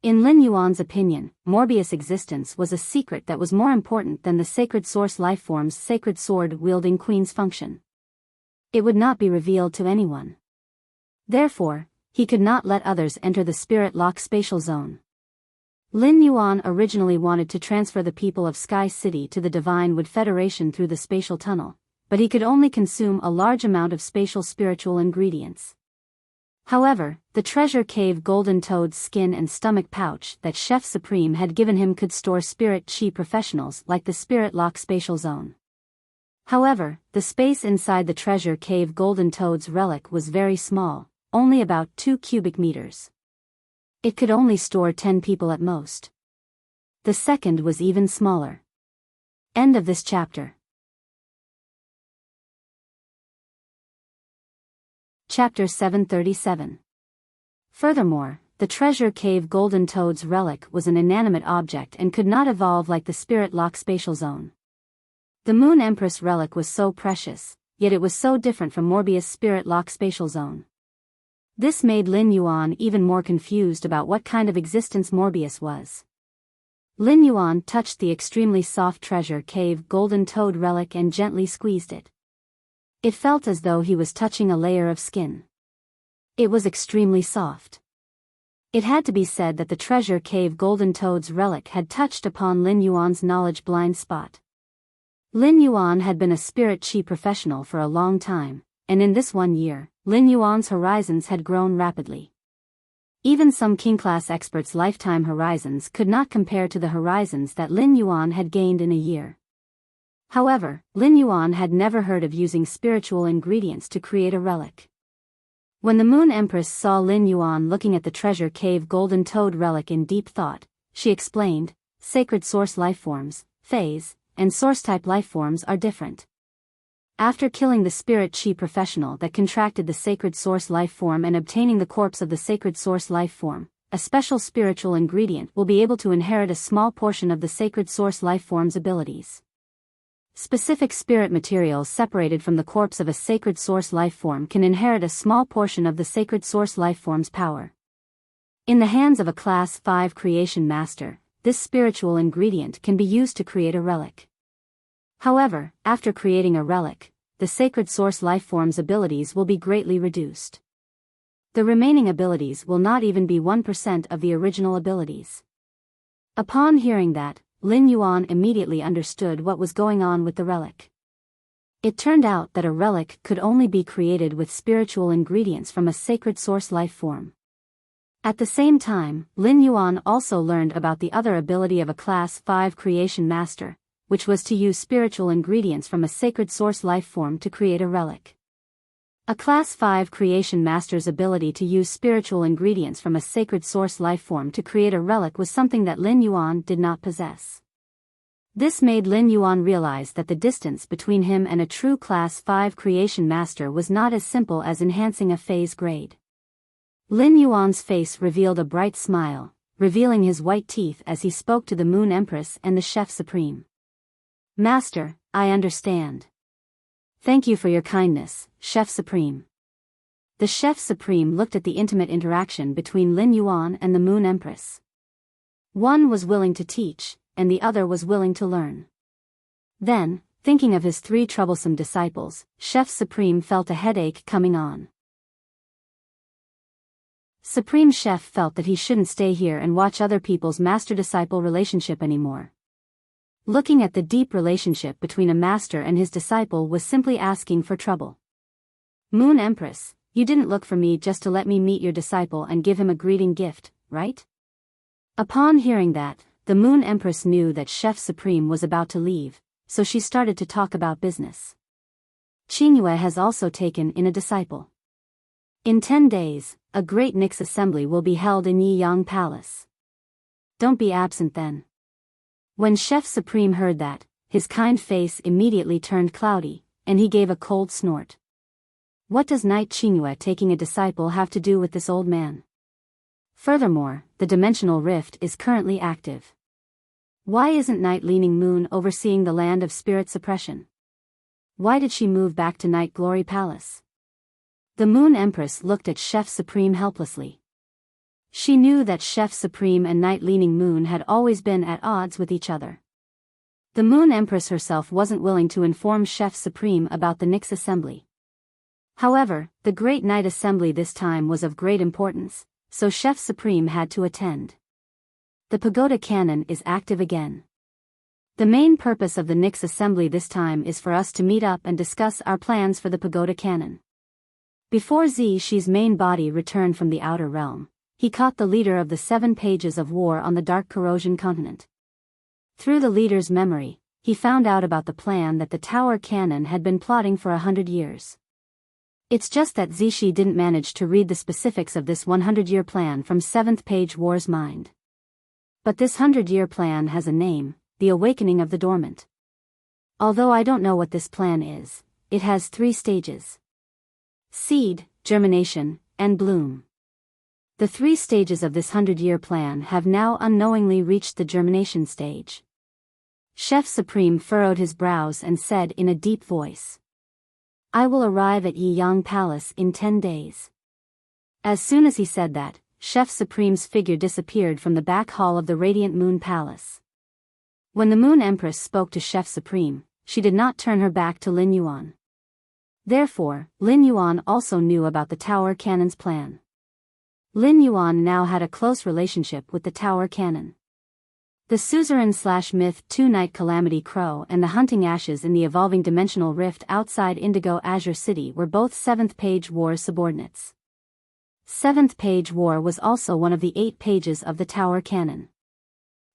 In Lin Yuan's opinion, Morbius' existence was a secret that was more important than the sacred source lifeform's sacred sword-wielding queen's function. It would not be revealed to anyone. Therefore, he could not let others enter the Spirit Lock spatial zone. Lin Yuan originally wanted to transfer the people of Sky City to the Divine Wood Federation through the spatial tunnel, but he could only consume a large amount of spatial spiritual ingredients. However, the treasure cave golden toad's skin and stomach pouch that Chef Supreme had given him could store spirit chi professionals like the Spirit Lock spatial zone. However, the space inside the treasure cave golden toad's relic was very small, only about 2 cubic meters. It could only store 10 people at most. The second was even smaller. End of this chapter. Chapter 737. Furthermore, the treasure cave golden toad's relic was an inanimate object and could not evolve like the Spirit Lock spatial zone. The Moon Empress relic was so precious, yet it was so different from Morbius' spirit lock spatial zone. This made Lin Yuan even more confused about what kind of existence Morbius was. Lin Yuan touched the extremely soft treasure cave golden toad relic and gently squeezed it. It felt as though he was touching a layer of skin. It was extremely soft. It had to be said that the treasure cave golden toad's relic had touched upon Lin Yuan's knowledge blind spot. Lin Yuan had been a spirit chi professional for a long time, and in this 1 year, Lin Yuan's horizons had grown rapidly. Even some king-class experts' lifetime horizons could not compare to the horizons that Lin Yuan had gained in a year. However, Lin Yuan had never heard of using spiritual ingredients to create a relic. When the Moon Empress saw Lin Yuan looking at the treasure cave golden toad relic in deep thought, she explained, "Sacred source lifeforms, phase, and source-type lifeforms are different. After killing the spirit chi professional that contracted the sacred source lifeform and obtaining the corpse of the sacred source lifeform, a special spiritual ingredient will be able to inherit a small portion of the sacred source lifeform's abilities. Specific spirit materials separated from the corpse of a sacred source lifeform can inherit a small portion of the sacred source lifeform's power. In the hands of a Class 5 creation master, this spiritual ingredient can be used to create a relic. However, after creating a relic, the sacred source lifeform's abilities will be greatly reduced. The remaining abilities will not even be 1% of the original abilities." Upon hearing that, Lin Yuan immediately understood what was going on with the relic. It turned out that a relic could only be created with spiritual ingredients from a sacred source lifeform. At the same time, Lin Yuan also learned about the other ability of a Class 5 creation master, which was to use spiritual ingredients from a sacred source lifeform to create a relic. A Class 5 creation master's ability to use spiritual ingredients from a sacred source lifeform to create a relic was something that Lin Yuan did not possess. This made Lin Yuan realize that the distance between him and a true Class 5 creation master was not as simple as enhancing a phase grade. Lin Yuan's face revealed a bright smile, revealing his white teeth as he spoke to the Moon Empress and the Chef Supreme. "Master, I understand. Thank you for your kindness, Chef Supreme." The Chef Supreme looked at the intimate interaction between Lin Yuan and the Moon Empress. One was willing to teach, and the other was willing to learn. Then, thinking of his 3 troublesome disciples, Chef Supreme felt a headache coming on. Supreme Chef felt that he shouldn't stay here and watch other people's master-disciple relationship anymore. Looking at the deep relationship between a master and his disciple was simply asking for trouble. "Moon Empress, you didn't look for me just to let me meet your disciple and give him a greeting gift, right?" Upon hearing that, the Moon Empress knew that Chef Supreme was about to leave, so she started to talk about business. "Qingyue has also taken in a disciple. In 10 days, a great Nix assembly will be held in Yiyang Palace. Don't be absent then." When Chef Supreme heard that, his kind face immediately turned cloudy, and he gave a cold snort. What does Knight Qingyue taking a disciple have to do with this old man? Furthermore, the dimensional rift is currently active. Why isn't Night Leaning Moon overseeing the land of spirit suppression? Why did she move back to Night Glory Palace? The Moon Empress looked at Chef Supreme helplessly. She knew that Chef Supreme and Night Leaning Moon had always been at odds with each other. The Moon Empress herself wasn't willing to inform Chef Supreme about the Nix assembly. However, the Great Night Assembly this time was of great importance, so Chef Supreme had to attend. The Pagoda Cannon is active again. The main purpose of the Nix assembly this time is for us to meet up and discuss our plans for the Pagoda Cannon. Before Zhi's main body returned from the outer realm, he caught the leader of the 7 pages of war on the Dark Corrosion continent. Through the leader's memory, he found out about the plan that the Tower Cannon had been plotting for 100 years. It's just that Zhi didn't manage to read the specifics of this 100-year plan from 7th page War's mind. But this 100-year plan has a name, the Awakening of the Dormant. Although I don't know what this plan is, it has 3 stages: seed, germination, and bloom. The 3 stages of this 100-year plan have now unknowingly reached the germination stage. Chef Supreme furrowed his brows and said in a deep voice, I will arrive at Yiyang Palace in 10 days. As soon as he said that, Chef Supreme's figure disappeared from the back hall of the Radiant Moon Palace. When the Moon Empress spoke to Chef Supreme, she did not turn her back to Lin Yuan. Therefore, Lin Yuan also knew about the Tower Cannon's plan. Lin Yuan now had a close relationship with the Tower Cannon. The suzerain/myth two-night Calamity Crow and the hunting ashes in the evolving dimensional rift outside Indigo Azure City were both 7th Page War subordinates. 7th Page War was also one of the 8 pages of the Tower Cannon.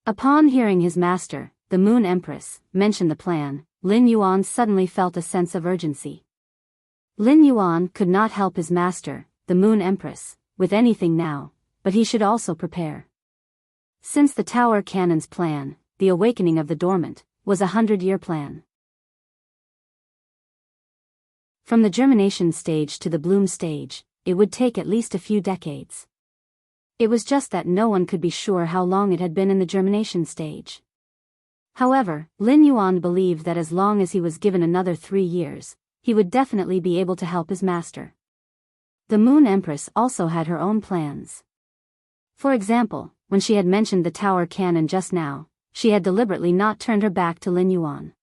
Upon hearing his master, the Moon Empress, mention the plan, Lin Yuan suddenly felt a sense of urgency. Lin Yuan could not help his master, the Moon Empress, with anything now, but he should also prepare. Since the Tower Cannon's plan, the awakening of the dormant, was a 100-year plan. From the germination stage to the bloom stage, it would take at least a few decades. It was just that no one could be sure how long it had been in the germination stage. However, Lin Yuan believed that as long as he was given another 3 years, he would definitely be able to help his master. The Moon Empress also had her own plans. For example, when she had mentioned the Tower Cannon just now, she had deliberately not turned her back to Lin Yuan.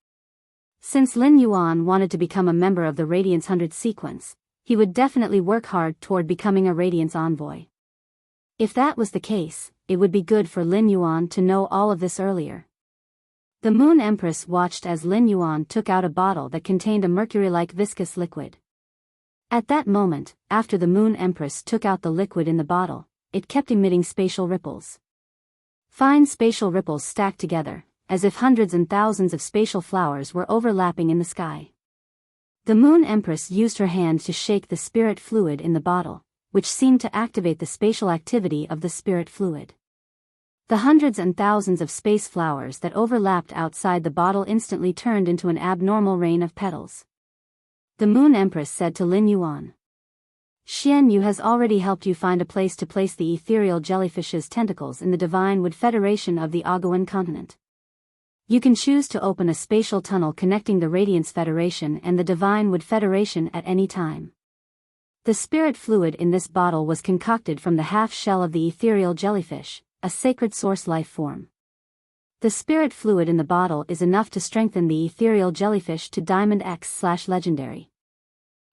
Since Lin Yuan wanted to become a member of the Radiance 100 sequence, he would definitely work hard toward becoming a Radiance envoy. If that was the case, it would be good for Lin Yuan to know all of this earlier. The Moon Empress watched as Lin Yuan took out a bottle that contained a mercury-like viscous liquid. At that moment, after the Moon Empress took out the liquid in the bottle, it kept emitting spatial ripples. Fine spatial ripples stacked together, as if hundreds and thousands of spatial flowers were overlapping in the sky. The Moon Empress used her hand to shake the spirit fluid in the bottle, which seemed to activate the spatial activity of the spirit fluid. The hundreds and thousands of space flowers that overlapped outside the bottle instantly turned into an abnormal rain of petals. The Moon Empress said to Lin Yuan, "Xian Yu has already helped you find a place to place the ethereal jellyfish's tentacles in the Divine Wood Federation of the Ogawan continent. You can choose to open a spatial tunnel connecting the Radiance Federation and the Divine Wood Federation at any time. The spirit fluid in this bottle was concocted from the half-shell of the ethereal jellyfish, a sacred source life form. The spirit fluid in the bottle is enough to strengthen the ethereal jellyfish to Diamond X/Legendary.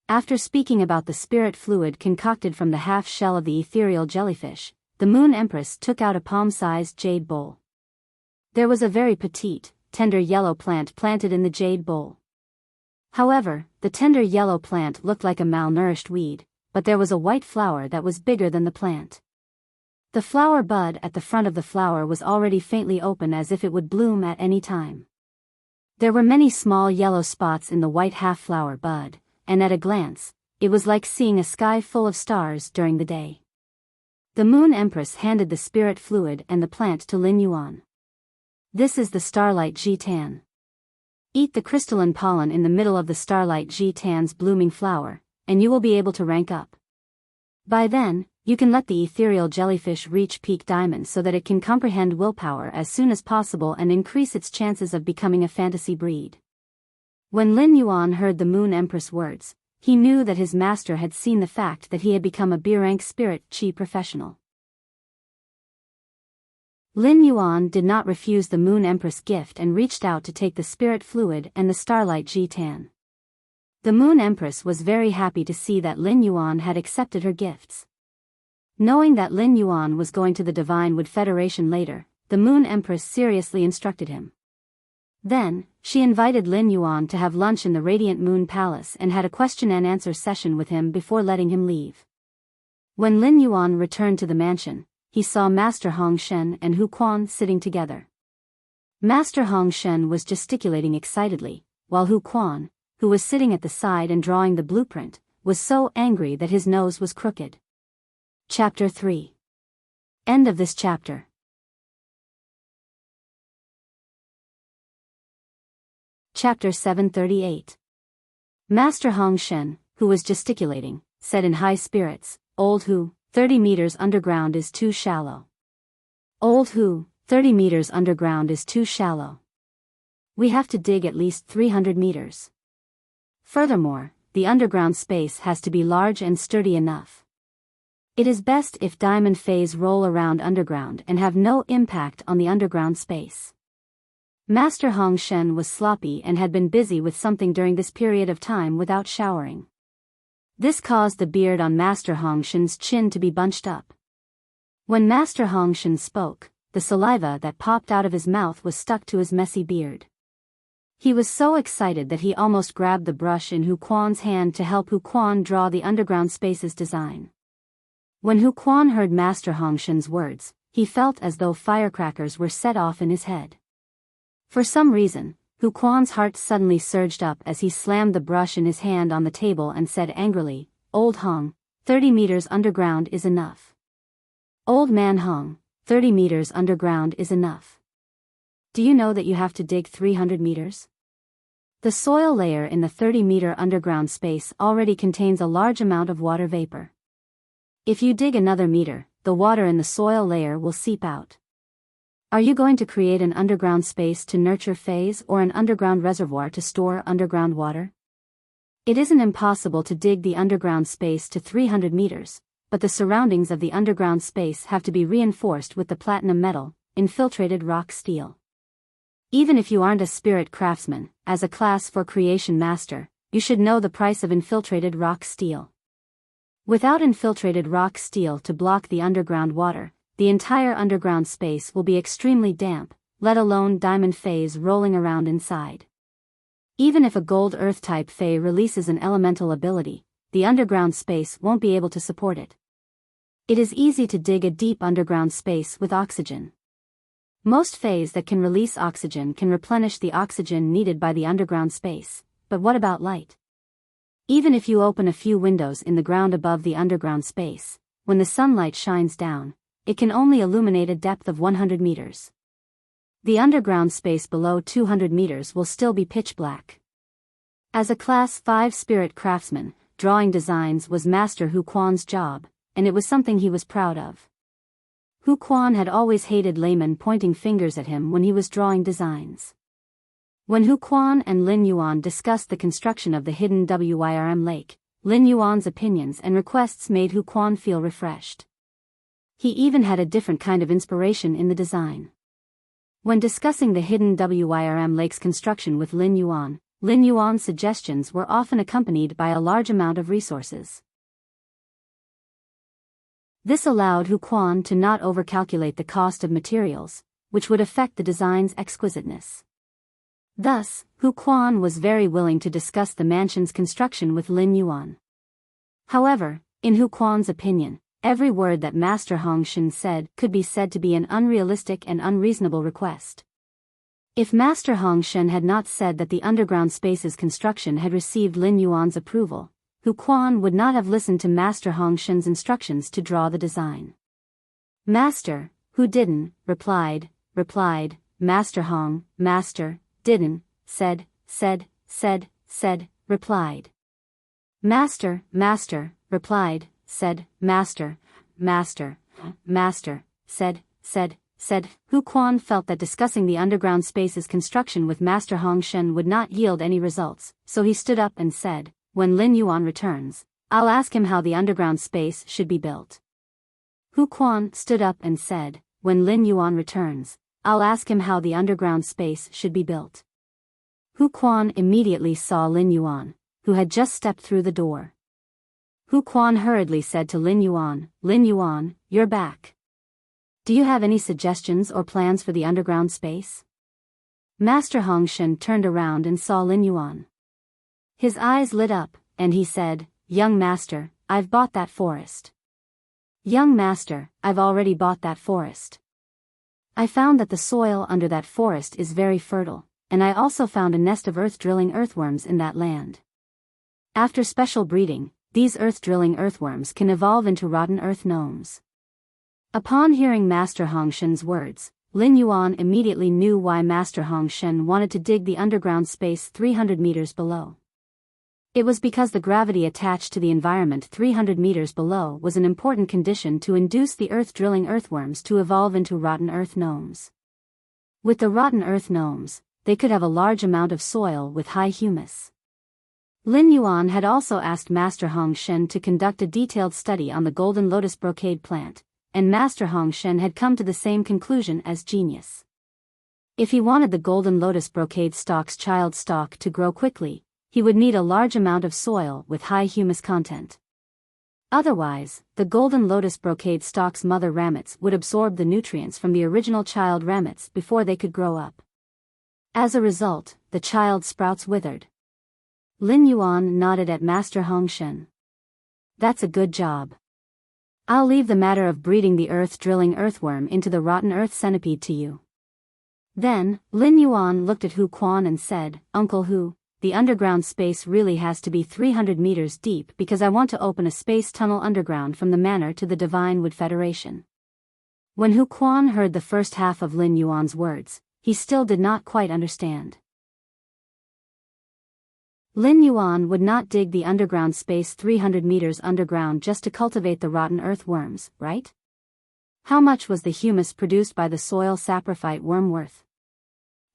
After speaking about the spirit fluid concocted from the half-shell of the ethereal jellyfish, the Moon Empress took out a palm-sized jade bowl. There was a very petite, tender yellow plant planted in the jade bowl. However, the tender yellow plant looked like a malnourished weed, but there was a white flower that was bigger than the plant. The flower bud at the front of the flower was already faintly open as if it would bloom at any time. There were many small yellow spots in the white half-flower bud, and at a glance, it was like seeing a sky full of stars during the day. The Moon Empress handed the spirit fluid and the plant to Lin Yuan. This is the Starlight Jitan. Eat the crystalline pollen in the middle of the Starlight Jitan's blooming flower, and you will be able to rank up. By then, you can let the ethereal jellyfish reach peak diamond so that it can comprehend willpower as soon as possible and increase its chances of becoming a fantasy breed. When Lin Yuan heard the Moon Empress words, he knew that his master had seen the fact that he had become a B-rank spirit chi professional. Lin Yuan did not refuse the Moon Empress gift and reached out to take the spirit fluid and the Starlight Jitan. The Moon Empress was very happy to see that Lin Yuan had accepted her gifts. Knowing that Lin Yuan was going to the Divine Wood Federation later, the Moon Empress seriously instructed him. Then, she invited Lin Yuan to have lunch in the Radiant Moon Palace and had a question-and-answer session with him before letting him leave. When Lin Yuan returned to the mansion, he saw Master Hong Shen and Hu Quan sitting together. Master Hong Shen was gesticulating excitedly, while Hu Quan, who was sitting at the side and drawing the blueprint, was so angry that his nose was crooked. Chapter 3. End of this chapter. Chapter 738. Master Hong Shen, who was gesticulating, said in high spirits, "Old Hu, 30 meters underground is too shallow. Old Hu, 30 meters underground is too shallow. We have to dig at least 300 meters. Furthermore, the underground space has to be large and sturdy enough. It is best if diamond phase roll around underground and have no impact on the underground space. Master Hong Shen was sloppy and had been busy with something during this period of time without showering. This caused the beard on Master Hong Shen's chin to be bunched up. When Master Hong Shen spoke, the saliva that popped out of his mouth was stuck to his messy beard. He was so excited that he almost grabbed the brush in Hu Quan's hand to help Hu Quan draw the underground space's design. When Hu Quan heard Master Hong Shen's words, he felt as though firecrackers were set off in his head. For some reason, Hu Quan's heart suddenly surged up as he slammed the brush in his hand on the table and said angrily, "Old Hong, 30 meters underground is enough. Old man Hong, 30 meters underground is enough. Do you know that you have to dig 300 meters? The soil layer in the 30-meter underground space already contains a large amount of water vapor. If you dig another meter, the water in the soil layer will seep out. Are you going to create an underground space to nurture phase or an underground reservoir to store underground water? It isn't impossible to dig the underground space to 300 meters, but the surroundings of the underground space have to be reinforced with the platinum metal, infiltrated rock steel. Even if you aren't a spirit craftsman, as a class for creation master, you should know the price of infiltrated rock steel. Without infiltrated rock steel to block the underground water, the entire underground space will be extremely damp, let alone diamond phase rolling around inside. Even if a gold earth type Fae releases an elemental ability, the underground space won't be able to support it. It is easy to dig a deep underground space with oxygen. Most Faes that can release oxygen can replenish the oxygen needed by the underground space, but what about light? Even if you open a few windows in the ground above the underground space, when the sunlight shines down, it can only illuminate a depth of 100 meters. The underground space below 200 meters will still be pitch black. As a Class 5 spirit craftsman, drawing designs was Master Hu Quan's job, and it was something he was proud of. Hu Quan had always hated laymen pointing fingers at him when he was drawing designs. When Hu Quan and Lin Yuan discussed the construction of the hidden Wyrm lake, Lin Yuan's opinions and requests made Hu Quan feel refreshed. He even had a different kind of inspiration in the design. When discussing the hidden Wyrm lake's construction with Lin Yuan's suggestions were often accompanied by a large amount of resources. This allowed Hu Quan to not overcalculate the cost of materials, which would affect the design's exquisiteness. Thus, Hu Quan was very willing to discuss the mansion's construction with Lin Yuan. However, in Hu Quan's opinion, every word that Master Hong Shen said could be said to be an unrealistic and unreasonable request. If Master Hong Shen had not said that the underground space's construction had received Lin Yuan's approval, Hu Quan would not have listened to Master Hong Shen's instructions to draw the design. Master, who didn't, replied, Master Hong, Master, didn't, said, replied. Master, replied, said, Master, said. Hu Quan felt that discussing the underground space's construction with Master Hong Shen would not yield any results, so he stood up and said, "When Lin Yuan returns, I'll ask him how the underground space should be built." Hu Quan stood up and said, "When Lin Yuan returns, I'll ask him how the underground space should be built." Hu Quan immediately saw Lin Yuan, who had just stepped through the door. Hu Quan hurriedly said to Lin Yuan, "You're back. Do you have any suggestions or plans for the underground space?" Master Hong Shen turned around and saw Lin Yuan. His eyes lit up, and he said, "Young master, I've bought that forest." "Young master, I've already bought that forest. I found that the soil under that forest is very fertile, and I also found a nest of earth-drilling earthworms in that land. After special breeding, these earth-drilling earthworms can evolve into rotten earth gnomes." Upon hearing Master Hong Shen's words, Lin Yuan immediately knew why Master Hong Shen wanted to dig the underground space 300 meters below. It was because the gravity attached to the environment 300 meters below was an important condition to induce the earth-drilling earthworms to evolve into rotten earth gnomes. With the rotten earth gnomes, they could have a large amount of soil with high humus. Lin Yuan had also asked Master Hong Shen to conduct a detailed study on the golden lotus brocade plant, and Master Hong Shen had come to the same conclusion as genius. If he wanted the golden lotus brocade stalk's child stalk to grow quickly, he would need a large amount of soil with high humus content. Otherwise, the golden lotus brocade stalk's mother ramets would absorb the nutrients from the original child ramets before they could grow up. As a result, the child sprouts withered. Lin Yuan nodded at Master Hong Shen. That's a good job. I'll leave the matter of breeding the earth-drilling earthworm into the rotten earth centipede to you. Then, Lin Yuan looked at Hu Quan and said, Uncle Hu, the underground space really has to be 300 meters deep because I want to open a space tunnel underground from the manor to the Divine Wood Federation. When Hu Quan heard the first half of Lin Yuan's words, he still did not quite understand. Lin Yuan would not dig the underground space 300 meters underground just to cultivate the rotten earthworms, right? How much was the humus produced by the soil saprophyte worm worth?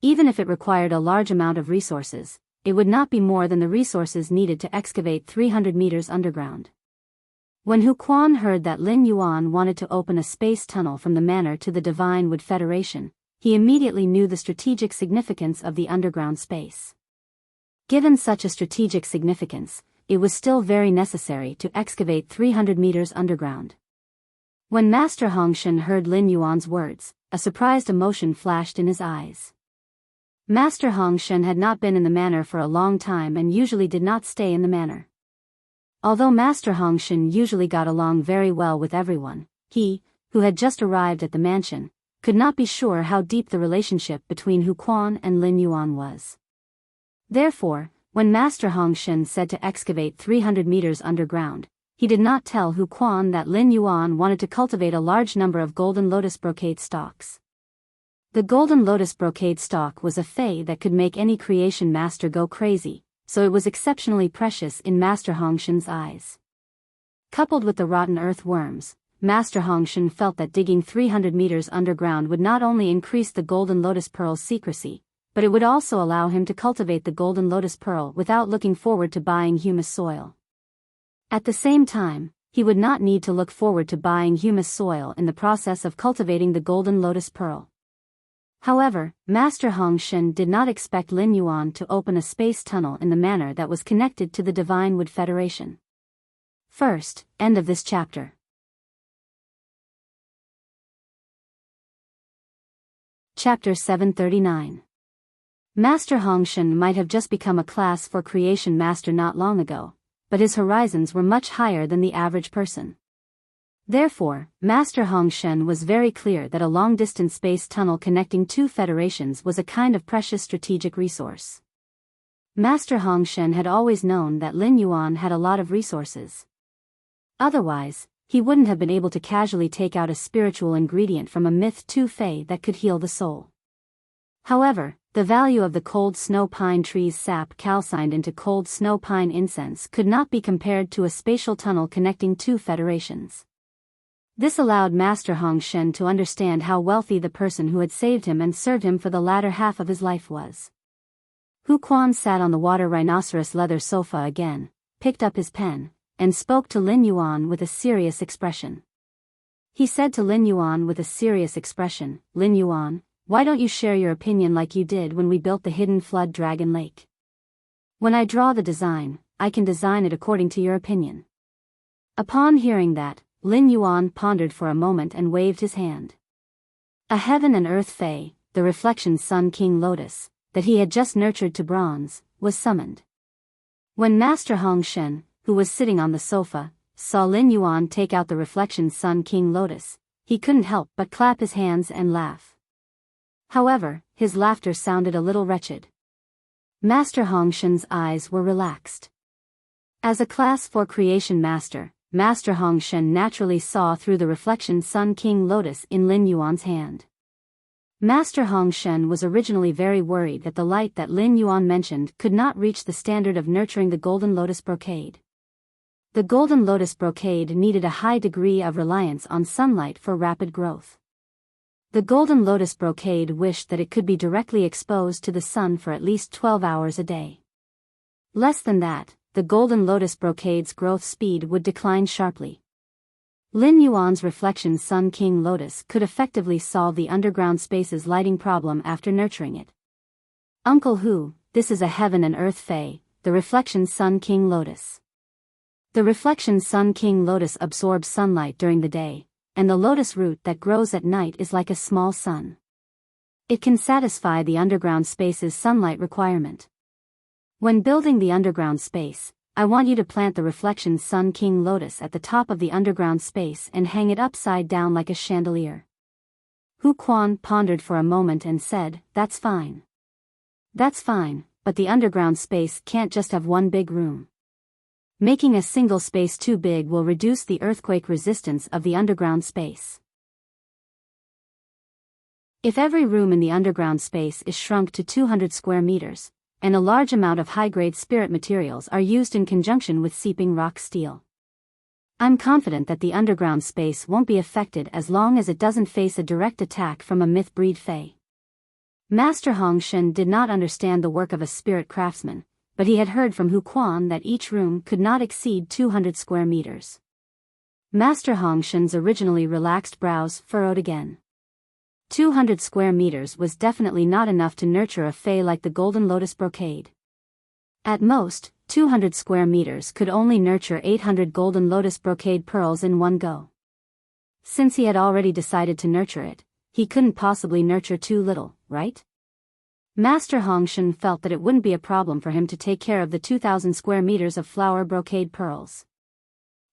Even if it required a large amount of resources, it would not be more than the resources needed to excavate 300 meters underground. When Hu Quan heard that Lin Yuan wanted to open a space tunnel from the manor to the Divine Wood Federation, he immediately knew the strategic significance of the underground space. Given such a strategic significance, it was still very necessary to excavate 300 meters underground. When Master Hong Shen heard Lin Yuan's words, a surprised emotion flashed in his eyes. Master Hong Shen had not been in the manor for a long time and usually did not stay in the manor. Although Master Hong Shen usually got along very well with everyone, he, who had just arrived at the mansion, could not be sure how deep the relationship between Hu Quan and Lin Yuan was. Therefore, when Master Hong Shen said to excavate 300 meters underground, he did not tell Hu Quan that Lin Yuan wanted to cultivate a large number of golden lotus brocade stalks. The golden lotus brocade stalk was a fei that could make any creation master go crazy, so it was exceptionally precious in Master Hong Shen's eyes. Coupled with the rotten earthworms, Master Hong Shen felt that digging 300 meters underground would not only increase the golden lotus pearl's secrecy, but it would also allow him to cultivate the golden lotus pearl without looking forward to buying humus soil. At the same time, he would not need to look forward to buying humus soil in the process of cultivating the golden lotus pearl. However, Master Hong Shen did not expect Lin Yuan to open a space tunnel in the manner that was connected to the Divine Wood Federation. First, end of this chapter. Chapter 739. Master Hong Shen might have just become a class 4 creation master not long ago, but his horizons were much higher than the average person. Therefore, Master Hong Shen was very clear that a long-distance space tunnel connecting two federations was a kind of precious strategic resource. Master Hong Shen had always known that Lin Yuan had a lot of resources. Otherwise, he wouldn't have been able to casually take out a spiritual ingredient from a myth 2 fei that could heal the soul. However, the value of the cold snow pine tree's sap calcined into cold snow pine incense could not be compared to a spatial tunnel connecting two federations. This allowed Master Hong Shen to understand how wealthy the person who had saved him and served him for the latter half of his life was. Hu Quan sat on the water rhinoceros leather sofa again, picked up his pen, and spoke to Lin Yuan with a serious expression. He said to Lin Yuan with a serious expression, "Lin Yuan, why don't you share your opinion like you did when we built the hidden flood dragon lake? When I draw the design, I can design it according to your opinion." Upon hearing that, Lin Yuan pondered for a moment and waved his hand. A heaven and earth fei, the reflection Sun King Lotus, that he had just nurtured to bronze, was summoned. When Master Hong Shen, who was sitting on the sofa, saw Lin Yuan take out the reflection Sun King Lotus, he couldn't help but clap his hands and laugh. However, his laughter sounded a little wretched. Master Hong Shen's eyes were relaxed. As a class 4 creation master, Master Hong Shen naturally saw through the reflection Sun King Lotus in Lin Yuan's hand. Master Hong Shen was originally very worried that the light that Lin Yuan mentioned could not reach the standard of nurturing the golden lotus brocade. The golden lotus brocade needed a high degree of reliance on sunlight for rapid growth. The golden lotus brocade wished that it could be directly exposed to the sun for at least 12 hours a day. Less than that, the golden lotus brocade's growth speed would decline sharply. Lin Yuan's reflection Sun King Lotus could effectively solve the underground space's lighting problem after nurturing it. Uncle Hu, this is a heaven and earth fae, the reflection Sun King Lotus. The reflection Sun King Lotus absorbs sunlight during the day, and the lotus root that grows at night is like a small sun. It can satisfy the underground space's sunlight requirement. When building the underground space, I want you to plant the reflection Sun King Lotus at the top of the underground space and hang it upside down like a chandelier. Hu Quan pondered for a moment and said, "That's fine. That's fine, but the underground space can't just have one big room. Making a single space too big will reduce the earthquake resistance of the underground space. If every room in the underground space is shrunk to 200 square meters, and a large amount of high-grade spirit materials are used in conjunction with seeping rock steel, I'm confident that the underground space won't be affected as long as it doesn't face a direct attack from a myth-breed fae." Master Hong Shen did not understand the work of a spirit craftsman, but he had heard from Hu Quan that each room could not exceed 200 square meters. Master Hong Shen's originally relaxed brows furrowed again. 200 square meters was definitely not enough to nurture a fae like the golden lotus brocade. At most, 200 square meters could only nurture 800 golden lotus brocade pearls in one go. Since he had already decided to nurture it, he couldn't possibly nurture too little, right? Master Hong Shen felt that it wouldn't be a problem for him to take care of the 2,000 square meters of flower brocade pearls.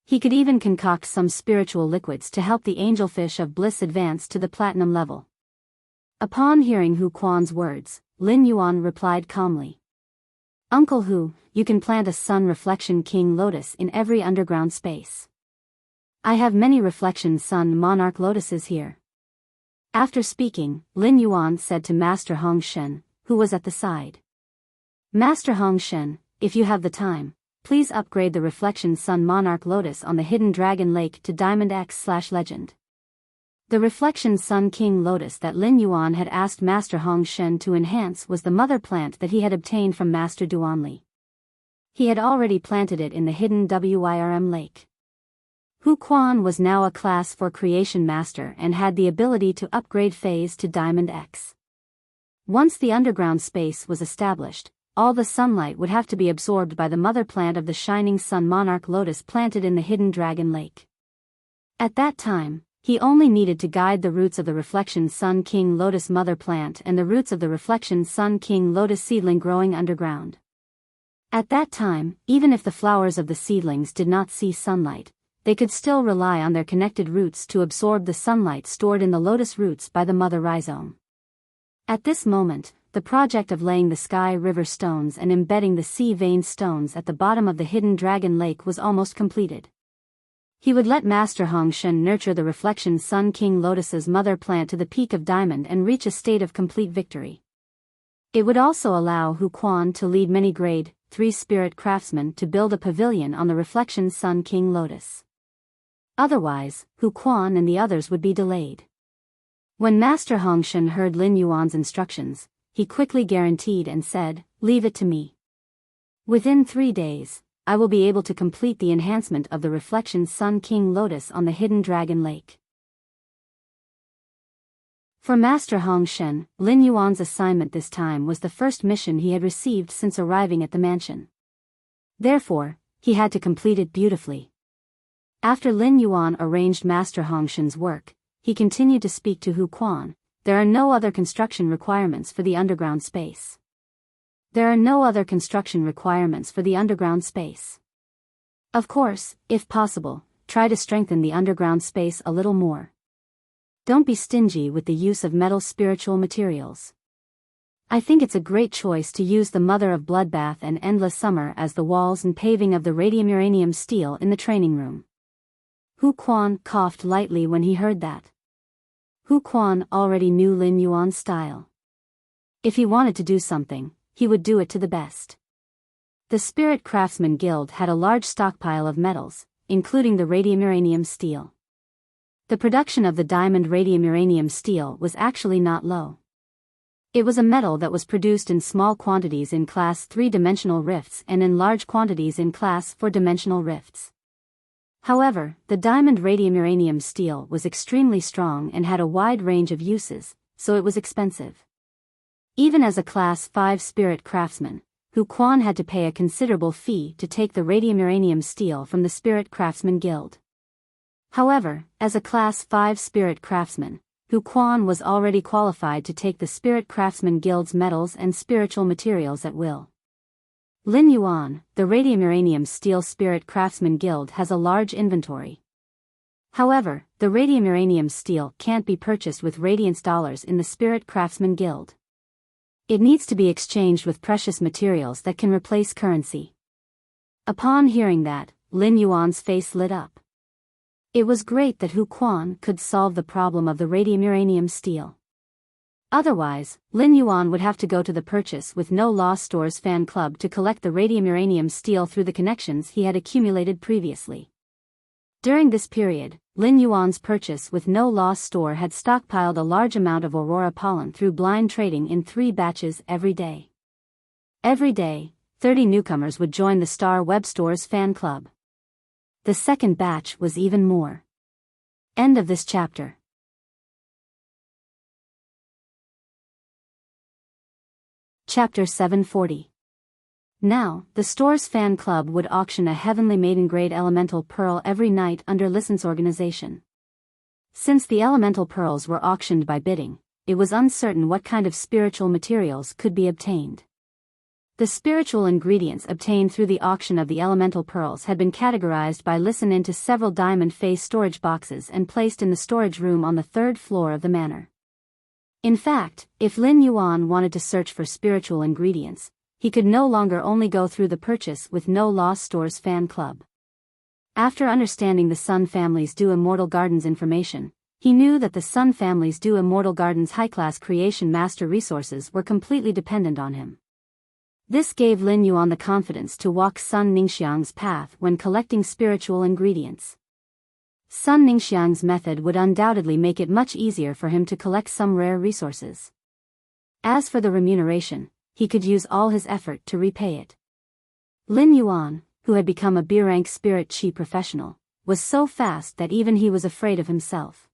He could even concoct some spiritual liquids to help the angelfish of bliss advance to the platinum level. Upon hearing Hu Quan's words, Lin Yuan replied calmly, "Uncle Hu, you can plant a sun reflection king lotus in every underground space. I have many reflection sun monarch lotuses here." After speaking, Lin Yuan said to Master Hong Shen, who was at the side, "Master Hong Shen, if you have the time, please upgrade the reflection sun monarch lotus on the hidden dragon lake to Diamond X/Legend. The reflection sun king lotus that Lin Yuan had asked Master Hong Shen to enhance was the mother plant that he had obtained from Master Duanli. He had already planted it in the hidden Wyrm lake. Hu Quan was now a class 4 creation master and had the ability to upgrade phase to Diamond X. Once the underground space was established, all the sunlight would have to be absorbed by the mother plant of the shining sun monarch lotus planted in the hidden dragon lake. At that time, he only needed to guide the roots of the reflection sun king lotus mother plant and the roots of the reflection sun king lotus seedling growing underground. At that time, even if the flowers of the seedlings did not see sunlight, they could still rely on their connected roots to absorb the sunlight stored in the lotus roots by the mother rhizome. At this moment, the project of laying the sky river stones and embedding the sea vein stones at the bottom of the hidden dragon lake was almost completed. He would let Master Hong Shen nurture the reflection sun king lotus's mother plant to the peak of diamond and reach a state of complete victory. It would also allow Hu Quan to lead many grade 3 spirit craftsmen to build a pavilion on the reflection sun king lotus. Otherwise, Hu Quan and the others would be delayed. When Master Hong Shen heard Lin Yuan's instructions, he quickly guaranteed and said, "Leave it to me. Within 3 days, I will be able to complete the enhancement of the reflection sun king lotus on the hidden dragon lake." For Master Hong Shen, Lin Yuan's assignment this time was the first mission he had received since arriving at the mansion. Therefore, he had to complete it beautifully. After Lin Yuan arranged Master Hong Shen's work, he continued to speak to Hu Quan. "There are no other construction requirements for the underground space. There are no other construction requirements for the underground space. Of course, if possible, try to strengthen the underground space a little more. Don't be stingy with the use of metal spiritual materials. I think it's a great choice to use the Mother of Bloodbath and Endless Summer as the walls and paving of the radium uranium steel in the training room." Hu Quan coughed lightly when he heard that. Hu Quan already knew Lin Yuan's style. If he wanted to do something, he would do it to the best. The Spirit Craftsman Guild had a large stockpile of metals, including the radium uranium steel. The production of the diamond radium uranium steel was actually not low. It was a metal that was produced in small quantities in class 3-dimensional rifts and in large quantities in class 4-dimensional rifts. However, the diamond radium uranium steel was extremely strong and had a wide range of uses, so it was expensive. Even as a class 5 spirit craftsman, Hu Quan had to pay a considerable fee to take the radium uranium steel from the Spirit Craftsman Guild. However, as a class 5 spirit craftsman, Hu Quan was already qualified to take the Spirit Craftsman Guild's metals and spiritual materials at will. Lin Yuan, the Radium Uranium Steel Spirit Craftsman Guild has a large inventory. However, the Radium Uranium Steel can't be purchased with Radiance dollars in the Spirit Craftsman Guild. It needs to be exchanged with precious materials that can replace currency. Upon hearing that, Lin Yuan's face lit up. It was great that Hu Quan could solve the problem of the radium uranium steel. Otherwise, Lin Yuan would have to go to the Purchase with No Loss Stores fan club to collect the radium uranium steel through the connections he had accumulated previously. During this period, Lin Yuan's Purchase with No Loss store had stockpiled a large amount of aurora pollen through blind trading in 3 batches every day. Every day, 30 newcomers would join the Star Web Store's fan club. The second batch was even more. End of this chapter. Chapter 740. Now, the store's fan club would auction a heavenly maiden grade elemental pearl every night under license organization. Since the elemental pearls were auctioned by bidding, it was uncertain what kind of spiritual materials could be obtained. The spiritual ingredients obtained through the auction of the elemental pearls had been categorized by Listen into several diamond face storage boxes and placed in the storage room on the 3rd floor of the manor. In fact, if Lin Yuan wanted to search for spiritual ingredients, he could no longer only go through the Purchase with No Loss Stores fan club. After understanding the Sun family's Do Immortal Gardens information, he knew that the Sun family's Do Immortal Gardens high-class creation master resources were completely dependent on him. This gave Lin Yuan the confidence to walk Sun Ningxiang's path when collecting spiritual ingredients. Sun Ningxiang's method would undoubtedly make it much easier for him to collect some rare resources. As for the remuneration, he could use all his effort to repay it. Lin Yuan, who had become a B-rank spirit chi professional, was so fast that even he was afraid of himself.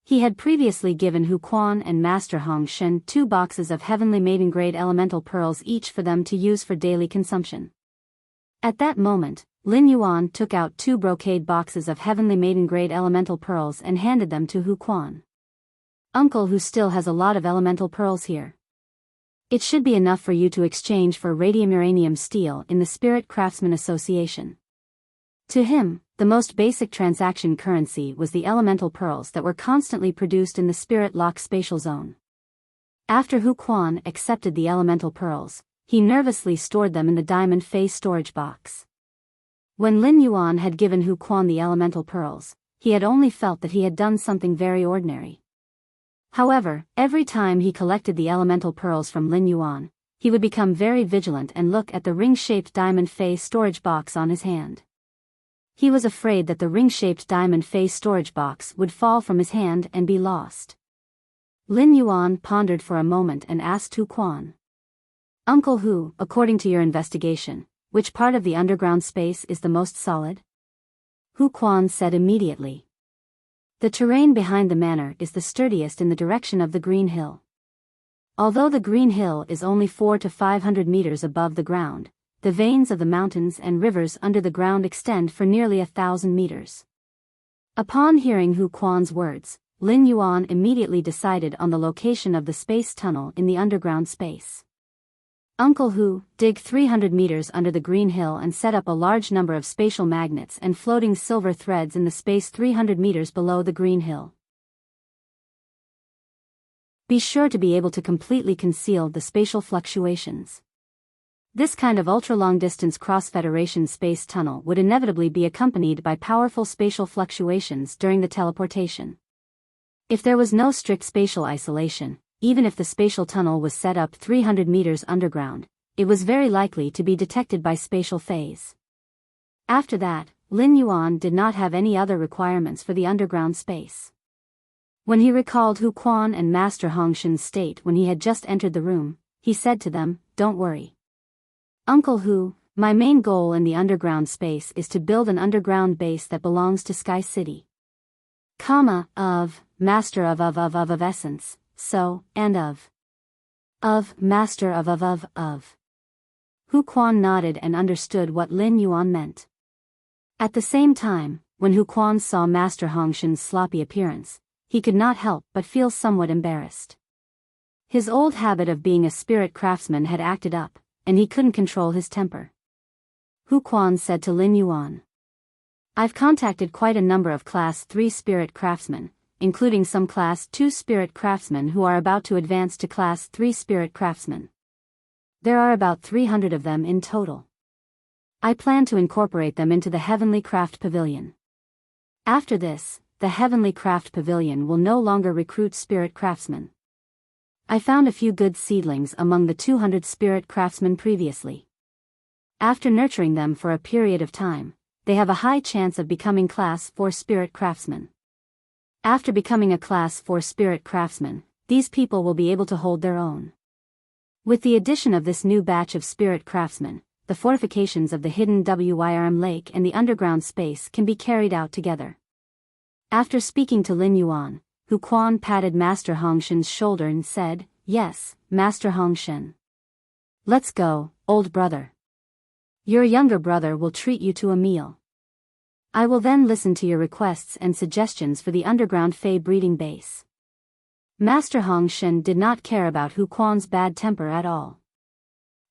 He had previously given Hu Quan and Master Hong Shen 2 boxes of heavenly maiden grade elemental pearls each for them to use for daily consumption. At that moment, Lin Yuan took out 2 brocade boxes of heavenly maiden grade elemental pearls and handed them to Hu Quan. Uncle who still has a lot of elemental pearls here. It should be enough for you to exchange for radium uranium steel in the Spirit Craftsman Association. To him, the most basic transaction currency was the elemental pearls that were constantly produced in the Spirit Lock spatial zone. After Hu Quan accepted the elemental pearls, he nervously stored them in the diamond face storage box. When Lin Yuan had given Hu Quan the elemental pearls, he had only felt that he had done something very ordinary. However, every time he collected the elemental pearls from Lin Yuan, he would become very vigilant and look at the ring-shaped diamond face storage box on his hand. He was afraid that the ring-shaped diamond face storage box would fall from his hand and be lost. Lin Yuan pondered for a moment and asked Hu Quan. Uncle Hu, according to your investigation, which part of the underground space is the most solid? Hu Quan said immediately. The terrain behind the manor is the sturdiest in the direction of the Green Hill. Although the Green Hill is only 400 to 500 meters above the ground, the veins of the mountains and rivers under the ground extend for nearly 1,000 meters. Upon hearing Hu Quan's words, Lin Yuan immediately decided on the location of the space tunnel in the underground space. Uncle Hu, dig 300 meters under the Green Hill and set up a large number of spatial magnets and floating silver threads in the space 300 meters below the Green Hill. Be sure to be able to completely conceal the spatial fluctuations. This kind of ultra-long-distance cross-federation space tunnel would inevitably be accompanied by powerful spatial fluctuations during the teleportation. If there was no strict spatial isolation, even if the spatial tunnel was set up 300 meters underground, it was very likely to be detected by spatial phase. After that, Lin Yuan did not have any other requirements for the underground space. When he recalled Hu Quan and Master Hongshan's state when he had just entered the room, he said to them, "Don't worry. Uncle Hu, my main goal in the underground space is to build an underground base that belongs to Sky City. Of, Master of Essence, so, and of, Master of. Hu Quan nodded and understood what Lin Yuan meant. At the same time, when Hu Quan saw Master Hongshan's sloppy appearance, he could not help but feel somewhat embarrassed. His old habit of being a spirit craftsman had acted up, and he couldn't control his temper. Hu Quan said to Lin Yuan, "I've contacted quite a number of Class 3 spirit craftsmen, including some Class 2 spirit craftsmen who are about to advance to Class 3 spirit craftsmen. There are about 300 of them in total. I plan to incorporate them into the Heavenly Craft Pavilion. After this, the Heavenly Craft Pavilion will no longer recruit spirit craftsmen. I found a few good seedlings among the 200 spirit craftsmen previously. After nurturing them for a period of time, they have a high chance of becoming Class 4 spirit craftsmen. After becoming a Class 4 spirit craftsman, these people will be able to hold their own. With the addition of this new batch of spirit craftsmen, the fortifications of the hidden Wyrm Lake and the underground space can be carried out together." After speaking to Lin Yuan, Hu Quan patted Master Hongshan's shoulder and said, "Yes, Master Hongshan. Let's go, old brother. Your younger brother will treat you to a meal. I will then listen to your requests and suggestions for the underground Fey breeding base." Master Hongshan did not care about Hu Quan's bad temper at all.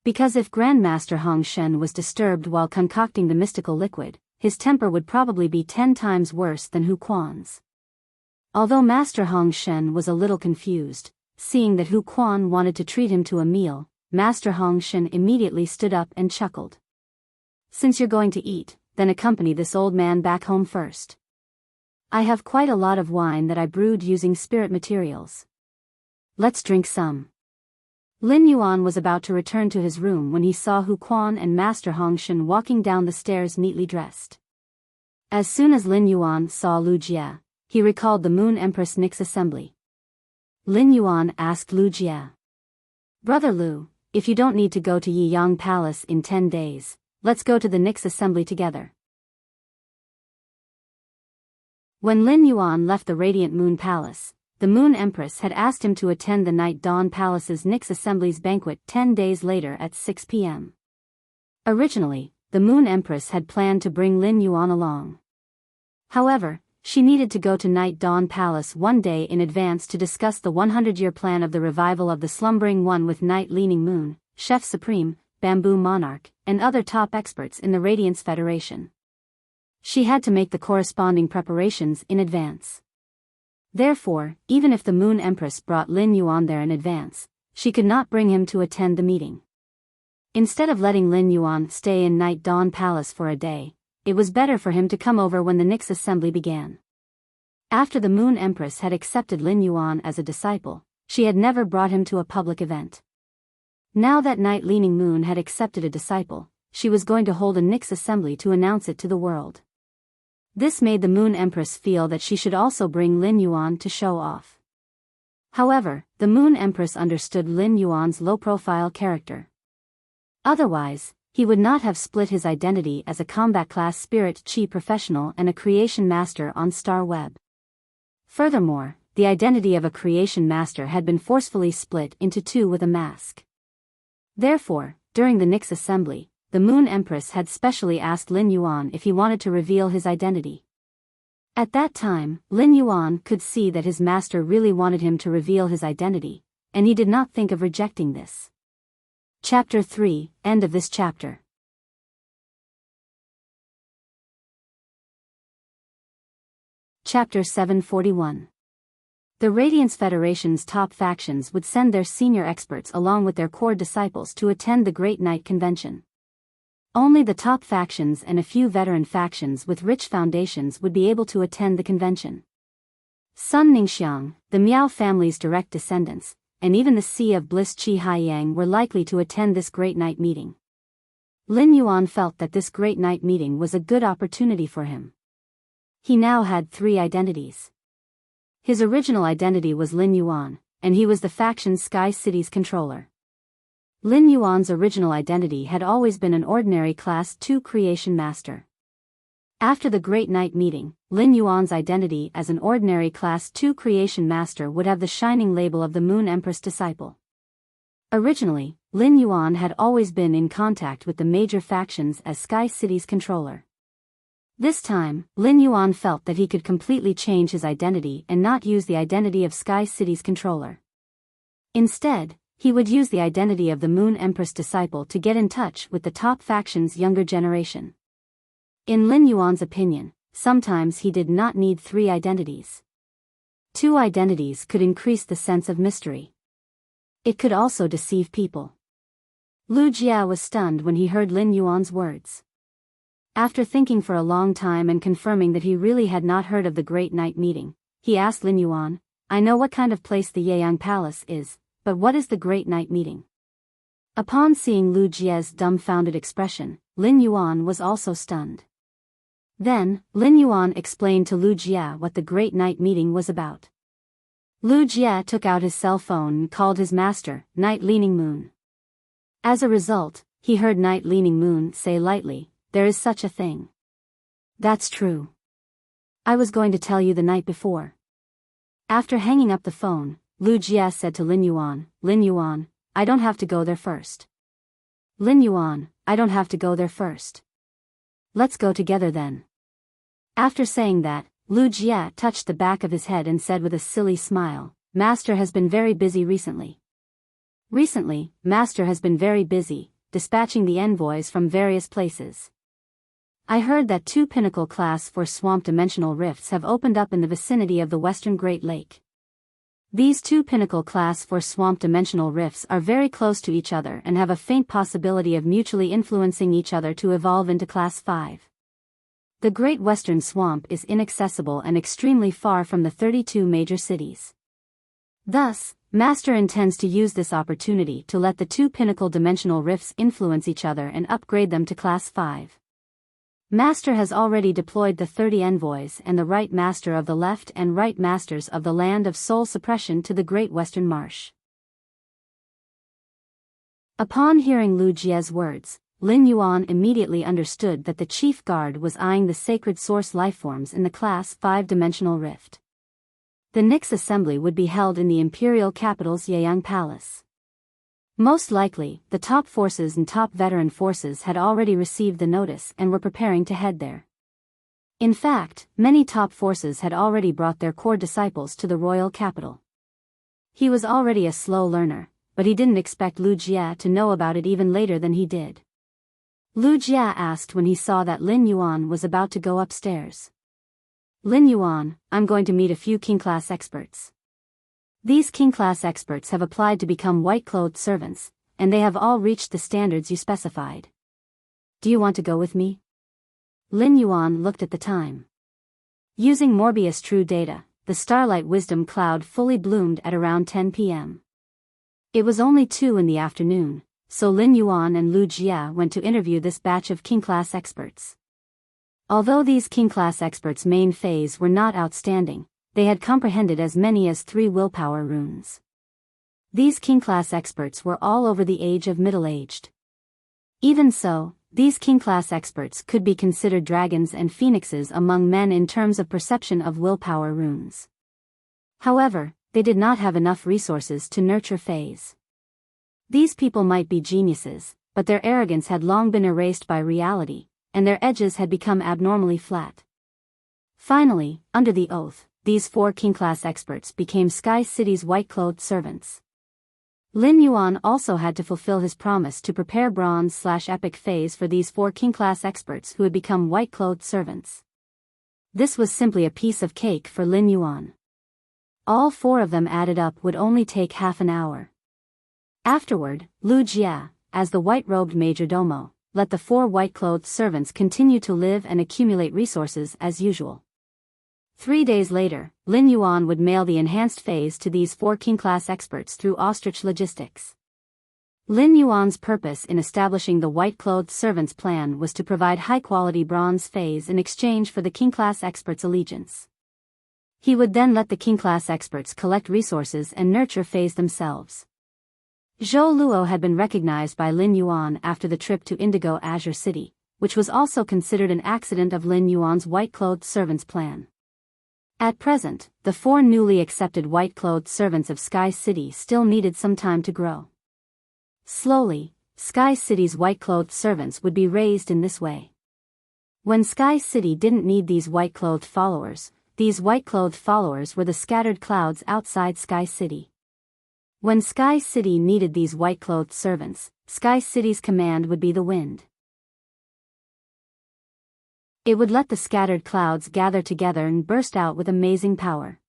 Because if Grandmaster Hongshan was disturbed while concocting the mystical liquid, his temper would probably be 10 times worse than Hu Quan's. Although Master Hongshan was a little confused, seeing that Hu Quan wanted to treat him to a meal, Master Hongshan immediately stood up and chuckled. "Since you're going to eat, then accompany this old man back home first. I have quite a lot of wine that I brewed using spirit materials. Let's drink some." Lin Yuan was about to return to his room when he saw Hu Quan and Master Hongshan walking down the stairs neatly dressed. As soon as Lin Yuan saw Lu Jie, he recalled the Moon Empress Nix assembly. Lin Yuan asked Lu Jie, "Brother Lu, if you don't need to go to Yiyang Palace in 10 days, let's go to the Nix assembly together." When Lin Yuan left the Radiant Moon Palace, the Moon Empress had asked him to attend the Night Dawn Palace's Nix Assembly's banquet 10 days later at 6 p.m. Originally, the Moon Empress had planned to bring Lin Yuan along. However, she needed to go to Night Dawn Palace one day in advance to discuss the 100-year plan of the revival of the Slumbering One with Night Leaning Moon, Chef Supreme, Bamboo Monarch, and other top experts in the Radiance Federation. She had to make the corresponding preparations in advance. Therefore, even if the Moon Empress brought Lin Yuan there in advance, she could not bring him to attend the meeting. Instead of letting Lin Yuan stay in Night Dawn Palace for a day, it was better for him to come over when the Nix assembly began. After the Moon Empress had accepted Lin Yuan as a disciple, she had never brought him to a public event. Now that Night Leaning Moon had accepted a disciple, she was going to hold a Nix assembly to announce it to the world. This made the Moon Empress feel that she should also bring Lin Yuan to show off. However, the Moon Empress understood Lin Yuan's low-profile character. Otherwise, he would not have split his identity as a combat-class spirit chi professional and a creation master on Star Web. Furthermore, the identity of a creation master had been forcefully split into two with a mask. Therefore, during the Nix assembly, the Moon Empress had specially asked Lin Yuan if he wanted to reveal his identity. At that time, Lin Yuan could see that his master really wanted him to reveal his identity, and he did not think of rejecting this. Chapter 3, End of this chapter. Chapter 741. The Radiance Federation's top factions would send their senior experts along with their core disciples to attend the Great Night Convention. Only the top factions and a few veteran factions with rich foundations would be able to attend the convention. Sun Ningxiang, the Miao family's direct descendants, and even the Sea of Bliss Qi Haiyang were likely to attend this Great Night meeting. Lin Yuan felt that this Great Night meeting was a good opportunity for him. He now had 3 identities. His original identity was Lin Yuan, and he was the faction's Sky City's controller. Lin Yuan's original identity had always been an ordinary Class 2 creation master. After the Great Night meeting, Lin Yuan's identity as an ordinary Class 2 creation master would have the shining label of the Moon Empress disciple. Originally, Lin Yuan had always been in contact with the major factions as Sky City's controller. This time, Lin Yuan felt that he could completely change his identity and not use the identity of Sky City's controller. Instead, he would use the identity of the Moon Empress disciple to get in touch with the top faction's younger generation. In Lin Yuan's opinion, sometimes he did not need 3 identities. 2 identities could increase the sense of mystery. It could also deceive people. Lu Jia was stunned when he heard Lin Yuan's words. After thinking for a long time and confirming that he really had not heard of the Great Night meeting, he asked Lin Yuan, "I know what kind of place the Yeyang Palace is, but what is the Great Night meeting?" Upon seeing Lu Jia's dumbfounded expression, Lin Yuan was also stunned. Then, Lin Yuan explained to Lu Jia what the Great Night meeting was about. Lu Jia took out his cell phone and called his master, Night Leaning Moon. As a result, he heard Night Leaning Moon say lightly, "There is such a thing." "That's true. I was going to tell you the night before." After hanging up the phone, Lu Jia said to Lin Yuan, "I don't have to go there first." "Lin Yuan, I don't have to go there first. Let's go together then." After saying that, Lu Jia touched the back of his head and said with a silly smile, "Master has been very busy recently." Recently, Master has been very busy, dispatching the envoys from various places. I heard that 2 pinnacle class 4 swamp dimensional rifts have opened up in the vicinity of the Western Great Lake. These 2 pinnacle class 4 swamp dimensional rifts are very close to each other and have a faint possibility of mutually influencing each other to evolve into class 5. The Great Western Swamp is inaccessible and extremely far from the 32 major cities. Thus, Master intends to use this opportunity to let the 2 pinnacle dimensional rifts influence each other and upgrade them to class 5. Master has already deployed the 30 envoys and the right master of the left and right masters of the land of soul suppression to the Great Western Marsh. Upon hearing Lu Jia's words, Lin Yuan immediately understood that the chief guard was eyeing the sacred source lifeforms in the class 5 dimensional rift. The Nyx assembly would be held in the imperial capital's Yeyang Palace. Most likely, the top forces and top veteran forces had already received the notice and were preparing to head there. In fact, many top forces had already brought their core disciples to the royal capital. He was already a slow learner, but he didn't expect Lu Jia to know about it even later than he did. Lu Jia asked when he saw that Lin Yuan was about to go upstairs. "Lin Yuan, I'm going to meet a few king-class experts. These king-class experts have applied to become white-clothed servants, and they have all reached the standards you specified. Do you want to go with me?" Lin Yuan looked at the time. Using Morbius True Data, the Starlight Wisdom Cloud fully bloomed at around 10 p.m. It was only 2 in the afternoon, so Lin Yuan and Lu Jia went to interview this batch of king-class experts. Although these king-class experts' main phase were not outstanding, they had comprehended as many as 3 willpower runes. These king-class experts were all over the age of middle-aged. Even so, these king-class experts could be considered dragons and phoenixes among men in terms of perception of willpower runes. However, they did not have enough resources to nurture phase. These people might be geniuses, but their arrogance had long been erased by reality, and their edges had become abnormally flat. Finally, under the oath, these 4 king-class experts became Sky City's white-clothed servants. Lin Yuan also had to fulfill his promise to prepare bronze/epic phase for these 4 king-class experts who had become white-clothed servants. This was simply a piece of cake for Lin Yuan. All 4 of them added up would only take half an hour. Afterward, Lu Jia, as the white-robed majordomo, let the 4 white-clothed servants continue to live and accumulate resources as usual. 3 days later, Lin Yuan would mail the enhanced phase to these 4 king-class experts through ostrich logistics. Lin Yuan's purpose in establishing the white-clothed servants plan was to provide high-quality bronze phase in exchange for the king-class experts' allegiance. He would then let the king-class experts collect resources and nurture phase themselves. Zhou Luo had been recognized by Lin Yuan after the trip to Indigo Azure City, which was also considered an accident of Lin Yuan's white-clothed servants' plan. At present, the 4 newly accepted white-clothed servants of Sky City still needed some time to grow. Slowly, Sky City's white-clothed servants would be raised in this way. When Sky City didn't need these white-clothed followers, these white-clothed followers were the scattered clouds outside Sky City. When Sky City needed these white-clothed servants, Sky City's command would be the wind. It would let the scattered clouds gather together and burst out with amazing power.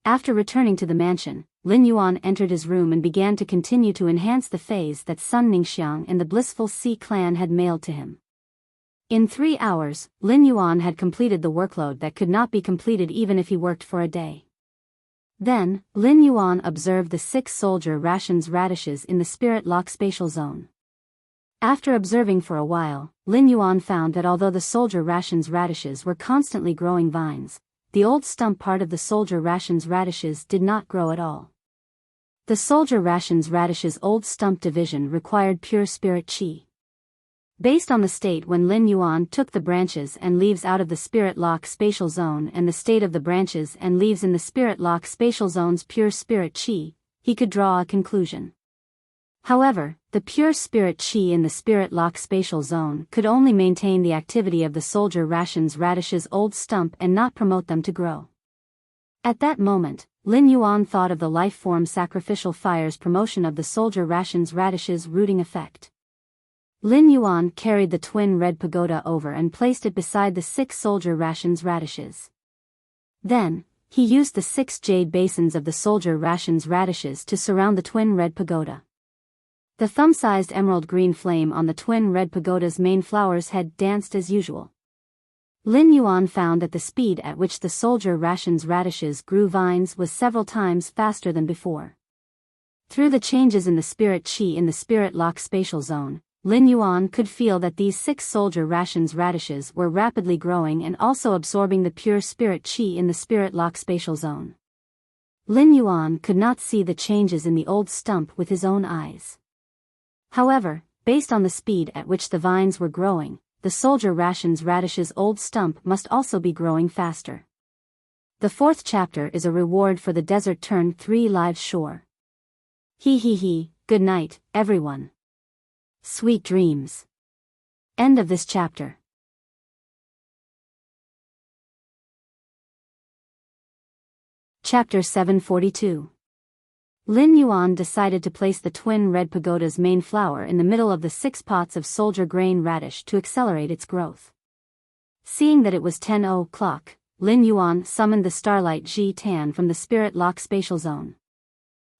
After returning to the mansion, Lin Yuan entered his room and began to continue to enhance the phase that Sun Ningxiang and the Blissful Sea clan had mailed to him. In 3 hours, Lin Yuan had completed the workload that could not be completed even if he worked for a day. Then, Lin Yuan observed the 6 soldier rations radishes in the Spirit Lock spatial zone. After observing for a while, Lin Yuan found that although the soldier rations radishes were constantly growing vines, the old stump part of the soldier rations radishes did not grow at all. The soldier rations radishes old stump division required pure spirit qi. Based on the state when Lin Yuan took the branches and leaves out of the Spirit Lock spatial zone and the state of the branches and leaves in the Spirit Lock spatial zone's pure spirit qi, he could draw a conclusion. However, the pure spirit qi in the Spirit Lock spatial zone could only maintain the activity of the soldier rations radishes old stump and not promote them to grow. At that moment, Lin Yuan thought of the life-form sacrificial fire's promotion of the soldier rations radishes rooting effect. Lin Yuan carried the twin red pagoda over and placed it beside the 6 soldier rations radishes. Then, he used the 6 jade basins of the soldier rations radishes to surround the twin red pagoda. The thumb-sized emerald green flame on the twin red pagoda's main flower's head danced as usual. Lin Yuan found that the speed at which the soldier rations radishes grew vines was several times faster than before. Through the changes in the spirit qi in the Spirit Lock spatial zone, Lin Yuan could feel that these 6 soldier rations radishes were rapidly growing and also absorbing the pure spirit qi in the Spirit Lock spatial zone. Lin Yuan could not see the changes in the old stump with his own eyes. However, based on the speed at which the vines were growing, the soldier rations radishes old stump must also be growing faster. The 4th chapter is a reward for the desert turned 3 lives shore. Good night, everyone. Sweet dreams. End of this chapter. Chapter 742. Lin Yuan decided to place the twin red pagoda's main flower in the middle of the 6 pots of soldier grain radish to accelerate its growth. Seeing that it was 10 o'clock, Lin Yuan summoned the Starlight Ji Tan from the Spirit Lock spatial zone.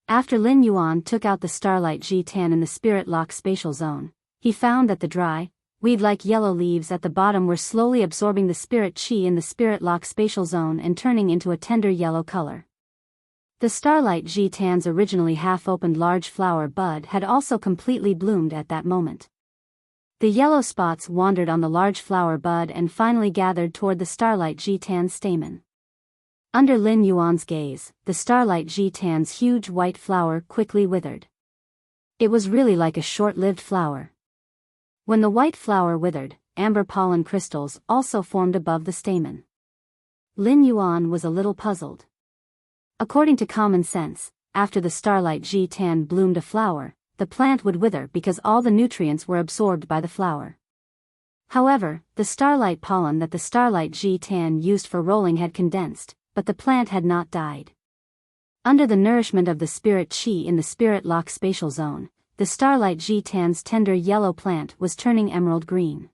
After Lin Yuan took out the Starlight Ji Tan in the Spirit Lock spatial zone, he found that the dry, weed-like yellow leaves at the bottom were slowly absorbing the spirit qi in the Spirit Lock spatial zone and turning into a tender yellow color. The Starlight Ji Tan's originally half-opened large flower bud had also completely bloomed at that moment. The yellow spots wandered on the large flower bud and finally gathered toward the Starlight Ji Tan's stamen. Under Lin Yuan's gaze, the Starlight Ji Tan's huge white flower quickly withered. It was really like a short-lived flower. When the white flower withered, amber pollen crystals also formed above the stamen. Lin Yuan was a little puzzled. According to common sense, after the Starlight Ji Tan bloomed a flower, the plant would wither because all the nutrients were absorbed by the flower. However, the starlight pollen that the Starlight Ji Tan used for rolling had condensed, but the plant had not died. Under the nourishment of the spirit qi in the Spirit Lock spatial zone, the Starlight Ji Tan's tender yellow plant was turning emerald green.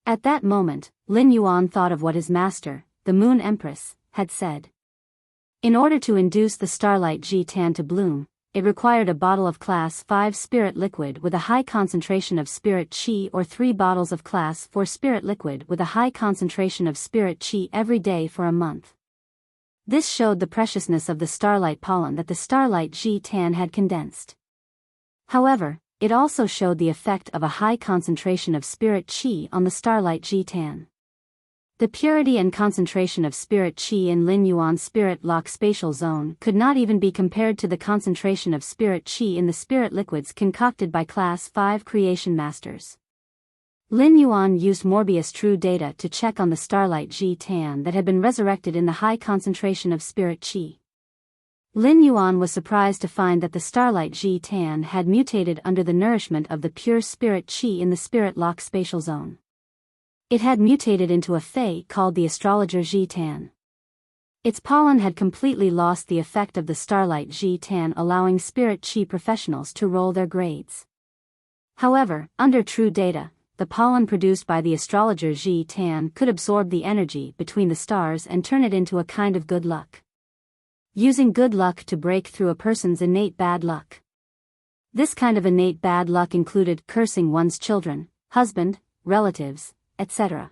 At that moment, Lin Yuan thought of what his master, the Moon Empress, had said. In order to induce the Starlight Ji Tan to bloom, it required a bottle of Class 5 spirit liquid with a high concentration of spirit qi or 3 bottles of Class 4 spirit liquid with a high concentration of spirit qi every day for a month. This showed the preciousness of the starlight pollen that the Starlight Ji Tan had condensed. However, it also showed the effect of a high concentration of spirit qi on the Starlight Ji Tan. The purity and concentration of spirit qi in Lin Yuan's spirit lock spatial zone could not even be compared to the concentration of spirit qi in the spirit liquids concocted by Class 5 creation masters. Lin Yuan used Morbius True Data to check on the Starlight Ji Tan that had been resurrected in the high concentration of spirit qi. Lin Yuan was surprised to find that the Starlight Ji Tan had mutated under the nourishment of the pure spirit qi in the spirit lock spatial zone. It had mutated into a fae called the Astrologer Ji Tan. Its pollen had completely lost the effect of the Starlight Ji Tan, allowing spirit qi professionals to roll their grades. However, under True Data, the pollen produced by the Astrologer Ji Tan could absorb the energy between the stars and turn it into a kind of good luck. Using good luck to break through a person's innate bad luck. This kind of innate bad luck included cursing one's children, husband, relatives, etc.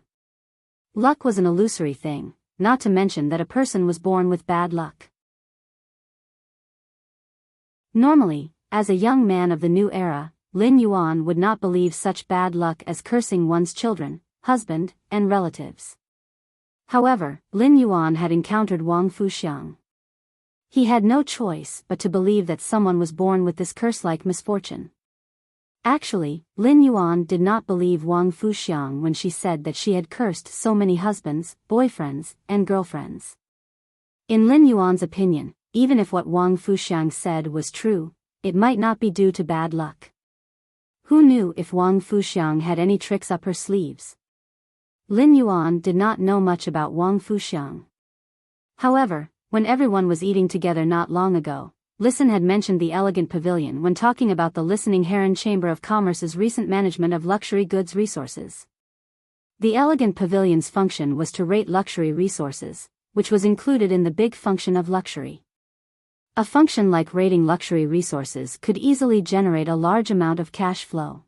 Luck was an illusory thing, not to mention that a person was born with bad luck. Normally, as a young man of the new era, Lin Yuan would not believe such bad luck as cursing one's children, husband, and relatives. However, Lin Yuan had encountered Wang Fuxiang. He had no choice but to believe that someone was born with this curse-like misfortune. Actually, Lin Yuan did not believe Wang Fuxiang when she said that she had cursed so many husbands, boyfriends, and girlfriends. In Lin Yuan's opinion, even if what Wang Fuxiang said was true, it might not be due to bad luck. Who knew if Wang Fuxiang had any tricks up her sleeves? Lin Yuan did not know much about Wang Fuxiang. However, when everyone was eating together not long ago, Listen had mentioned the elegant pavilion when talking about the Listening Heron Chamber of Commerce's recent management of luxury goods resources. The elegant pavilion's function was to rate luxury resources, which was included in the big function of luxury. A function like rating luxury resources could easily generate a large amount of cash flow.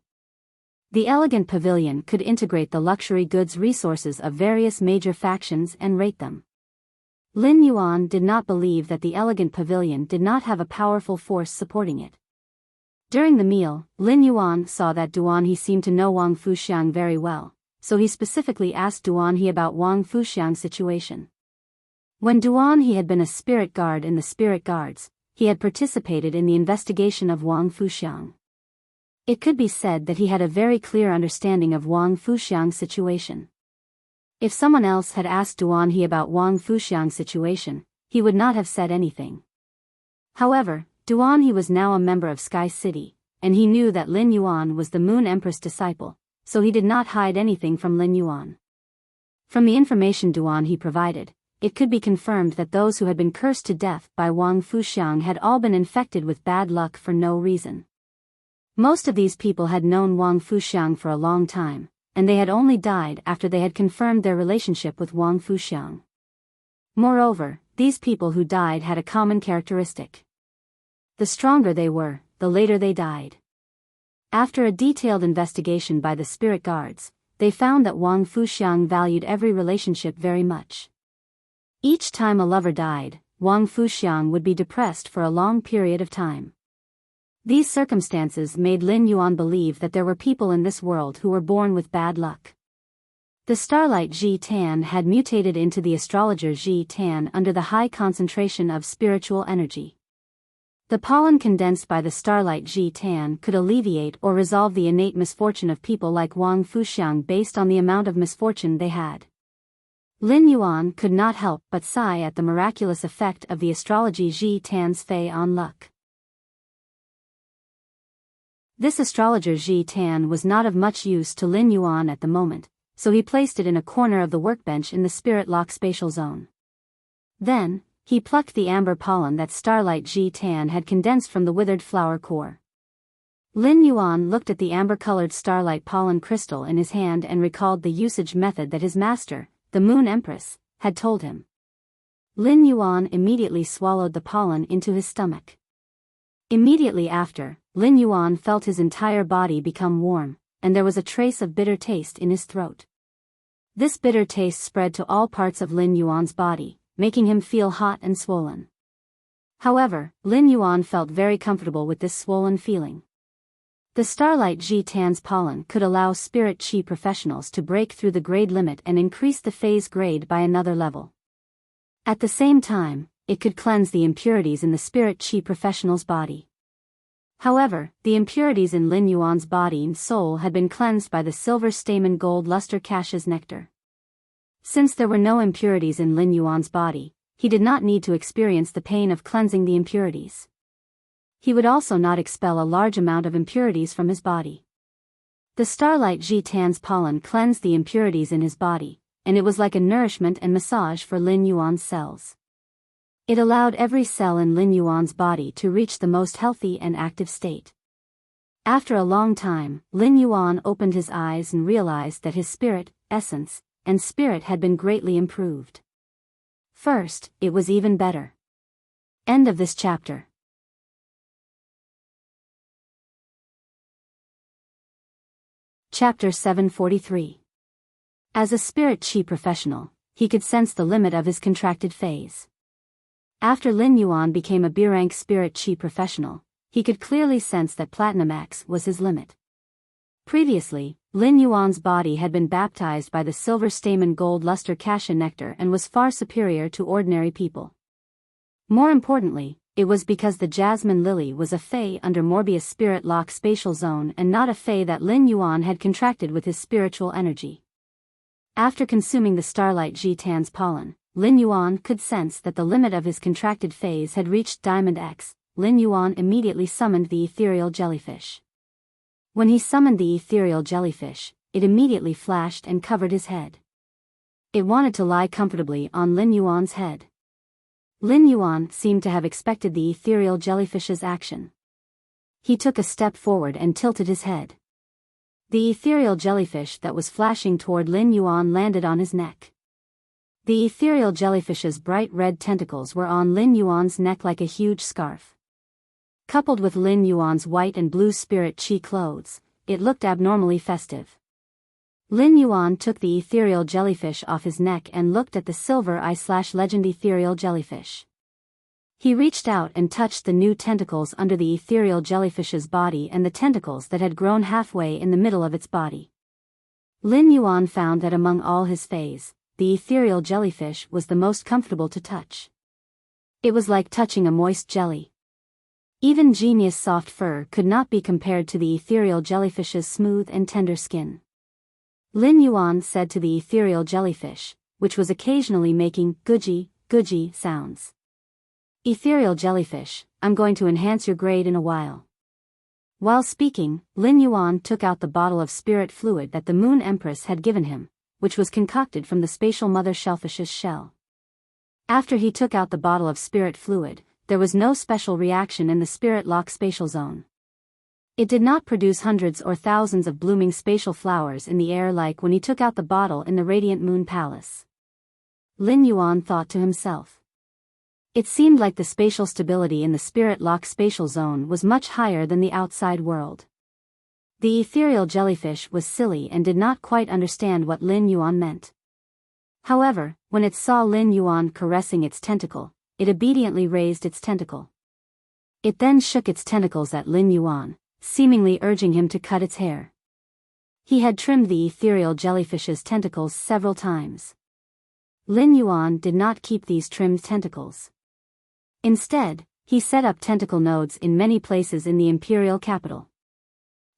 The elegant pavilion could integrate the luxury goods resources of various major factions and rate them. Lin Yuan did not believe that the elegant pavilion did not have a powerful force supporting it. During the meal, Lin Yuan saw that Duanhe seemed to know Wang Fuxiang very well, so he specifically asked Duanhe about Wang Fuxiang's situation. When Duanhe had been a spirit guard in the spirit guards, he had participated in the investigation of Wang Fuxiang. It could be said that he had a very clear understanding of Wang Fuxiang's situation. If someone else had asked Duanhe about Wang Fuxiang's situation, he would not have said anything. However, Duanhe was now a member of Sky City, and he knew that Lin Yuan was the Moon Empress disciple, so he did not hide anything from Lin Yuan. From the information Duanhe provided, it could be confirmed that those who had been cursed to death by Wang Fuxiang had all been infected with bad luck for no reason. Most of these people had known Wang Fuxiang for a long time, and they had only died after they had confirmed their relationship with Wang Fuxiang. Moreover, these people who died had a common characteristic. The stronger they were, the later they died. After a detailed investigation by the spirit guards, they found that Wang Fuxiang valued every relationship very much. Each time a lover died, Wang Fuxiang would be depressed for a long period of time. These circumstances made Lin Yuan believe that there were people in this world who were born with bad luck. The Starlight Ji Tan had mutated into the Astrologer Ji Tan under the high concentration of spiritual energy. The pollen condensed by the Starlight Ji Tan could alleviate or resolve the innate misfortune of people like Wang Fuxiang based on the amount of misfortune they had. Lin Yuan could not help but sigh at the miraculous effect of the Astrology Ji Tan's Fei on luck. This Astrologer Ji Tan was not of much use to Lin Yuan at the moment, so he placed it in a corner of the workbench in the spirit lock spatial zone. Then, he plucked the amber pollen that Starlight Ji Tan had condensed from the withered flower core. Lin Yuan looked at the amber-colored starlight pollen crystal in his hand and recalled the usage method that his master, the Moon Empress, had told him. Lin Yuan immediately swallowed the pollen into his stomach. Immediately after, Lin Yuan felt his entire body become warm, and there was a trace of bitter taste in his throat. This bitter taste spread to all parts of Lin Yuan's body, making him feel hot and swollen. However, Lin Yuan felt very comfortable with this swollen feeling. The Starlight G-Tan's pollen could allow Spirit Chi professionals to break through the grade limit and increase the phase grade by another level. At the same time, it could cleanse the impurities in the Spirit Chi professional's body. However, the impurities in Lin Yuan's body and soul had been cleansed by the silver stamen gold luster cache's nectar. Since there were no impurities in Lin Yuan's body, he did not need to experience the pain of cleansing the impurities. He would also not expel a large amount of impurities from his body. The Starlight G-Tan's pollen cleansed the impurities in his body, and it was like a nourishment and massage for Lin Yuan's cells. It allowed every cell in Lin Yuan's body to reach the most healthy and active state. After a long time, Lin Yuan opened his eyes and realized that his spirit, essence, and spirit had been greatly improved. First, it was even better. End of this chapter. Chapter 743. As a Spirit Chi professional, he could sense the limit of his contracted phase. After Lin Yuan became a B-rank Spirit Chi professional, he could clearly sense that Platinum X was his limit. Previously, Lin Yuan's body had been baptized by the silver stamen gold luster cache nectar and was far superior to ordinary people. More importantly, it was because the Jasmine Lily was a Fey under Morbius Spirit Lock spatial zone and not a Fey that Lin Yuan had contracted with his spiritual energy. After consuming the Starlight G-Tan's pollen, Lin Yuan could sense that the limit of his contracted phase had reached Diamond X. Lin Yuan immediately summoned the ethereal jellyfish. When he summoned the ethereal jellyfish, it immediately flashed and covered his head. It wanted to lie comfortably on Lin Yuan's head. Lin Yuan seemed to have expected the ethereal jellyfish's action. He took a step forward and tilted his head. The ethereal jellyfish that was flashing toward Lin Yuan landed on his neck. The ethereal jellyfish's bright red tentacles were on Lin Yuan's neck like a huge scarf. Coupled with Lin Yuan's white and blue Spirit Chi clothes, it looked abnormally festive. Lin Yuan took the ethereal jellyfish off his neck and looked at the silver eye/legend ethereal jellyfish. He reached out and touched the new tentacles under the ethereal jellyfish's body and the tentacles that had grown halfway in the middle of its body. Lin Yuan found that among all his fays, the ethereal jellyfish was the most comfortable to touch. It was like touching a moist jelly. Even Genius soft fur could not be compared to the ethereal jellyfish's smooth and tender skin. Lin Yuan said to the ethereal jellyfish, which was occasionally making "guji, guji" sounds. "Ethereal jellyfish, I'm going to enhance your grade in a while." While speaking, Lin Yuan took out the bottle of spirit fluid that the Moon Empress had given him, which was concocted from the spatial mother shellfish's shell. After he took out the bottle of spirit fluid, there was no special reaction in the Spirit Lock spatial zone. It did not produce hundreds or thousands of blooming spatial flowers in the air like when he took out the bottle in the Radiant Moon Palace. Lin Yuan thought to himself. It seemed like the spatial stability in the Spirit Lock spatial zone was much higher than the outside world. The ethereal jellyfish was silly and did not quite understand what Lin Yuan meant. However, when it saw Lin Yuan caressing its tentacle, it obediently raised its tentacle. It then shook its tentacles at Lin Yuan, seemingly urging him to cut its hair. He had trimmed the ethereal jellyfish's tentacles several times. Lin Yuan did not keep these trimmed tentacles. Instead, he set up tentacle nodes in many places in the imperial capital.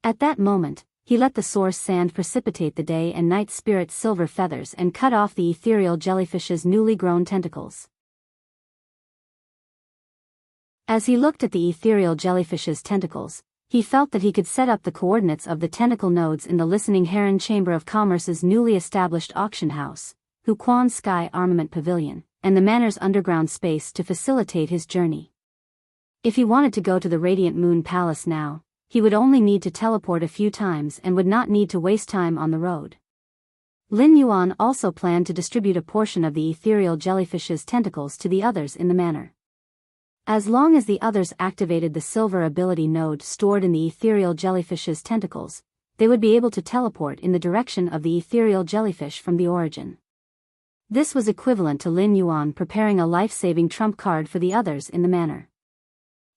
At that moment, he let the source sand precipitate the day and night spirit silver feathers and cut off the ethereal jellyfish's newly grown tentacles. As he looked at the ethereal jellyfish's tentacles, he felt that he could set up the coordinates of the tentacle nodes in the Listening Heron Chamber of Commerce's newly established auction house, Huquan Sky Armament Pavilion, and the Manor's underground space to facilitate his journey. If he wanted to go to the Radiant Moon Palace now, he would only need to teleport a few times and would not need to waste time on the road. Lin Yuan also planned to distribute a portion of the ethereal jellyfish's tentacles to the others in the manor. As long as the others activated the silver ability node stored in the ethereal jellyfish's tentacles, they would be able to teleport in the direction of the ethereal jellyfish from the origin. This was equivalent to Lin Yuan preparing a life-saving trump card for the others in the manor.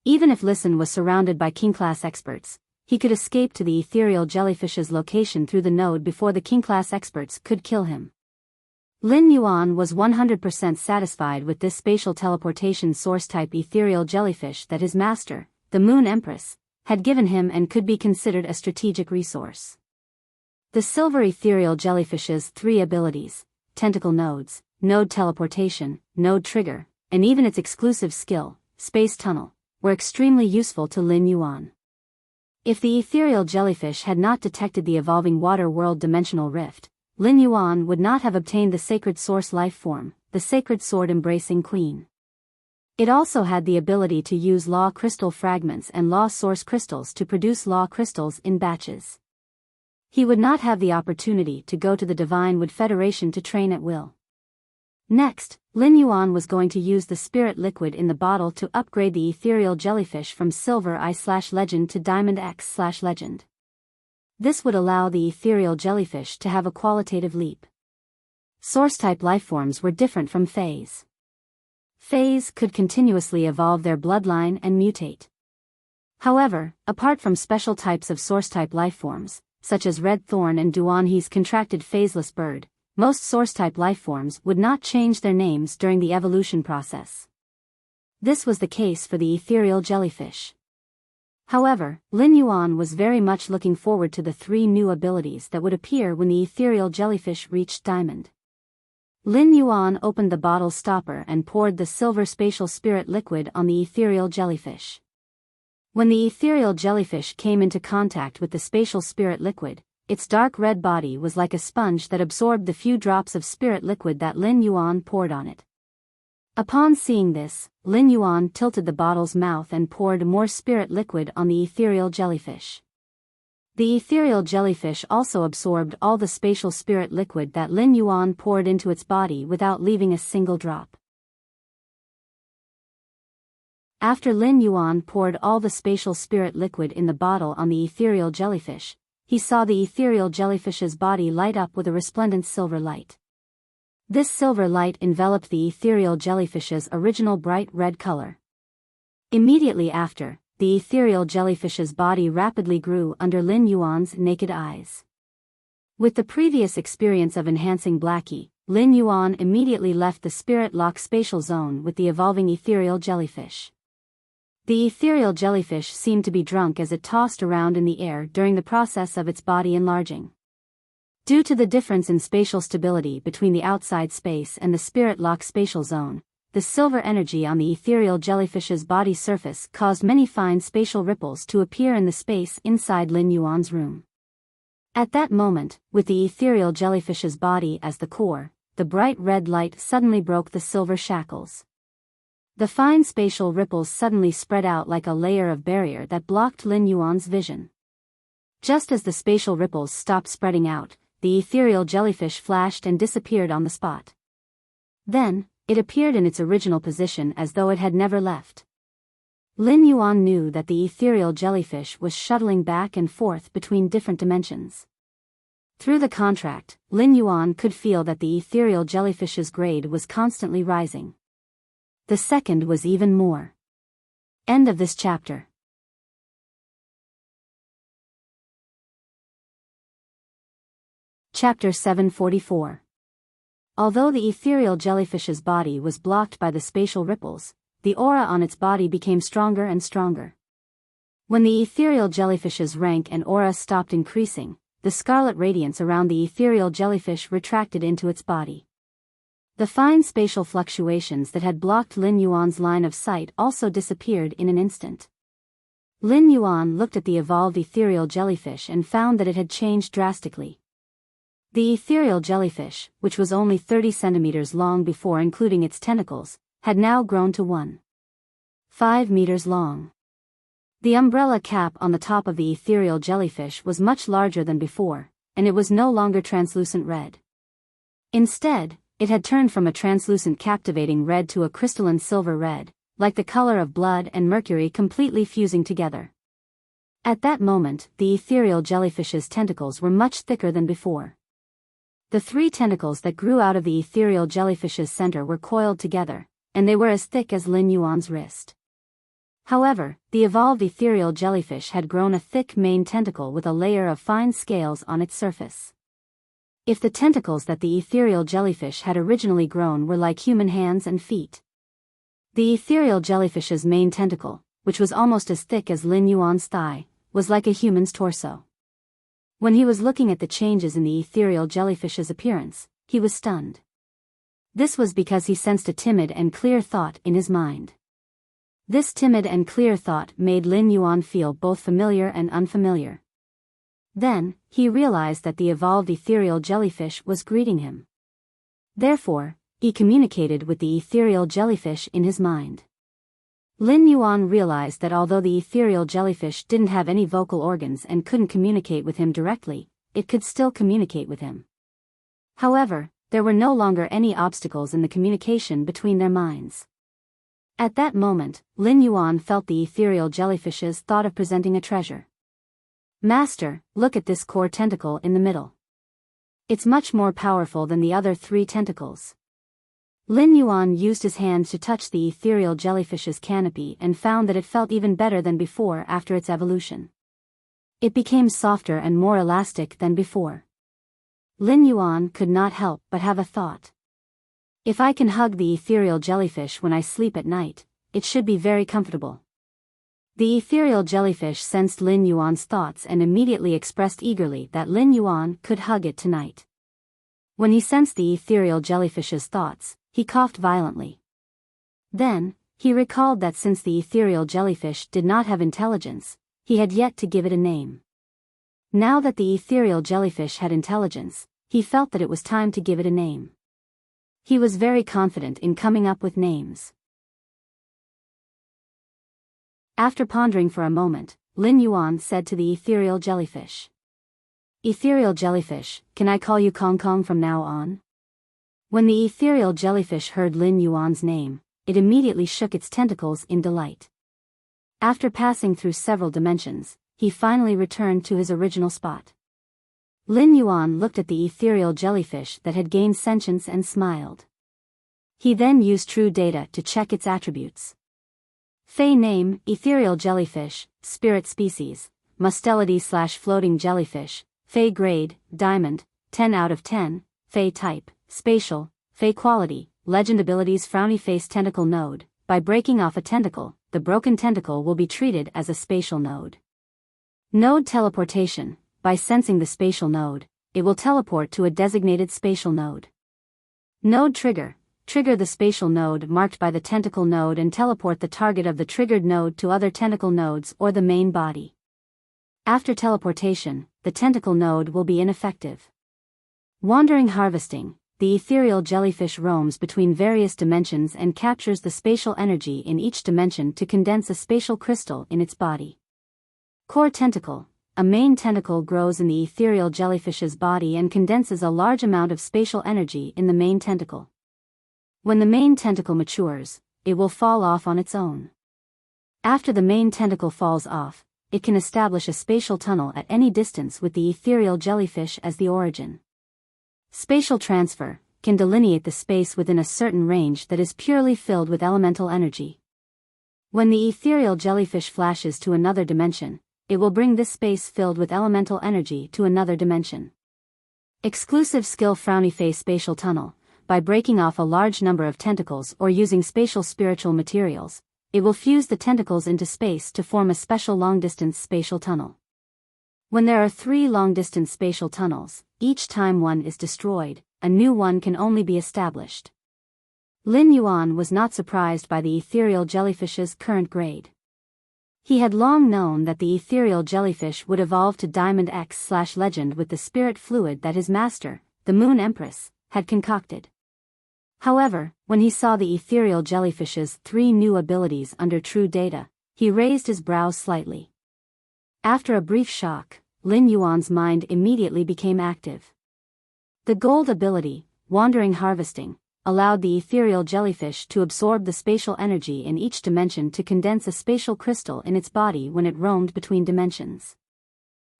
Even if Listen was surrounded by king-class experts, he could escape to the ethereal jellyfish's location through the node before the king-class experts could kill him. Lin Yuan was 100% satisfied with this spatial teleportation source-type ethereal jellyfish that his master, the Moon Empress, had given him and could be considered a strategic resource. The silver ethereal jellyfish's 3 abilities, tentacle nodes, node teleportation, node trigger, and even its exclusive skill, space tunnel, were extremely useful to Lin Yuan. If the ethereal jellyfish had not detected the evolving water world dimensional rift, Lin Yuan would not have obtained the sacred source life form, the sacred sword embracing queen. It also had the ability to use law crystal fragments and law source crystals to produce law crystals in batches. He would not have the opportunity to go to the Divine Wood Federation to train at will. Next, Lin Yuan was going to use the spirit liquid in the bottle to upgrade the ethereal jellyfish from Silver I/Legend to Diamond X/Legend. This would allow the ethereal jellyfish to have a qualitative leap. Source-type lifeforms were different from phase. Phase could continuously evolve their bloodline and mutate. However, apart from special types of source-type lifeforms, such as Red Thorn and Duanhe's contracted phaseless bird, most source-type lifeforms would not change their names during the evolution process. This was the case for the ethereal jellyfish. However, Lin Yuan was very much looking forward to the 3 new abilities that would appear when the ethereal jellyfish reached Diamond. Lin Yuan opened the bottle stopper and poured the silver spatial spirit liquid on the ethereal jellyfish. When the ethereal jellyfish came into contact with the spatial spirit liquid, its dark red body was like a sponge that absorbed the few drops of spirit liquid that Lin Yuan poured on it. Upon seeing this, Lin Yuan tilted the bottle's mouth and poured more spirit liquid on the ethereal jellyfish. The ethereal jellyfish also absorbed all the spatial spirit liquid that Lin Yuan poured into its body without leaving a single drop. After Lin Yuan poured all the spatial spirit liquid in the bottle on the ethereal jellyfish, he saw the ethereal jellyfish's body light up with a resplendent silver light. This silver light enveloped the ethereal jellyfish's original bright red color. Immediately after, the ethereal jellyfish's body rapidly grew under Lin Yuan's naked eyes. With the previous experience of enhancing Blackie, Lin Yuan immediately left the spirit lock spatial zone with the evolving ethereal jellyfish. The ethereal jellyfish seemed to be drunk as it tossed around in the air during the process of its body enlarging. Due to the difference in spatial stability between the outside space and the spirit lock spatial zone, the silver energy on the ethereal jellyfish's body surface caused many fine spatial ripples to appear in the space inside Lin Yuan's room. At that moment, with the ethereal jellyfish's body as the core, the bright red light suddenly broke the silver shackles. The fine spatial ripples suddenly spread out like a layer of barrier that blocked Lin Yuan's vision. Just as the spatial ripples stopped spreading out, the ethereal jellyfish flashed and disappeared on the spot. Then, it appeared in its original position as though it had never left. Lin Yuan knew that the ethereal jellyfish was shuttling back and forth between different dimensions. Through the contract, Lin Yuan could feel that the ethereal jellyfish's grade was constantly rising. The second was even more. End of this chapter. Chapter 744. Although the ethereal jellyfish's body was blocked by the spatial ripples, the aura on its body became stronger and stronger. When the ethereal jellyfish's rank and aura stopped increasing, the scarlet radiance around the ethereal jellyfish retracted into its body. The fine spatial fluctuations that had blocked Lin Yuan's line of sight also disappeared in an instant. Lin Yuan looked at the evolved ethereal jellyfish and found that it had changed drastically. The ethereal jellyfish, which was only 30 centimeters long before including its tentacles, had now grown to 1.5 meters long. The umbrella cap on the top of the ethereal jellyfish was much larger than before, and it was no longer translucent red. Instead, it had turned from a translucent captivating red to a crystalline silver red, like the color of blood and mercury completely fusing together. At that moment, the ethereal jellyfish's tentacles were much thicker than before. The 3 tentacles that grew out of the ethereal jellyfish's center were coiled together, and they were as thick as Lin Yuan's wrist. However, the evolved ethereal jellyfish had grown a thick main tentacle with a layer of fine scales on its surface. If the tentacles that the ethereal jellyfish had originally grown were like human hands and feet, the ethereal jellyfish's main tentacle, which was almost as thick as Lin Yuan's thigh, was like a human's torso. When he was looking at the changes in the ethereal jellyfish's appearance, he was stunned. This was because he sensed a timid and clear thought in his mind. This timid and clear thought made Lin Yuan feel both familiar and unfamiliar. Then, he realized that the evolved ethereal jellyfish was greeting him. Therefore, he communicated with the ethereal jellyfish in his mind. Lin Yuan realized that although the ethereal jellyfish didn't have any vocal organs and couldn't communicate with him directly, it could still communicate with him. However, there were no longer any obstacles in the communication between their minds. At that moment, Lin Yuan felt the ethereal jellyfish's thought of presenting a treasure. Master, look at this core tentacle in the middle. It's much more powerful than the other 3 tentacles. Lin Yuan used his hand to touch the ethereal jellyfish's canopy and found that it felt even better than before after its evolution. It became softer and more elastic than before. Lin Yuan could not help but have a thought. If I can hug the ethereal jellyfish when I sleep at night, it should be very comfortable. The ethereal jellyfish sensed Lin Yuan's thoughts and immediately expressed eagerly that Lin Yuan could hug it tonight. When he sensed the ethereal jellyfish's thoughts, he coughed violently. Then, he recalled that since the ethereal jellyfish did not have intelligence, he had yet to give it a name. Now that the ethereal jellyfish had intelligence, he felt that it was time to give it a name. He was very confident in coming up with names. After pondering for a moment, Lin Yuan said to the ethereal jellyfish. Ethereal jellyfish, can I call you Kong Kong from now on? When the ethereal jellyfish heard Lin Yuan's name, it immediately shook its tentacles in delight. After passing through several dimensions, he finally returned to his original spot. Lin Yuan looked at the ethereal jellyfish that had gained sentience and smiled. He then used true data to check its attributes. Fey name, ethereal jellyfish, spirit species, mustelity/floating jellyfish, Fey grade, diamond, 10 out of 10, Fey type, spatial, Fey quality, legend abilities frowny face tentacle node. By breaking off a tentacle, the broken tentacle will be treated as a spatial node. Node teleportation. By sensing the spatial node, it will teleport to a designated spatial node. Node trigger. Trigger the spatial node marked by the tentacle node and teleport the target of the triggered node to other tentacle nodes or the main body. After teleportation, the tentacle node will be ineffective. Wandering harvesting. The ethereal jellyfish roams between various dimensions and captures the spatial energy in each dimension to condense a spatial crystal in its body. Core tentacle. A main tentacle grows in the ethereal jellyfish's body and condenses a large amount of spatial energy in the main tentacle. When the main tentacle matures, it will fall off on its own. After the main tentacle falls off, it can establish a spatial tunnel at any distance with the ethereal jellyfish as the origin. Spatial transfer can delineate the space within a certain range that is purely filled with elemental energy. When the ethereal jellyfish flashes to another dimension, it will bring this space filled with elemental energy to another dimension. Exclusive skill frowny face spatial tunnel. By breaking off a large number of tentacles or using spatial spiritual materials, it will fuse the tentacles into space to form a special long-distance spatial tunnel. When there are 3 long-distance spatial tunnels, each time one is destroyed, a new one can only be established. Lin Yuan was not surprised by the ethereal jellyfish's current grade. He had long known that the ethereal jellyfish would evolve to Diamond X/Legend with the spirit fluid that his master, the Moon Empress, had concocted. However, when he saw the ethereal jellyfish's 3 new abilities under true data, he raised his brows slightly. After a brief shock, Lin Yuan's mind immediately became active. The gold ability, Wandering Harvesting, allowed the ethereal jellyfish to absorb the spatial energy in each dimension to condense a spatial crystal in its body when it roamed between dimensions.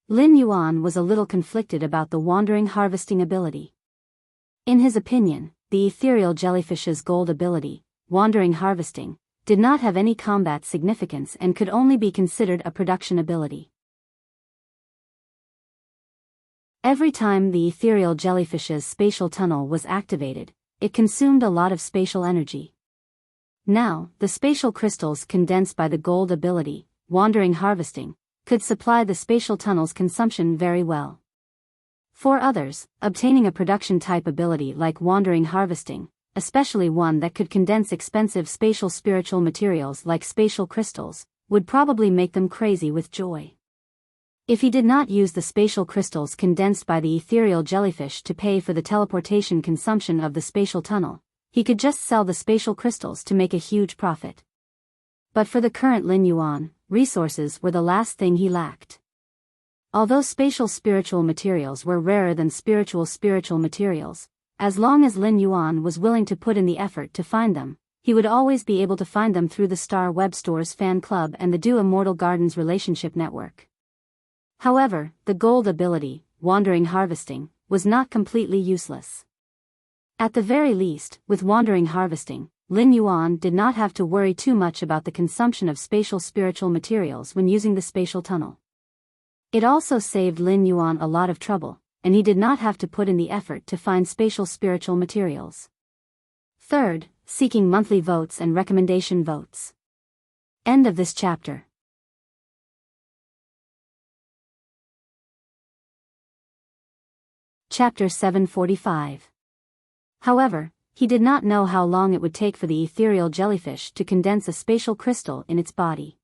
Lin Yuan was a little conflicted about the Wandering Harvesting ability. In his opinion, the ethereal jellyfish's gold ability, Wandering Harvesting, did not have any combat significance and could only be considered a production ability. Every time the ethereal jellyfish's spatial tunnel was activated, it consumed a lot of spatial energy. Now, the spatial crystals condensed by the gold ability, Wandering Harvesting, could supply the spatial tunnel's consumption very well. For others, obtaining a production-type ability like Wandering Harvesting, especially one that could condense expensive spatial spiritual materials like spatial crystals, would probably make them crazy with joy. If he did not use the spatial crystals condensed by the ethereal jellyfish to pay for the teleportation consumption of the spatial tunnel, he could just sell the spatial crystals to make a huge profit. But for the current Lin Yuan, resources were the last thing he lacked. Although spatial spiritual materials were rarer than spiritual materials, as long as Lin Yuan was willing to put in the effort to find them, he would always be able to find them through the Star Web Store's fan club and the Do Immortal Gardens relationship network. However, the gold ability, Wandering Harvesting, was not completely useless. At the very least, with Wandering Harvesting, Lin Yuan did not have to worry too much about the consumption of spatial spiritual materials when using the spatial tunnel. It also saved Lin Yuan a lot of trouble, and he did not have to put in the effort to find spatial spiritual materials. Third, seeking monthly votes and recommendation votes. End of this chapter. Chapter 745. However, he did not know how long it would take for the ethereal jellyfish to condense a spatial crystal in its body.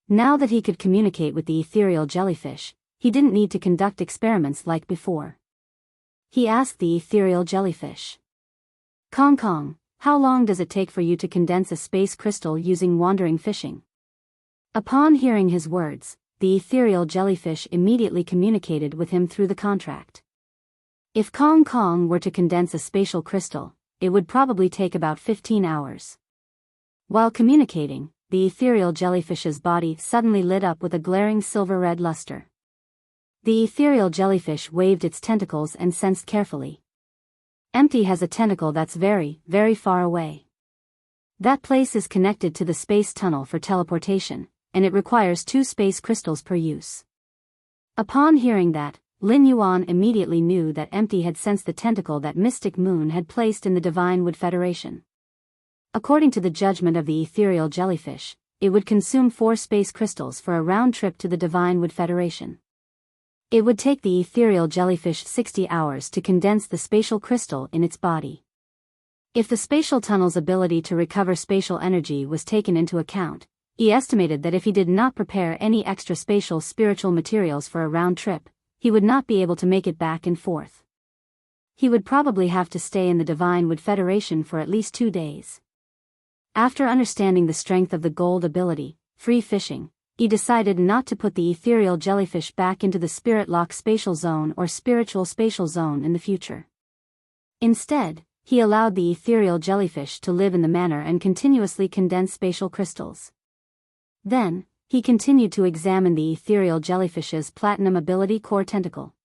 Now that he could communicate with the ethereal jellyfish, he didn't need to conduct experiments like before. He asked the ethereal jellyfish, "Kong Kong, how long does it take for you to condense a space crystal using wandering fishing?" Upon hearing his words, the ethereal jellyfish immediately communicated with him through the contract. If Kong Kong were to condense a spatial crystal, it would probably take about 15 hours. While communicating, the ethereal jellyfish's body suddenly lit up with a glaring silver-red luster. The ethereal jellyfish waved its tentacles and sensed carefully. Empty has a tentacle that's very, very far away. That place is connected to the space tunnel for teleportation, and it requires 2 space crystals per use. Upon hearing that, Lin Yuan immediately knew that Empty had sensed the tentacle that Mystic Moon had placed in the Divine Wood Federation. According to the judgment of the ethereal jellyfish, it would consume 4 space crystals for a round trip to the Divine Wood Federation. It would take the ethereal jellyfish 60 hours to condense the spatial crystal in its body. If the spatial tunnel's ability to recover spatial energy was taken into account, he estimated that if he did not prepare any extra spatial spiritual materials for a round trip, he would not be able to make it back and forth. He would probably have to stay in the Divine Wood Federation for at least 2 days. After understanding the strength of the gold ability, free fishing, he decided not to put the ethereal jellyfish back into the Spirit Lock Spatial Zone or Spiritual Spatial Zone in the future. Instead, he allowed the ethereal jellyfish to live in the manner and continuously condense spatial crystals. Then, he continued to examine the ethereal jellyfish's platinum ability core tentacle.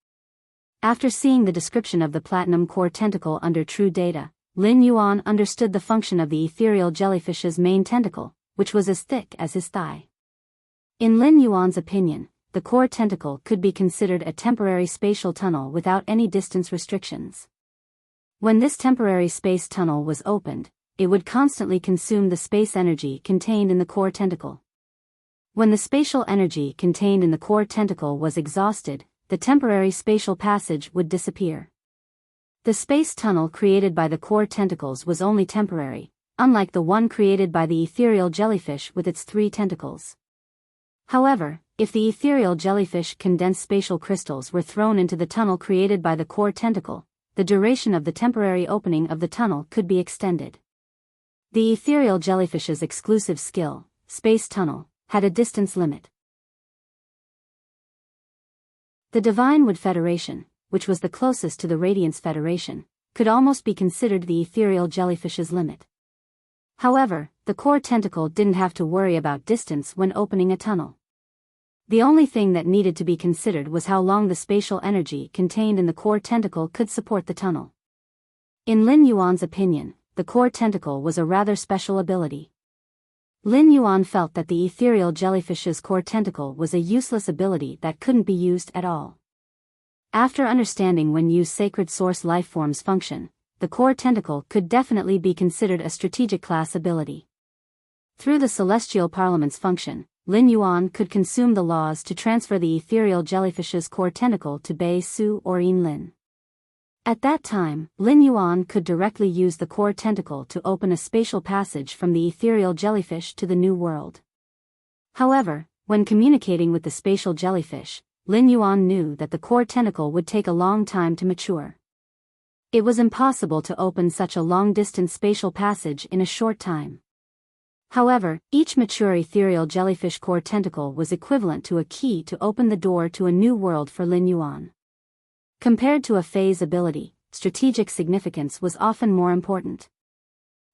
After seeing the description of the platinum core tentacle under true data, Lin Yuan understood the function of the ethereal jellyfish's main tentacle, which was as thick as his thigh. In Lin Yuan's opinion, the core tentacle could be considered a temporary spatial tunnel without any distance restrictions. When this temporary space tunnel was opened, it would constantly consume the space energy contained in the core tentacle. When the spatial energy contained in the core tentacle was exhausted, the temporary spatial passage would disappear. The space tunnel created by the core tentacles was only temporary, unlike the one created by the ethereal jellyfish with its 3 tentacles. However, if the ethereal jellyfish condensed spatial crystals were thrown into the tunnel created by the core tentacle, the duration of the temporary opening of the tunnel could be extended. The ethereal jellyfish's exclusive skill, Space Tunnel, had a distance limit. The Divine Wood Federation, which was the closest to the Radiance Federation, could almost be considered the ethereal jellyfish's limit. However, the core tentacle didn't have to worry about distance when opening a tunnel. The only thing that needed to be considered was how long the spatial energy contained in the core tentacle could support the tunnel. In Lin Yuan's opinion, the core tentacle was a rather special ability. Lin Yuan felt that the ethereal jellyfish's core tentacle was a useless ability that couldn't be used at all. After understanding when Yu's sacred source lifeforms function, the core tentacle could definitely be considered a strategic class ability. Through the celestial parliament's function, Lin Yuan could consume the laws to transfer the ethereal jellyfish's core tentacle to Bei Su or Yin Lin. At that time, Lin Yuan could directly use the core tentacle to open a spatial passage from the ethereal jellyfish to the new world. However, when communicating with the spatial jellyfish, Lin Yuan knew that the core tentacle would take a long time to mature. It was impossible to open such a long-distance spatial passage in a short time. However, each mature ethereal jellyfish core tentacle was equivalent to a key to open the door to a new world for Lin Yuan. Compared to a phase ability, strategic significance was often more important.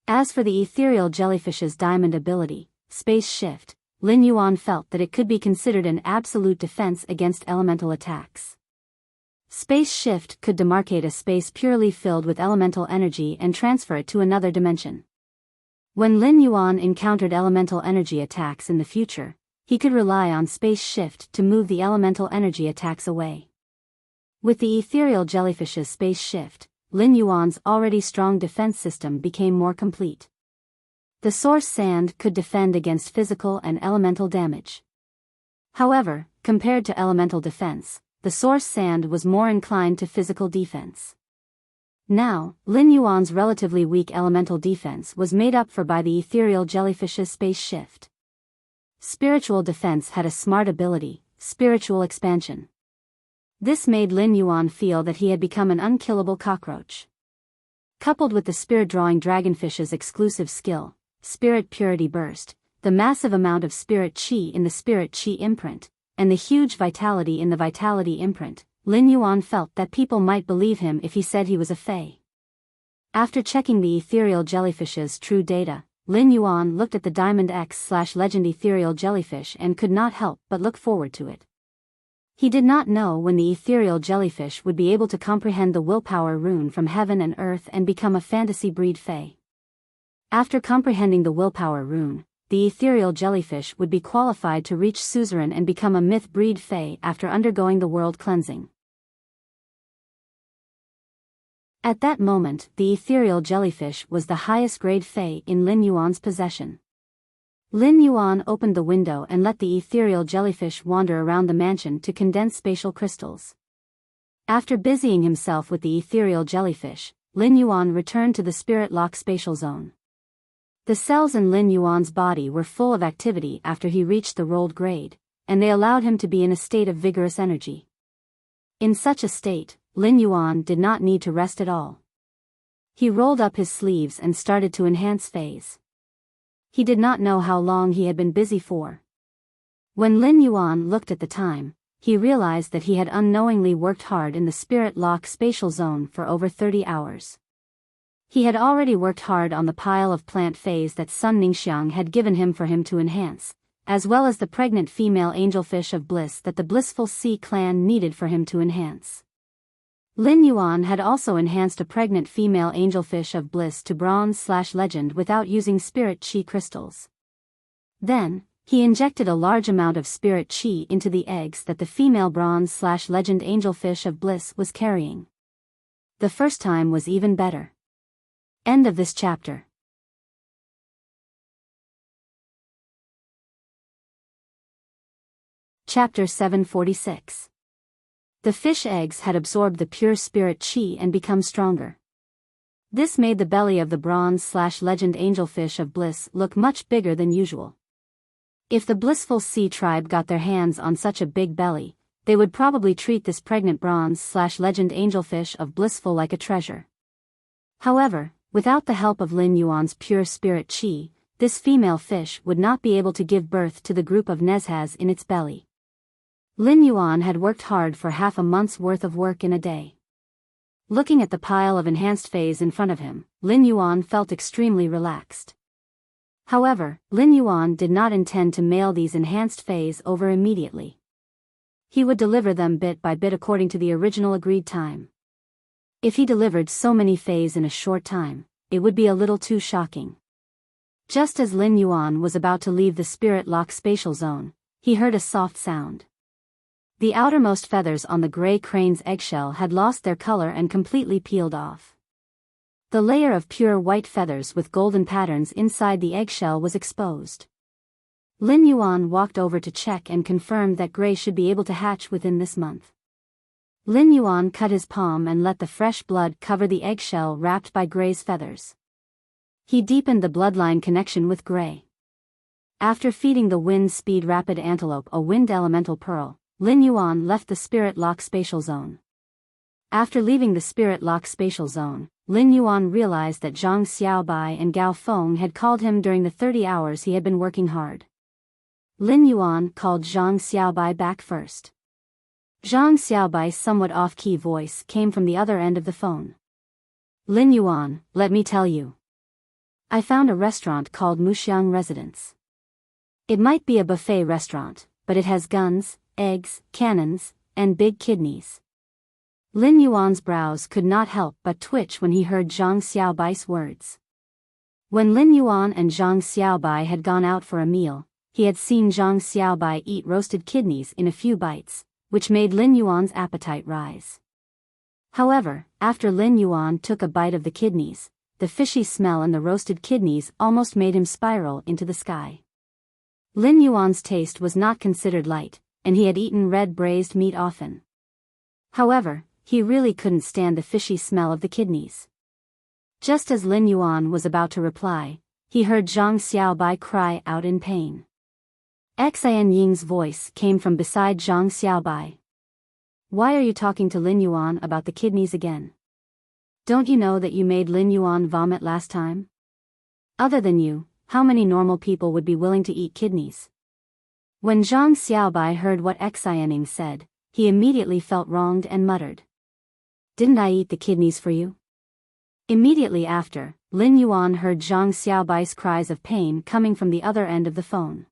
As for the ethereal jellyfish's diamond ability, Space Shift, Lin Yuan felt that it could be considered an absolute defense against elemental attacks. Space Shift could demarcate a space purely filled with elemental energy and transfer it to another dimension. When Lin Yuan encountered elemental energy attacks in the future, he could rely on Space Shift to move the elemental energy attacks away. With the ethereal jellyfish's Space Shift, Lin Yuan's already strong defense system became more complete. The source sand could defend against physical and elemental damage. However, compared to elemental defense, the source sand was more inclined to physical defense. Now, Lin Yuan's relatively weak elemental defense was made up for by the ethereal jellyfish's Space Shift. Spiritual defense had a smart ability, spiritual expansion. This made Lin Yuan feel that he had become an unkillable cockroach. Coupled with the spirit-drawing dragonfish's exclusive skill, Spirit Purity Burst, the massive amount of spirit chi in the spirit chi imprint, and the huge vitality in the vitality imprint, Lin Yuan felt that people might believe him if he said he was a fae. After checking the ethereal jellyfish's true data, Lin Yuan looked at the Diamond X/Legend ethereal jellyfish and could not help but look forward to it. He did not know when the ethereal jellyfish would be able to comprehend the willpower rune from heaven and earth and become a fantasy breed fae. After comprehending the willpower rune, the ethereal jellyfish would be qualified to reach suzerain and become a myth breed fae after undergoing the world cleansing. At that moment, the ethereal jellyfish was the highest grade fae in Lin Yuan's possession. Lin Yuan opened the window and let the ethereal jellyfish wander around the mansion to condense spatial crystals. After busying himself with the ethereal jellyfish, Lin Yuan returned to the spirit lock spatial zone. The cells in Lin Yuan's body were full of activity after he reached the rolled grade, and they allowed him to be in a state of vigorous energy. In such a state, Lin Yuan did not need to rest at all. He rolled up his sleeves and started to enhance phase. He did not know how long he had been busy for. When Lin Yuan looked at the time, he realized that he had unknowingly worked hard in the spirit lock spatial zone for over 30 hours. He had already worked hard on the pile of plant phase that Sun Ningxiang had given him for him to enhance, as well as the pregnant female angelfish of bliss that the Blissful Sea clan needed for him to enhance. Lin Yuan had also enhanced a pregnant female angelfish of bliss to bronze/legend without using spirit chi crystals. Then, he injected a large amount of spirit chi into the eggs that the female bronze/legend angelfish of bliss was carrying. The first time was even better. End of this chapter. Chapter 746. The fish eggs had absorbed the pure spirit chi and become stronger. This made the belly of the bronze/legend angelfish of bliss look much bigger than usual. If the Blissful Sea tribe got their hands on such a big belly, they would probably treat this pregnant bronze/legend angelfish of blissful like a treasure. However, without the help of Lin Yuan's pure spirit chi, this female fish would not be able to give birth to the group of Nezhas in its belly. Lin Yuan had worked hard for half a month's worth of work in a day. Looking at the pile of enhanced phase in front of him, Lin Yuan felt extremely relaxed. However, Lin Yuan did not intend to mail these enhanced phase over immediately. He would deliver them bit by bit according to the original agreed time. If he delivered so many phase in a short time, it would be a little too shocking. Just as Lin Yuan was about to leave the spirit lock spatial zone, he heard a soft sound. The outermost feathers on the gray crane's eggshell had lost their color and completely peeled off. The layer of pure white feathers with golden patterns inside the eggshell was exposed. Lin Yuan walked over to check and confirmed that Gray should be able to hatch within this month. Lin Yuan cut his palm and let the fresh blood cover the eggshell wrapped by Gray's feathers. He deepened the bloodline connection with Gray. After feeding the wind-speed rapid antelope a wind elemental pearl, Lin Yuan left the spirit lock spatial zone. After leaving the spirit lock spatial zone, Lin Yuan realized that Zhang Xiaobai and Gao Feng had called him during the 30 hours he had been working hard. Lin Yuan called Zhang Xiaobai back first. Zhang Xiaobai's somewhat off-key voice came from the other end of the phone. Lin Yuan, let me tell you. I found a restaurant called Muxiang Residence. It might be a buffet restaurant, but it has guns, eggs, cannons, and big kidneys. Lin Yuan's brows could not help but twitch when he heard Zhang Xiaobai's words. When Lin Yuan and Zhang Xiaobai had gone out for a meal, he had seen Zhang Xiaobai eat roasted kidneys in a few bites, which made Lin Yuan's appetite rise. However, after Lin Yuan took a bite of the kidneys, the fishy smell in the roasted kidneys almost made him spiral into the sky. Lin Yuan's taste was not considered light, and he had eaten red braised meat often. However, he really couldn't stand the fishy smell of the kidneys. Just as Lin Yuan was about to reply, he heard Zhang Xiaobai cry out in pain. Xian Ying's voice came from beside Zhang Xiaobai. Why are you talking to Lin Yuan about the kidneys again? Don't you know that you made Lin Yuan vomit last time? Other than you, how many normal people would be willing to eat kidneys? When Zhang Xiaobai heard what Xian Ying said, he immediately felt wronged and muttered. Didn't I eat the kidneys for you? Immediately after, Lin Yuan heard Zhang Xiaobai's cries of pain coming from the other end of the phone.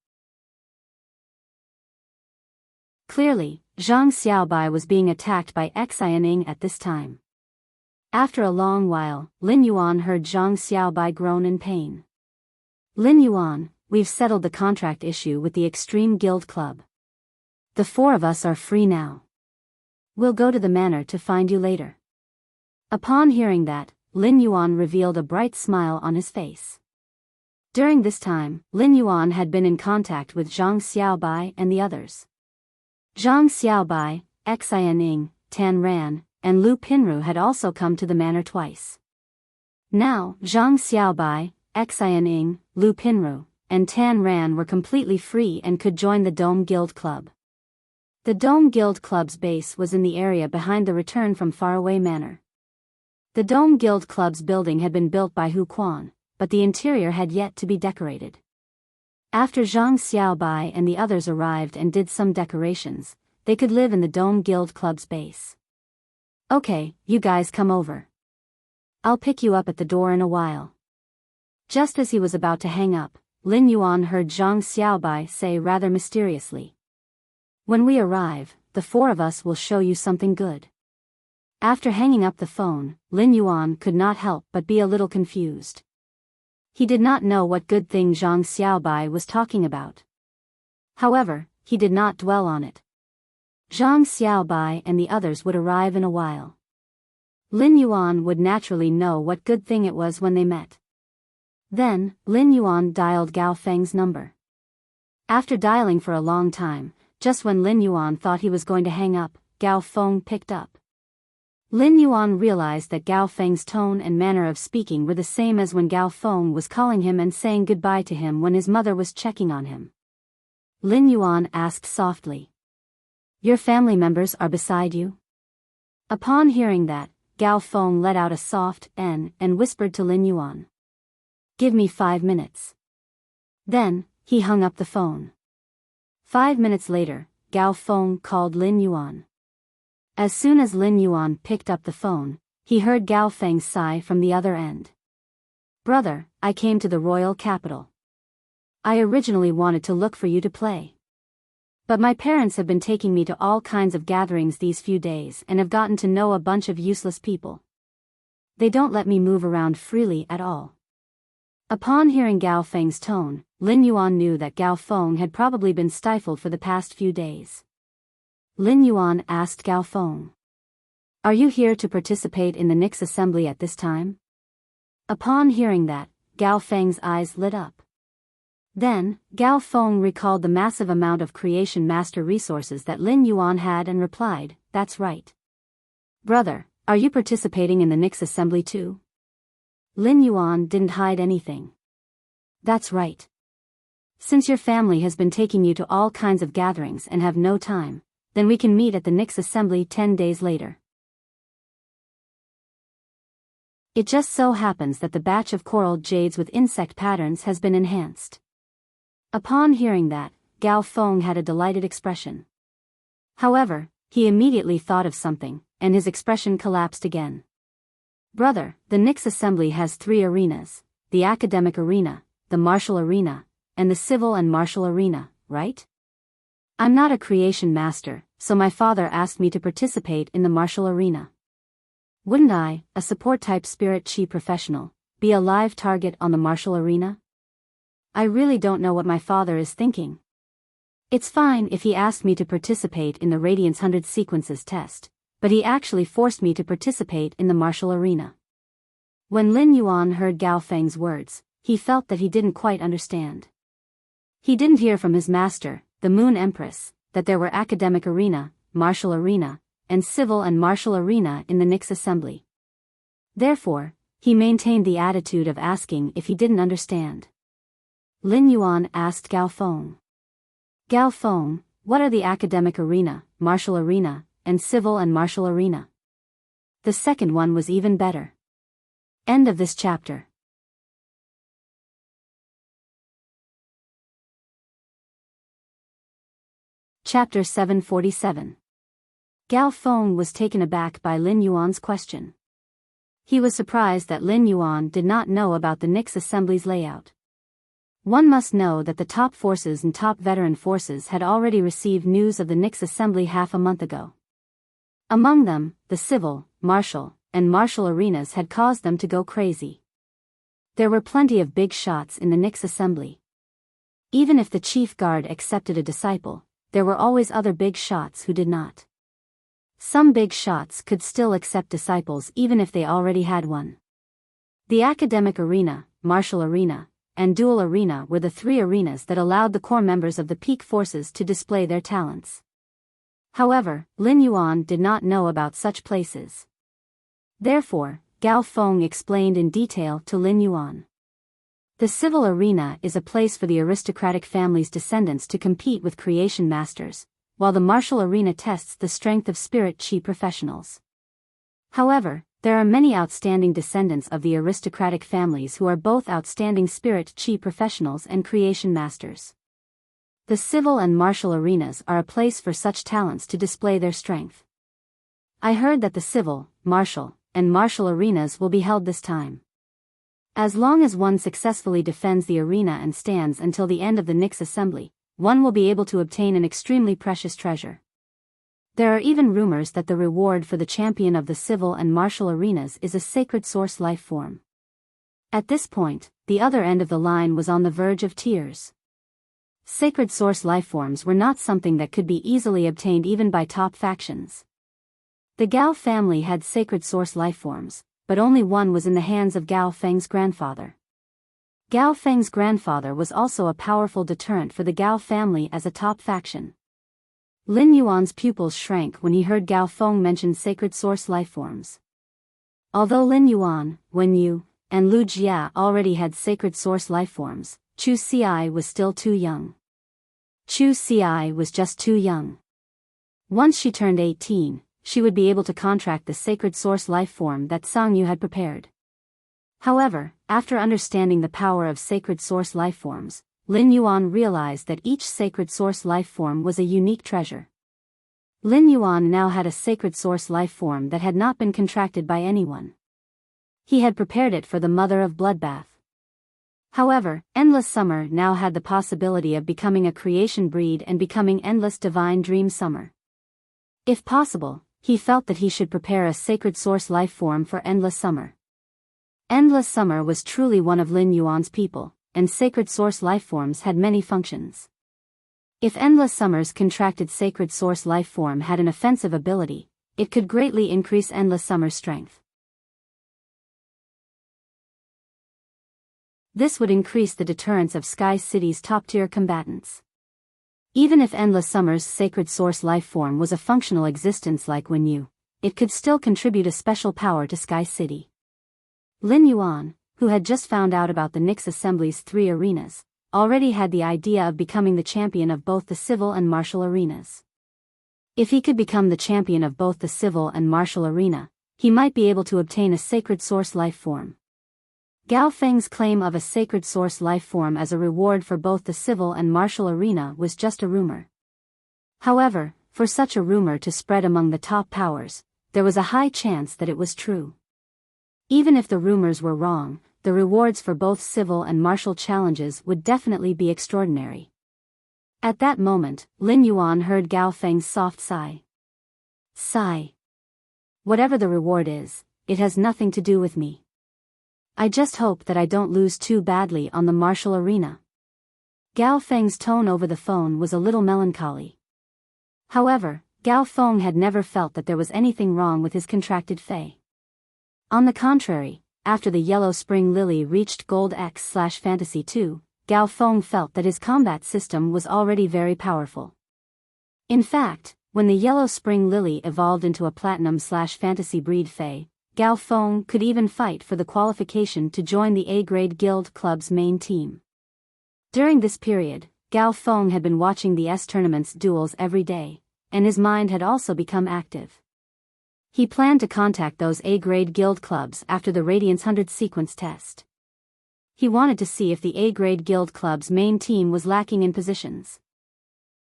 Clearly, Zhang Xiaobai was being attacked by Xian Ying at this time. After a long while, Lin Yuan heard Zhang Xiaobai groan in pain. Lin Yuan, we've settled the contract issue with the Extreme Guild Club. The four of us are free now. We'll go to the manor to find you later. Upon hearing that, Lin Yuan revealed a bright smile on his face. During this time, Lin Yuan had been in contact with Zhang Xiaobai and the others. Zhang Xiaobai, Xian Ying, Tan Ran, and Lu Pinru had also come to the manor twice. Now, Zhang Xiaobai, Xian Ying, Lu Pinru, and Tan Ran were completely free and could join the Dome Guild Club. The Dome Guild Club's base was in the area behind the Return from Faraway Manor. The Dome Guild Club's building had been built by Hu Quan, but the interior had yet to be decorated. After Zhang Xiaobai and the others arrived and did some decorations, they could live in the Dome Guild Club's base. Okay, you guys come over. I'll pick you up at the door in a while. Just as he was about to hang up, Lin Yuan heard Zhang Xiaobai say rather mysteriously. When we arrive, the four of us will show you something good. After hanging up the phone, Lin Yuan could not help but be a little confused. He did not know what good thing Zhang Xiaobai was talking about. However, he did not dwell on it. Zhang Xiaobai and the others would arrive in a while. Lin Yuan would naturally know what good thing it was when they met. Then, Lin Yuan dialed Gao Feng's number. After dialing for a long time, just when Lin Yuan thought he was going to hang up, Gao Feng picked up. Lin Yuan realized that Gao Feng's tone and manner of speaking were the same as when Gao Feng was calling him and saying goodbye to him when his mother was checking on him. Lin Yuan asked softly. Your family members are beside you? Upon hearing that, Gao Feng let out a soft "n" and whispered to Lin Yuan. Give me 5 minutes. Then, he hung up the phone. 5 minutes later, Gao Feng called Lin Yuan. As soon as Lin Yuan picked up the phone, he heard Gao Feng sigh from the other end. Brother, I came to the royal capital. I originally wanted to look for you to play. But my parents have been taking me to all kinds of gatherings these few days and have gotten to know a bunch of useless people. They don't let me move around freely at all. Upon hearing Gao Feng's tone, Lin Yuan knew that Gao Feng had probably been stifled for the past few days. Lin Yuan asked Gao Feng, "Are you here to participate in the Nix assembly at this time?" Upon hearing that, Gao Feng's eyes lit up. Then, Gao Feng recalled the massive amount of creation master resources that Lin Yuan had and replied, "That's right. Brother, are you participating in the Nix assembly too?" Lin Yuan didn't hide anything. "That's right. Since your family has been taking you to all kinds of gatherings and have no time, then we can meet at the Nix assembly 10 days later. It just so happens that the batch of coral jades with insect patterns has been enhanced." Upon hearing that, Gao Feng had a delighted expression. However, he immediately thought of something, and his expression collapsed again. "Brother, the Nix assembly has 3 arenas, the academic arena, the martial arena, and the civil and martial arena, right? I'm not a creation master, so my father asked me to participate in the martial arena. Wouldn't I, a support-type spirit chi professional, be a live target on the martial arena? I really don't know what my father is thinking. It's fine if he asked me to participate in the Radiance 100 sequences test, but he actually forced me to participate in the martial arena." When Lin Yuan heard Gao Feng's words, he felt that he didn't quite understand. He didn't hear from his master, the Moon Empress, that there were academic arena, martial arena, and civil and martial arena in the Nix assembly. Therefore, he maintained the attitude of asking if he didn't understand. Lin Yuan asked Gao Feng, "Gao Feng, what are the academic arena, martial arena, and civil and martial arena?" The second one was even better. End of this chapter. Chapter 747. Gao Feng was taken aback by Lin Yuan's question. He was surprised that Lin Yuan did not know about the Nix assembly's layout. One must know that the top forces and top veteran forces had already received news of the Nix assembly half a month ago. Among them, the civil, martial, and martial arenas had caused them to go crazy. There were plenty of big shots in the Nix assembly. Even if the chief guard accepted a disciple, there were always other big shots who did not. Some big shots could still accept disciples even if they already had one. The academic arena, martial arena, and dual arena were the 3 arenas that allowed the core members of the peak forces to display their talents. However, Lin Yuan did not know about such places. Therefore, Gao Feng explained in detail to Lin Yuan. The civil arena is a place for the aristocratic family's descendants to compete with creation masters, while the martial arena tests the strength of spirit chi professionals. However, there are many outstanding descendants of the aristocratic families who are both outstanding spirit chi professionals and creation masters. The civil and martial arenas are a place for such talents to display their strength. I heard that the civil, martial, and martial arenas will be held this time. As long as one successfully defends the arena and stands until the end of the Nix assembly, one will be able to obtain an extremely precious treasure. There are even rumors that the reward for the champion of the civil and martial arenas is a sacred source life form. At this point, the other end of the line was on the verge of tears. Sacred source lifeforms were not something that could be easily obtained even by top factions. The Gao family had sacred source lifeforms, but only one was in the hands of Gao Feng's grandfather. Gao Feng's grandfather was also a powerful deterrent for the Gao family as a top faction. Lin Yuan's pupils shrank when he heard Gao Feng mention sacred source lifeforms. Although Lin Yuan, Wen Yu, and Lu Jia already had sacred source lifeforms, Chu Ci was still too young. Chu Ci was just too young. Once she turned 18, she would be able to contract the sacred source lifeform that Sang Yu had prepared. However, after understanding the power of sacred source lifeforms, Lin Yuan realized that each sacred source lifeform was a unique treasure. Lin Yuan now had a sacred source lifeform that had not been contracted by anyone. He had prepared it for the mother of Bloodbath. However, Endless Summer now had the possibility of becoming a creation breed and becoming Endless Divine Dream Summer. If possible, he felt that he should prepare a sacred source lifeform for Endless Summer. Endless Summer was truly one of Lin Yuan's people, and Sacred Source lifeforms had many functions. If Endless Summer's contracted Sacred Source lifeform had an offensive ability, it could greatly increase Endless Summer's strength. This would increase the deterrence of Sky City's top-tier combatants. Even if Endless Summer's Sacred Source lifeform was a functional existence like Wen Yu, it could still contribute a special power to Sky City. Lin Yuan, who had just found out about the Nyx Assembly's 3 arenas, already had the idea of becoming the champion of both the civil and martial arenas. If he could become the champion of both the civil and martial arena, he might be able to obtain a Sacred Source lifeform. Gao Feng's claim of a Sacred Source lifeform as a reward for both the civil and martial arena was just a rumor. However, for such a rumor to spread among the top powers, there was a high chance that it was true. Even if the rumors were wrong, the rewards for both civil and martial challenges would definitely be extraordinary. At that moment, Lin Yuan heard Gao Feng's soft sigh. Sigh. Whatever the reward is, it has nothing to do with me. I just hope that I don't lose too badly on the martial arena. Gao Feng's tone over the phone was a little melancholy. However, Gao Feng had never felt that there was anything wrong with his contracted fey. On the contrary, after the Yellow Spring Lily reached Gold X/Fantasy 2, Gao Feng felt that his combat system was already very powerful. In fact, when the Yellow Spring Lily evolved into a Platinum/Fantasy breed fey, Gao Feng could even fight for the qualification to join the A-grade Guild Club's main team. During this period, Gao Feng had been watching the S-Tournament's duels every day, and his mind had also become active. He planned to contact those A-grade Guild Clubs after the Radiance 100 sequence test. He wanted to see if the A-grade Guild Club's main team was lacking in positions.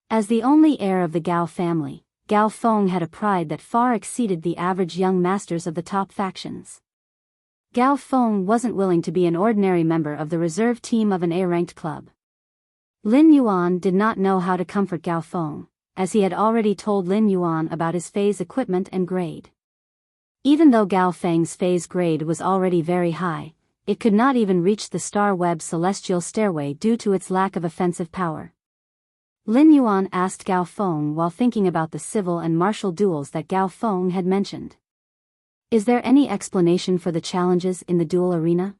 As the only heir of the Gao family, Gao Feng had a pride that far exceeded the average young masters of the top factions. Gao Feng wasn't willing to be an ordinary member of the reserve team of an A-ranked club. Lin Yuan did not know how to comfort Gao Feng, as he had already told Lin Yuan about his fey's equipment and grade. Even though Gao Feng's fey's grade was already very high, it could not even reach the Star Web Celestial Stairway due to its lack of offensive power. Lin Yuan asked Gao Feng while thinking about the civil and martial duels that Gao Feng had mentioned. Is there any explanation for the challenges in the duel arena?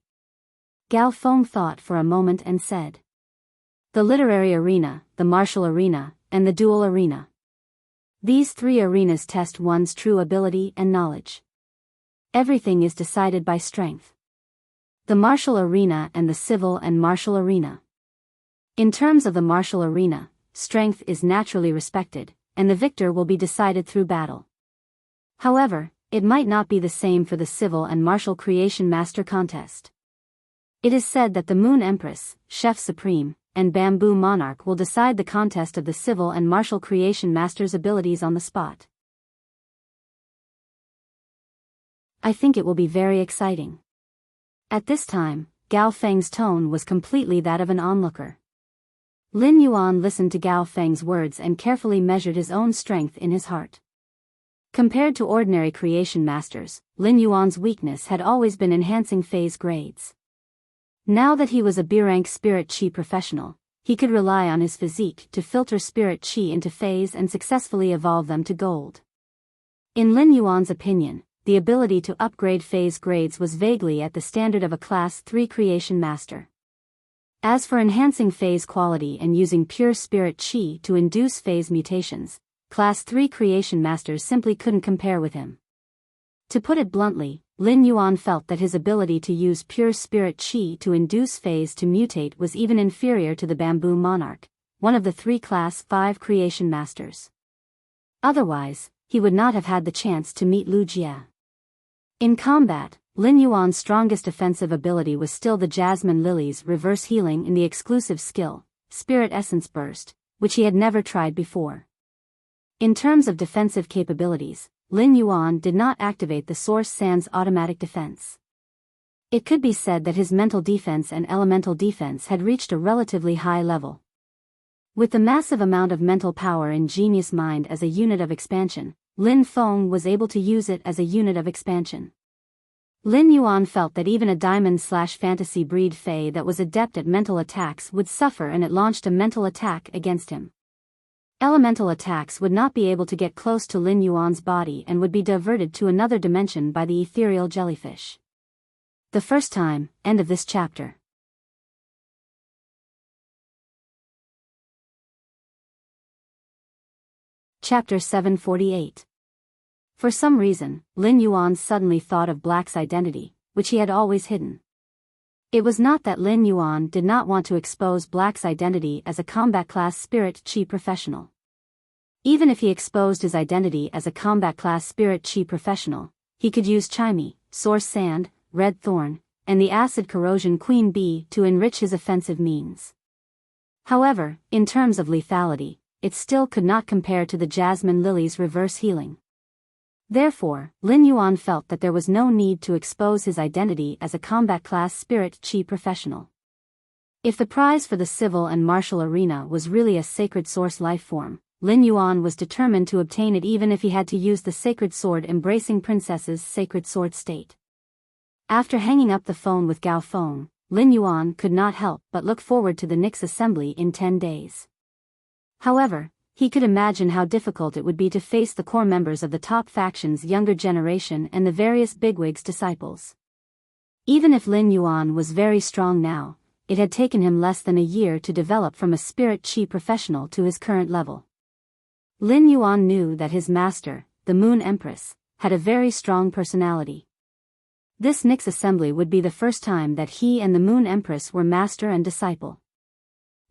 Gao Feng thought for a moment and said. The literary arena, the martial arena, and the duel arena. These 3 arenas test one's true ability and knowledge. Everything is decided by strength. The martial arena and the civil and martial arena. In terms of the martial arena, strength is naturally respected, and the victor will be decided through battle. However, it might not be the same for the civil and martial creation master contest. It is said that the Moon Empress, Chef Supreme, and Bamboo Monarch will decide the contest of the civil and martial creation master's abilities on the spot. I think it will be very exciting. At this time, Gao Feng's tone was completely that of an onlooker. Lin Yuan listened to Gao Feng's words and carefully measured his own strength in his heart. Compared to ordinary creation masters, Lin Yuan's weakness had always been enhancing phase grades. Now that he was a B-rank spirit chi professional, he could rely on his physique to filter spirit chi into phase and successfully evolve them to gold. In Lin Yuan's opinion, the ability to upgrade phase grades was vaguely at the standard of a Class 3 creation master. As for enhancing phase quality and using pure spirit chi to induce phase mutations, Class 3 creation masters simply couldn't compare with him. To put it bluntly, Lin Yuan felt that his ability to use pure spirit chi to induce phase to mutate was even inferior to the Bamboo Monarch, one of the 3 Class 5 creation masters. Otherwise, he would not have had the chance to meet Lu Jie. In combat, Lin Yuan's strongest offensive ability was still the Jasmine Lily's reverse healing in the exclusive skill, Spirit Essence Burst, which he had never tried before. In terms of defensive capabilities, Lin Yuan did not activate the Source Sand's automatic defense. It could be said that his mental defense and elemental defense had reached a relatively high level. With the massive amount of mental power in Genius Mind as a unit of expansion, Lin Feng was able to use it as a unit of expansion. Lin Yuan felt that even a diamond/fantasy breed Fae that was adept at mental attacks would suffer, and it launched a mental attack against him. Elemental attacks would not be able to get close to Lin Yuan's body and would be diverted to another dimension by the ethereal jellyfish. The first time, end of this chapter. Chapter 748. For some reason, Lin Yuan suddenly thought of Black's identity, which he had always hidden. It was not that Lin Yuan did not want to expose Black's identity as a combat class spirit chi professional. Even if he exposed his identity as a combat class spirit chi professional, he could use Chimey, Source Sand, Red Thorn, and the Acid Corrosion Queen Bee to enrich his offensive means. However, in terms of lethality, it still could not compare to the Jasmine Lily's reverse healing. Therefore, Lin Yuan felt that there was no need to expose his identity as a combat class spirit chi professional. If the prize for the civil and martial arena was really a sacred source life form, Lin Yuan was determined to obtain it even if he had to use the sacred sword embracing princess's sacred sword state. After hanging up the phone with Gao Feng, Lin Yuan could not help but look forward to the Nyx assembly in 10 days. However, he could imagine how difficult it would be to face the core members of the top faction's younger generation and the various bigwigs' disciples. Even if Lin Yuan was very strong now, it had taken him less than a year to develop from a spirit chi professional to his current level. Lin Yuan knew that his master, the Moon Empress, had a very strong personality. This Nyx assembly would be the first time that he and the Moon Empress were master and disciple.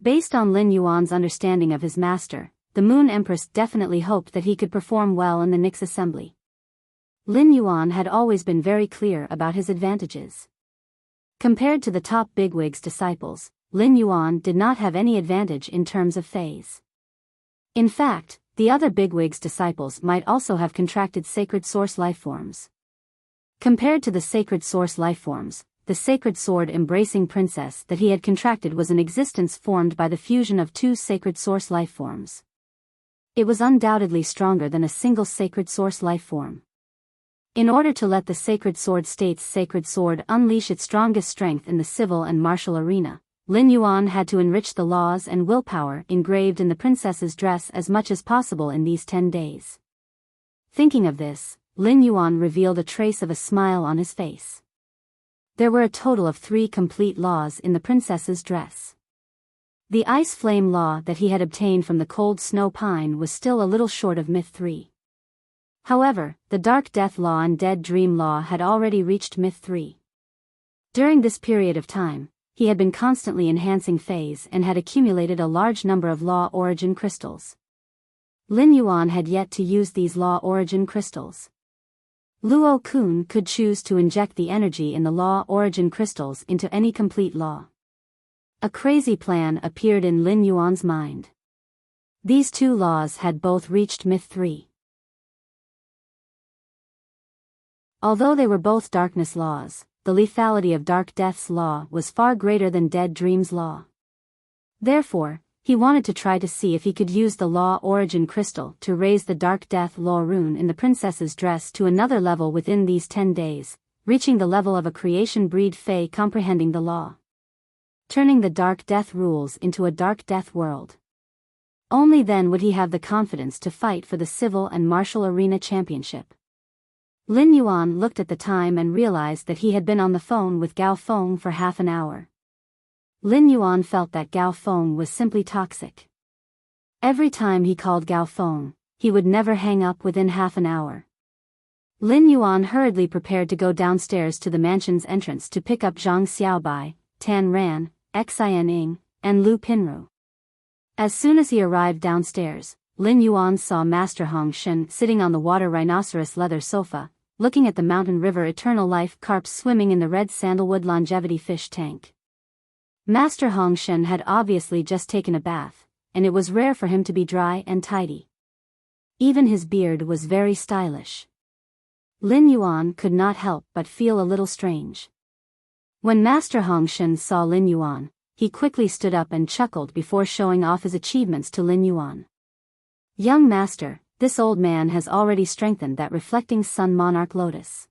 Based on Lin Yuan's understanding of his master, the Moon Empress definitely hoped that he could perform well in the Nyx assembly. Lin Yuan had always been very clear about his advantages. Compared to the top bigwigs' disciples, Lin Yuan did not have any advantage in terms of phase. In fact, the other bigwigs' disciples might also have contracted sacred source lifeforms. Compared to the sacred source lifeforms, the sacred sword embracing princess that he had contracted was an existence formed by the fusion of two sacred source lifeforms. It was undoubtedly stronger than a single sacred source lifeform. In order to let the sacred sword state's sacred sword unleash its strongest strength in the civil and martial arena, Lin Yuan had to enrich the laws and willpower engraved in the princess's dress as much as possible in these 10 days. Thinking of this, Lin Yuan revealed a trace of a smile on his face. There were a total of 3 complete laws in the princess's dress. The ice flame law that he had obtained from the cold snow pine was still a little short of myth 3. However, the dark death law and dead dream law had already reached myth 3. During this period of time, he had been constantly enhancing phase and had accumulated a large number of law origin crystals. Lin Yuan had yet to use these law origin crystals. Luo Kun could choose to inject the energy in the law origin crystals into any complete law. A crazy plan appeared in Lin Yuan's mind. These 2 laws had both reached myth 3. Although they were both darkness laws, the lethality of Dark Death's law was far greater than Dead Dream's law. Therefore, he wanted to try to see if he could use the law origin crystal to raise the Dark Death law rune in the princess's dress to another level within these 10 days, reaching the level of a creation breed Fae comprehending the law. Turning the Dark Death rules into a Dark Death world. Only then would he have the confidence to fight for the civil and martial arena championship. Lin Yuan looked at the time and realized that he had been on the phone with Gao Feng for half an hour. Lin Yuan felt that Gao Feng was simply toxic. Every time he called Gao Feng, he would never hang up within half an hour. Lin Yuan hurriedly prepared to go downstairs to the mansion's entrance to pick up Zhang Xiaobai, Tan Ran, Xian Ying, and Lu Pinru. As soon as he arrived downstairs, Lin Yuan saw Master Hong Shen sitting on the water rhinoceros leather sofa, looking at the mountain river eternal life carps swimming in the red sandalwood longevity fish tank. Master Hong Shen had obviously just taken a bath, and it was rare for him to be dry and tidy. Even his beard was very stylish. Lin Yuan could not help but feel a little strange. When Master Hong Shen saw Lin Yuan, he quickly stood up and chuckled before showing off his achievements to Lin Yuan. "Young master, this old man has already strengthened that reflecting sun monarch lotus."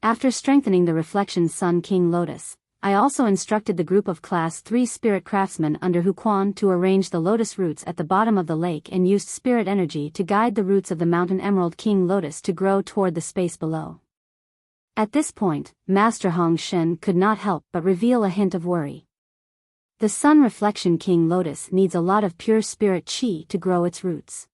After strengthening the Reflection Sun King Lotus, I also instructed the group of Class 3 spirit craftsmen under Huquan to arrange the lotus roots at the bottom of the lake and used spirit energy to guide the roots of the Mountain Emerald King Lotus to grow toward the space below. At this point, Master Hong Shen could not help but reveal a hint of worry. The Sun Reflection King Lotus needs a lot of pure spirit qi to grow its roots.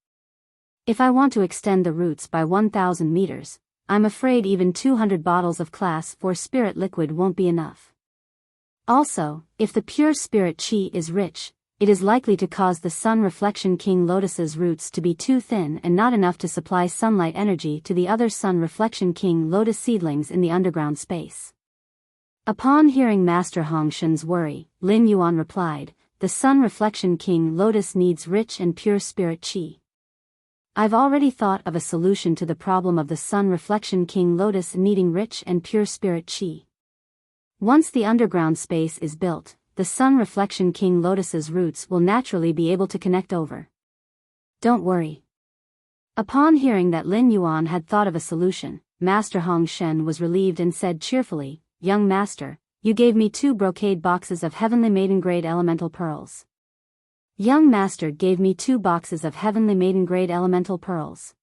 If I want to extend the roots by 1,000 meters, I'm afraid even 200 bottles of Class 4 spirit liquid won't be enough. Also, if the pure spirit qi is rich, it is likely to cause the Sun Reflection King Lotus's roots to be too thin and not enough to supply sunlight energy to the other Sun Reflection King Lotus seedlings in the underground space. Upon hearing Master Hong Shen's worry, Lin Yuan replied, "The Sun Reflection King Lotus needs rich and pure spirit qi. I've already thought of a solution to the problem of the Sun Reflection King Lotus needing rich and pure spirit qi. Once the underground space is built, the Sun Reflection King Lotus's roots will naturally be able to connect over. Don't worry." Upon hearing that Lin Yuan had thought of a solution, Master Hong Shen was relieved and said cheerfully, "Young master, you gave me 2 brocade boxes of Heavenly Maiden Grade Elemental Pearls." Young master gave me 2 boxes of Heavenly Maiden Grade Elemental Pearls.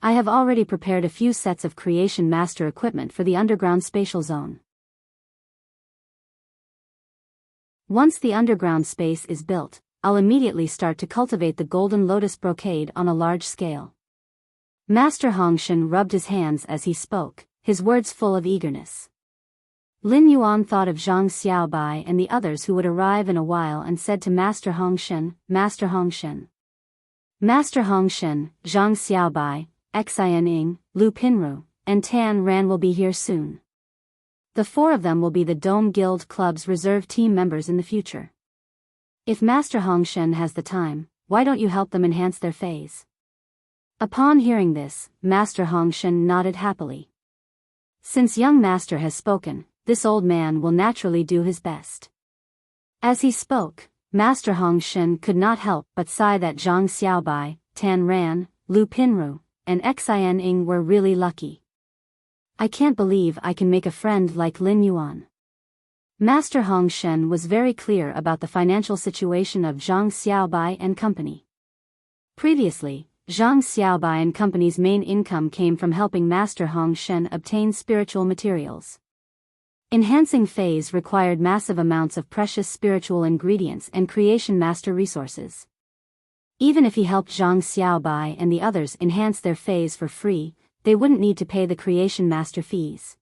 I have already prepared a few sets of Creation Master equipment for the underground spatial zone. Once the underground space is built, I'll immediately start to cultivate the Golden Lotus brocade on a large scale. Master Hong Shen rubbed his hands as he spoke, his words full of eagerness. Lin Yuan thought of Zhang Xiaobai and the others who would arrive in a while and said to Master Hong Shen, "Master Hong Shen. Master Hong Shen, Zhang Xiaobai, Xian Lu Pinru, and Tan Ran will be here soon. The 4 of them will be the Dome Guild Club's reserve team members in the future. If Master Hong Shen has the time, why don't you help them enhance their phase?" Upon hearing this, Master Hong Shen nodded happily. Since young master has spoken, this old man will naturally do his best. As he spoke, Master Hong Shen could not help but sigh that Zhang Xiaobai, Tan Ran, Lu Pinru, and Xian were really lucky. "I can't believe I can make a friend like Lin Yuan." Master Hong Shen was very clear about the financial situation of Zhang Xiaobai and company. Previously, Zhang Xiaobai and company's main income came from helping Master Hong Shen obtain spiritual materials. Enhancing phase required massive amounts of precious spiritual ingredients and Creation Master resources. Even if he helped Zhang Xiaobai and the others enhance their phase for free, they wouldn't need to pay the Creation Master fees.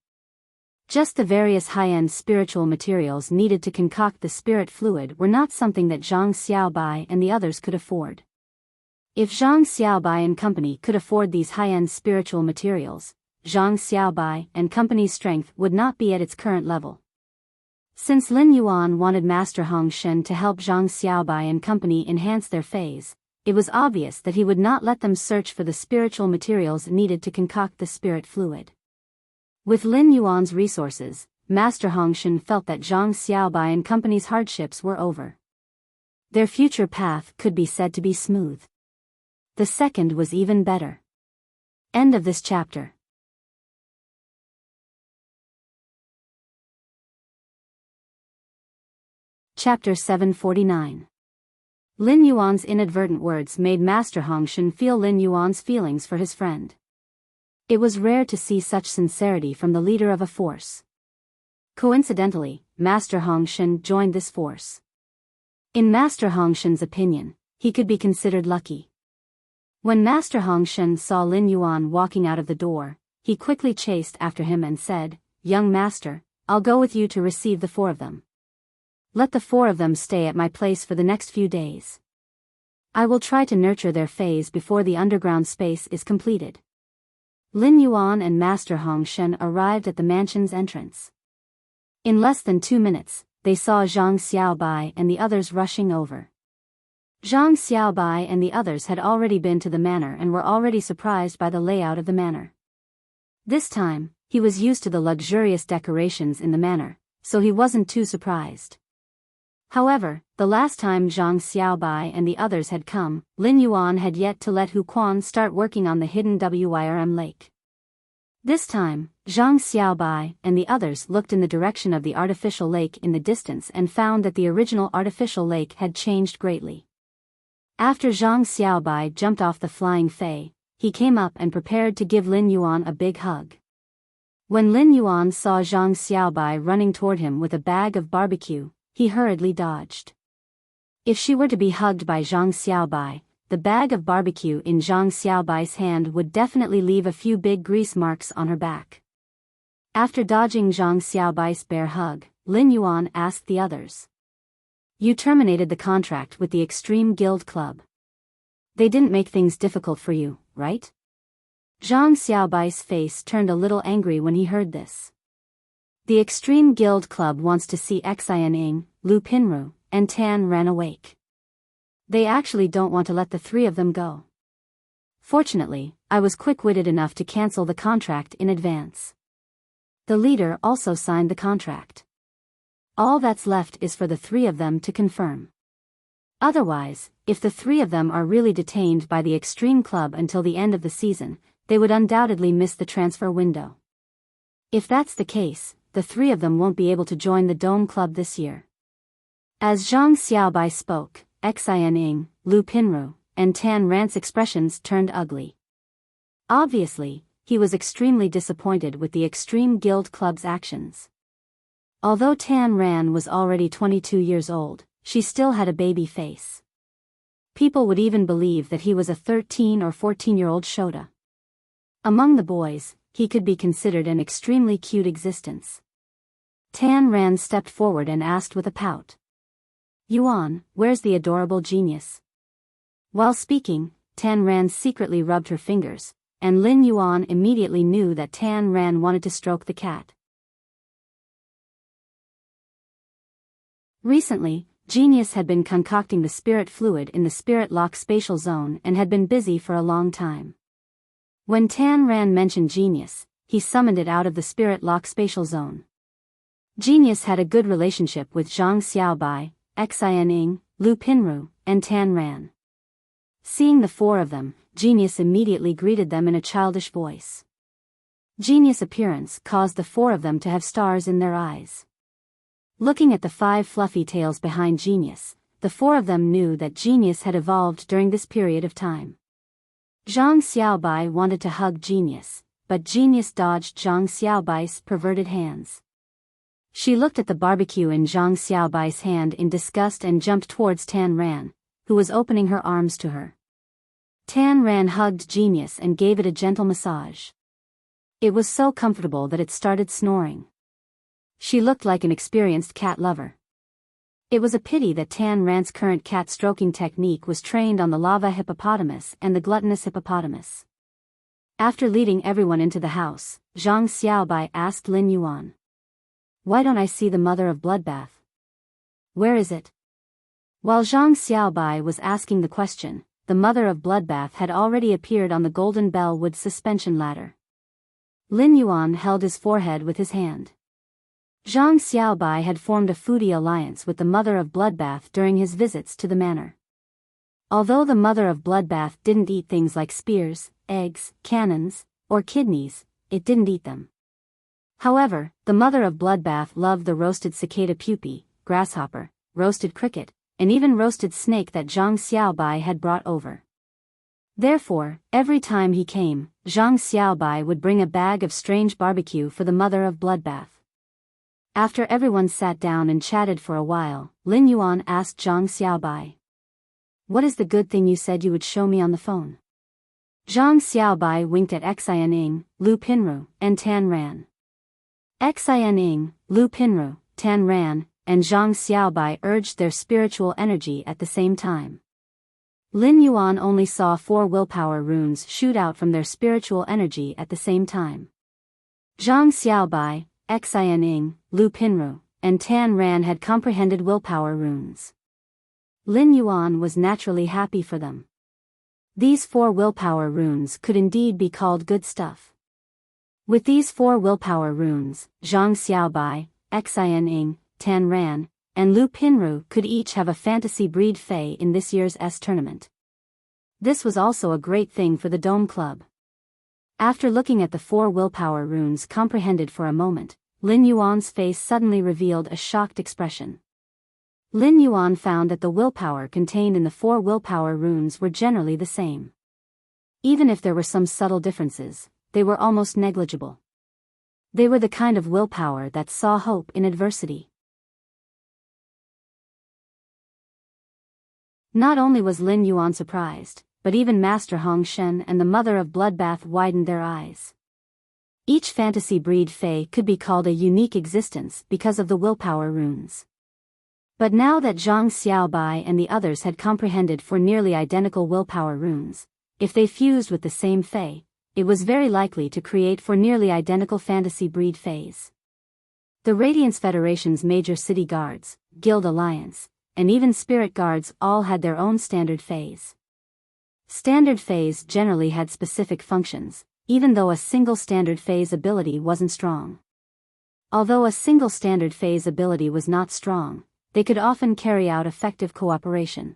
Just the various high-end spiritual materials needed to concoct the spirit fluid were not something that Zhang Xiaobai and the others could afford. If Zhang Xiaobai and company could afford these high-end spiritual materials, Zhang Xiaobai and company's strength would not be at its current level. Since Lin Yuan wanted Master Hong Shen to help Zhang Xiaobai and company enhance their phase, it was obvious that he would not let them search for the spiritual materials needed to concoct the spirit fluid. With Lin Yuan's resources, Master Hong Shen felt that Zhang Xiaobai and company's hardships were over. Their future path could be said to be smooth. The second was even better. End of this chapter. Chapter 749. Lin Yuan's inadvertent words made Master Hong Shen feel Lin Yuan's feelings for his friend. It was rare to see such sincerity from the leader of a force. Coincidentally, Master Hong Shen joined this force. In Master Hong Shen's opinion, he could be considered lucky. When Master Hong Shen saw Lin Yuan walking out of the door, he quickly chased after him and said, "Young master, I'll go with you to receive the 4 of them. Let the 4 of them stay at my place for the next few days. I will try to nurture their phase before the underground space is completed." Lin Yuan and Master Hong Shen arrived at the mansion's entrance. In less than 2 minutes, they saw Zhang Xiaobai and the others rushing over. Zhang Xiaobai and the others had already been to the manor and were already surprised by the layout of the manor. This time, he was used to the luxurious decorations in the manor, so he wasn't too surprised. However, the last time Zhang Xiaobai and the others had come, Lin Yuan had yet to let Huquan start working on the hidden Wyrm lake. This time, Zhang Xiaobai and the others looked in the direction of the artificial lake in the distance and found that the original artificial lake had changed greatly. After Zhang Xiaobai jumped off the flying Fei, he came up and prepared to give Lin Yuan a big hug. When Lin Yuan saw Zhang Xiaobai running toward him with a bag of barbecue, he hurriedly dodged. If she were to be hugged by Zhang Xiaobai, the bag of barbecue in Zhang Xiaobai's hand would definitely leave a few big grease marks on her back. After dodging Zhang Xiaobai's bear hug, Lin Yuan asked the others. You terminated the contract with the Extreme Guild Club. They didn't make things difficult for you, right? Zhang Xiaobai's face turned a little angry when he heard this. The Extreme Guild Club wants to see Xianing, Lu Pinru, and Tan Ran awake. They actually don't want to let the three of them go. Fortunately, I was quick-witted enough to cancel the contract in advance. The leader also signed the contract. All that's left is for the three of them to confirm. Otherwise, if the three of them are really detained by the Extreme Club until the end of the season, they would undoubtedly miss the transfer window. If that's the case, the three of them won't be able to join the Dome Club this year. As Zhang Xiaobai spoke, Xianing, Lu Pinru, and Tan Ran's expressions turned ugly. Obviously, he was extremely disappointed with the Extreme Guild Club's actions. Although Tan Ran was already 22 years old, she still had a baby face. People would even believe that he was a 13 or 14-year-old Shota. Among the boys, he could be considered an extremely cute existence. Tan Ran stepped forward and asked with a pout. Yuan, where's the adorable genius? While speaking, Tan Ran secretly rubbed her fingers, and Lin Yuan immediately knew that Tan Ran wanted to stroke the cat. Recently, Genius had been concocting the spirit fluid in the spirit lock spatial zone and had been busy for a long time. When Tan Ran mentioned Genius, he summoned it out of the spirit lock spatial zone. Genius had a good relationship with Zhang Xiaobai, Xianing, Lu Pinru, and Tan Ran. Seeing the four of them, Genius immediately greeted them in a childish voice. Genius' appearance caused the four of them to have stars in their eyes. Looking at the 5 fluffy tails behind Genius, the four of them knew that Genius had evolved during this period of time. Zhang Xiaobai wanted to hug Genius, but Genius dodged Zhang Xiaobai's perverted hands. She looked at the barbecue in Zhang Xiaobai's hand in disgust and jumped towards Tan Ran, who was opening her arms to her. Tan Ran hugged Genius and gave it a gentle massage. It was so comfortable that it started snoring. She looked like an experienced cat lover. It was a pity that Tan Ran's current cat stroking technique was trained on the lava hippopotamus and the gluttonous hippopotamus. After leading everyone into the house, Zhang Xiaobai asked Lin Yuan. Why don't I see the mother of Bloodbath? Where is it? While Zhang Xiaobai was asking the question, the mother of Bloodbath had already appeared on the Golden Bell wood suspension ladder. Lin Yuan held his forehead with his hand. Zhang Xiaobai had formed a foodie alliance with the mother of Bloodbath during his visits to the manor. Although the mother of Bloodbath didn't eat things like spears, eggs, cannons, or kidneys, it didn't eat them. However, the mother of Bloodbath loved the roasted cicada pupae, grasshopper, roasted cricket, and even roasted snake that Zhang Xiaobai had brought over. Therefore, every time he came, Zhang Xiaobai would bring a bag of strange barbecue for the mother of Bloodbath. After everyone sat down and chatted for a while, Lin Yuan asked Zhang Xiaobai. What is the good thing you said you would show me on the phone? Zhang Xiaobai winked at Xianing, Lu Pinru, and Tan Ran. Xianing, Lu Pinru, Tan Ran, and Zhang Xiaobai urged their spiritual energy at the same time. Lin Yuan only saw 4 willpower runes shoot out from their spiritual energy at the same time. Zhang Xiaobai, Xianing, Lu Pinru, and Tan Ran had comprehended willpower runes. Lin Yuan was naturally happy for them. These 4 willpower runes could indeed be called good stuff. With these 4 willpower runes, Zhang Xiaobai, Xianing, Tan Ran, and Lu Pinru could each have a fantasy breed Fey in this year's S tournament. This was also a great thing for the Dome Club. After looking at the 4 willpower runes comprehended for a moment, Lin Yuan's face suddenly revealed a shocked expression. Lin Yuan found that the willpower contained in the 4 willpower runes were generally the same. Even if there were some subtle differences, they were almost negligible. They were the kind of willpower that saw hope in adversity. Not only was Lin Yuan surprised, but even Master Hong Shen and the Mother of Bloodbath widened their eyes. Each fantasy breed Fey could be called a unique existence because of the willpower runes. But now that Zhang Xiaobai and the others had comprehended 4 nearly identical willpower runes, if they fused with the same Fey, it was very likely to create 4 nearly identical fantasy breed Feys. The Radiance Federation's major city guards, Guild Alliance, and even Spirit Guards all had their own standard Feys. Standard Feys generally had specific functions, even though a single standard Fey's ability wasn't strong. Although a single standard Fey's ability was not strong, they could often carry out effective cooperation.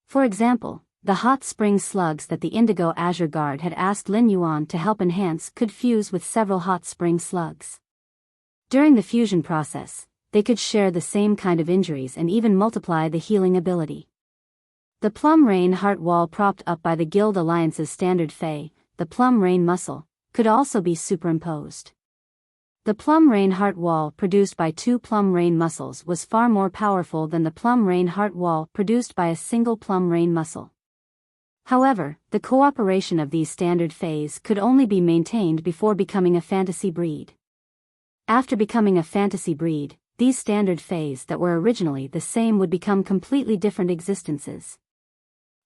For example, the hot spring slugs that the Indigo Azure Guard had asked Lin Yuan to help enhance could fuse with several hot spring slugs. During the fusion process, they could share the same kind of injuries and even multiply the healing ability. The Plum Rain Heart Wall propped up by the Guild Alliance's standard Fey, the Plum Rain Muscle, could also be superimposed. The Plum Rain Heart Wall produced by 2 Plum Rain muscles was far more powerful than the Plum Rain Heart Wall produced by a single Plum Rain muscle. However, the cooperation of these standard Feys could only be maintained before becoming a fantasy breed. After becoming a fantasy breed, these standard Feys that were originally the same would become completely different existences.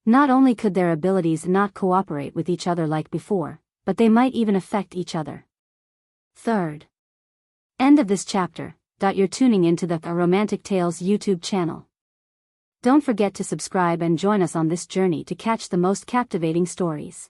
Not only could their abilities not cooperate with each other like before, but they might even affect each other. Third. End of this chapter. You're tuning into the A Romantic Tales YouTube channel. Don't forget to subscribe and join us on this journey to catch the most captivating stories.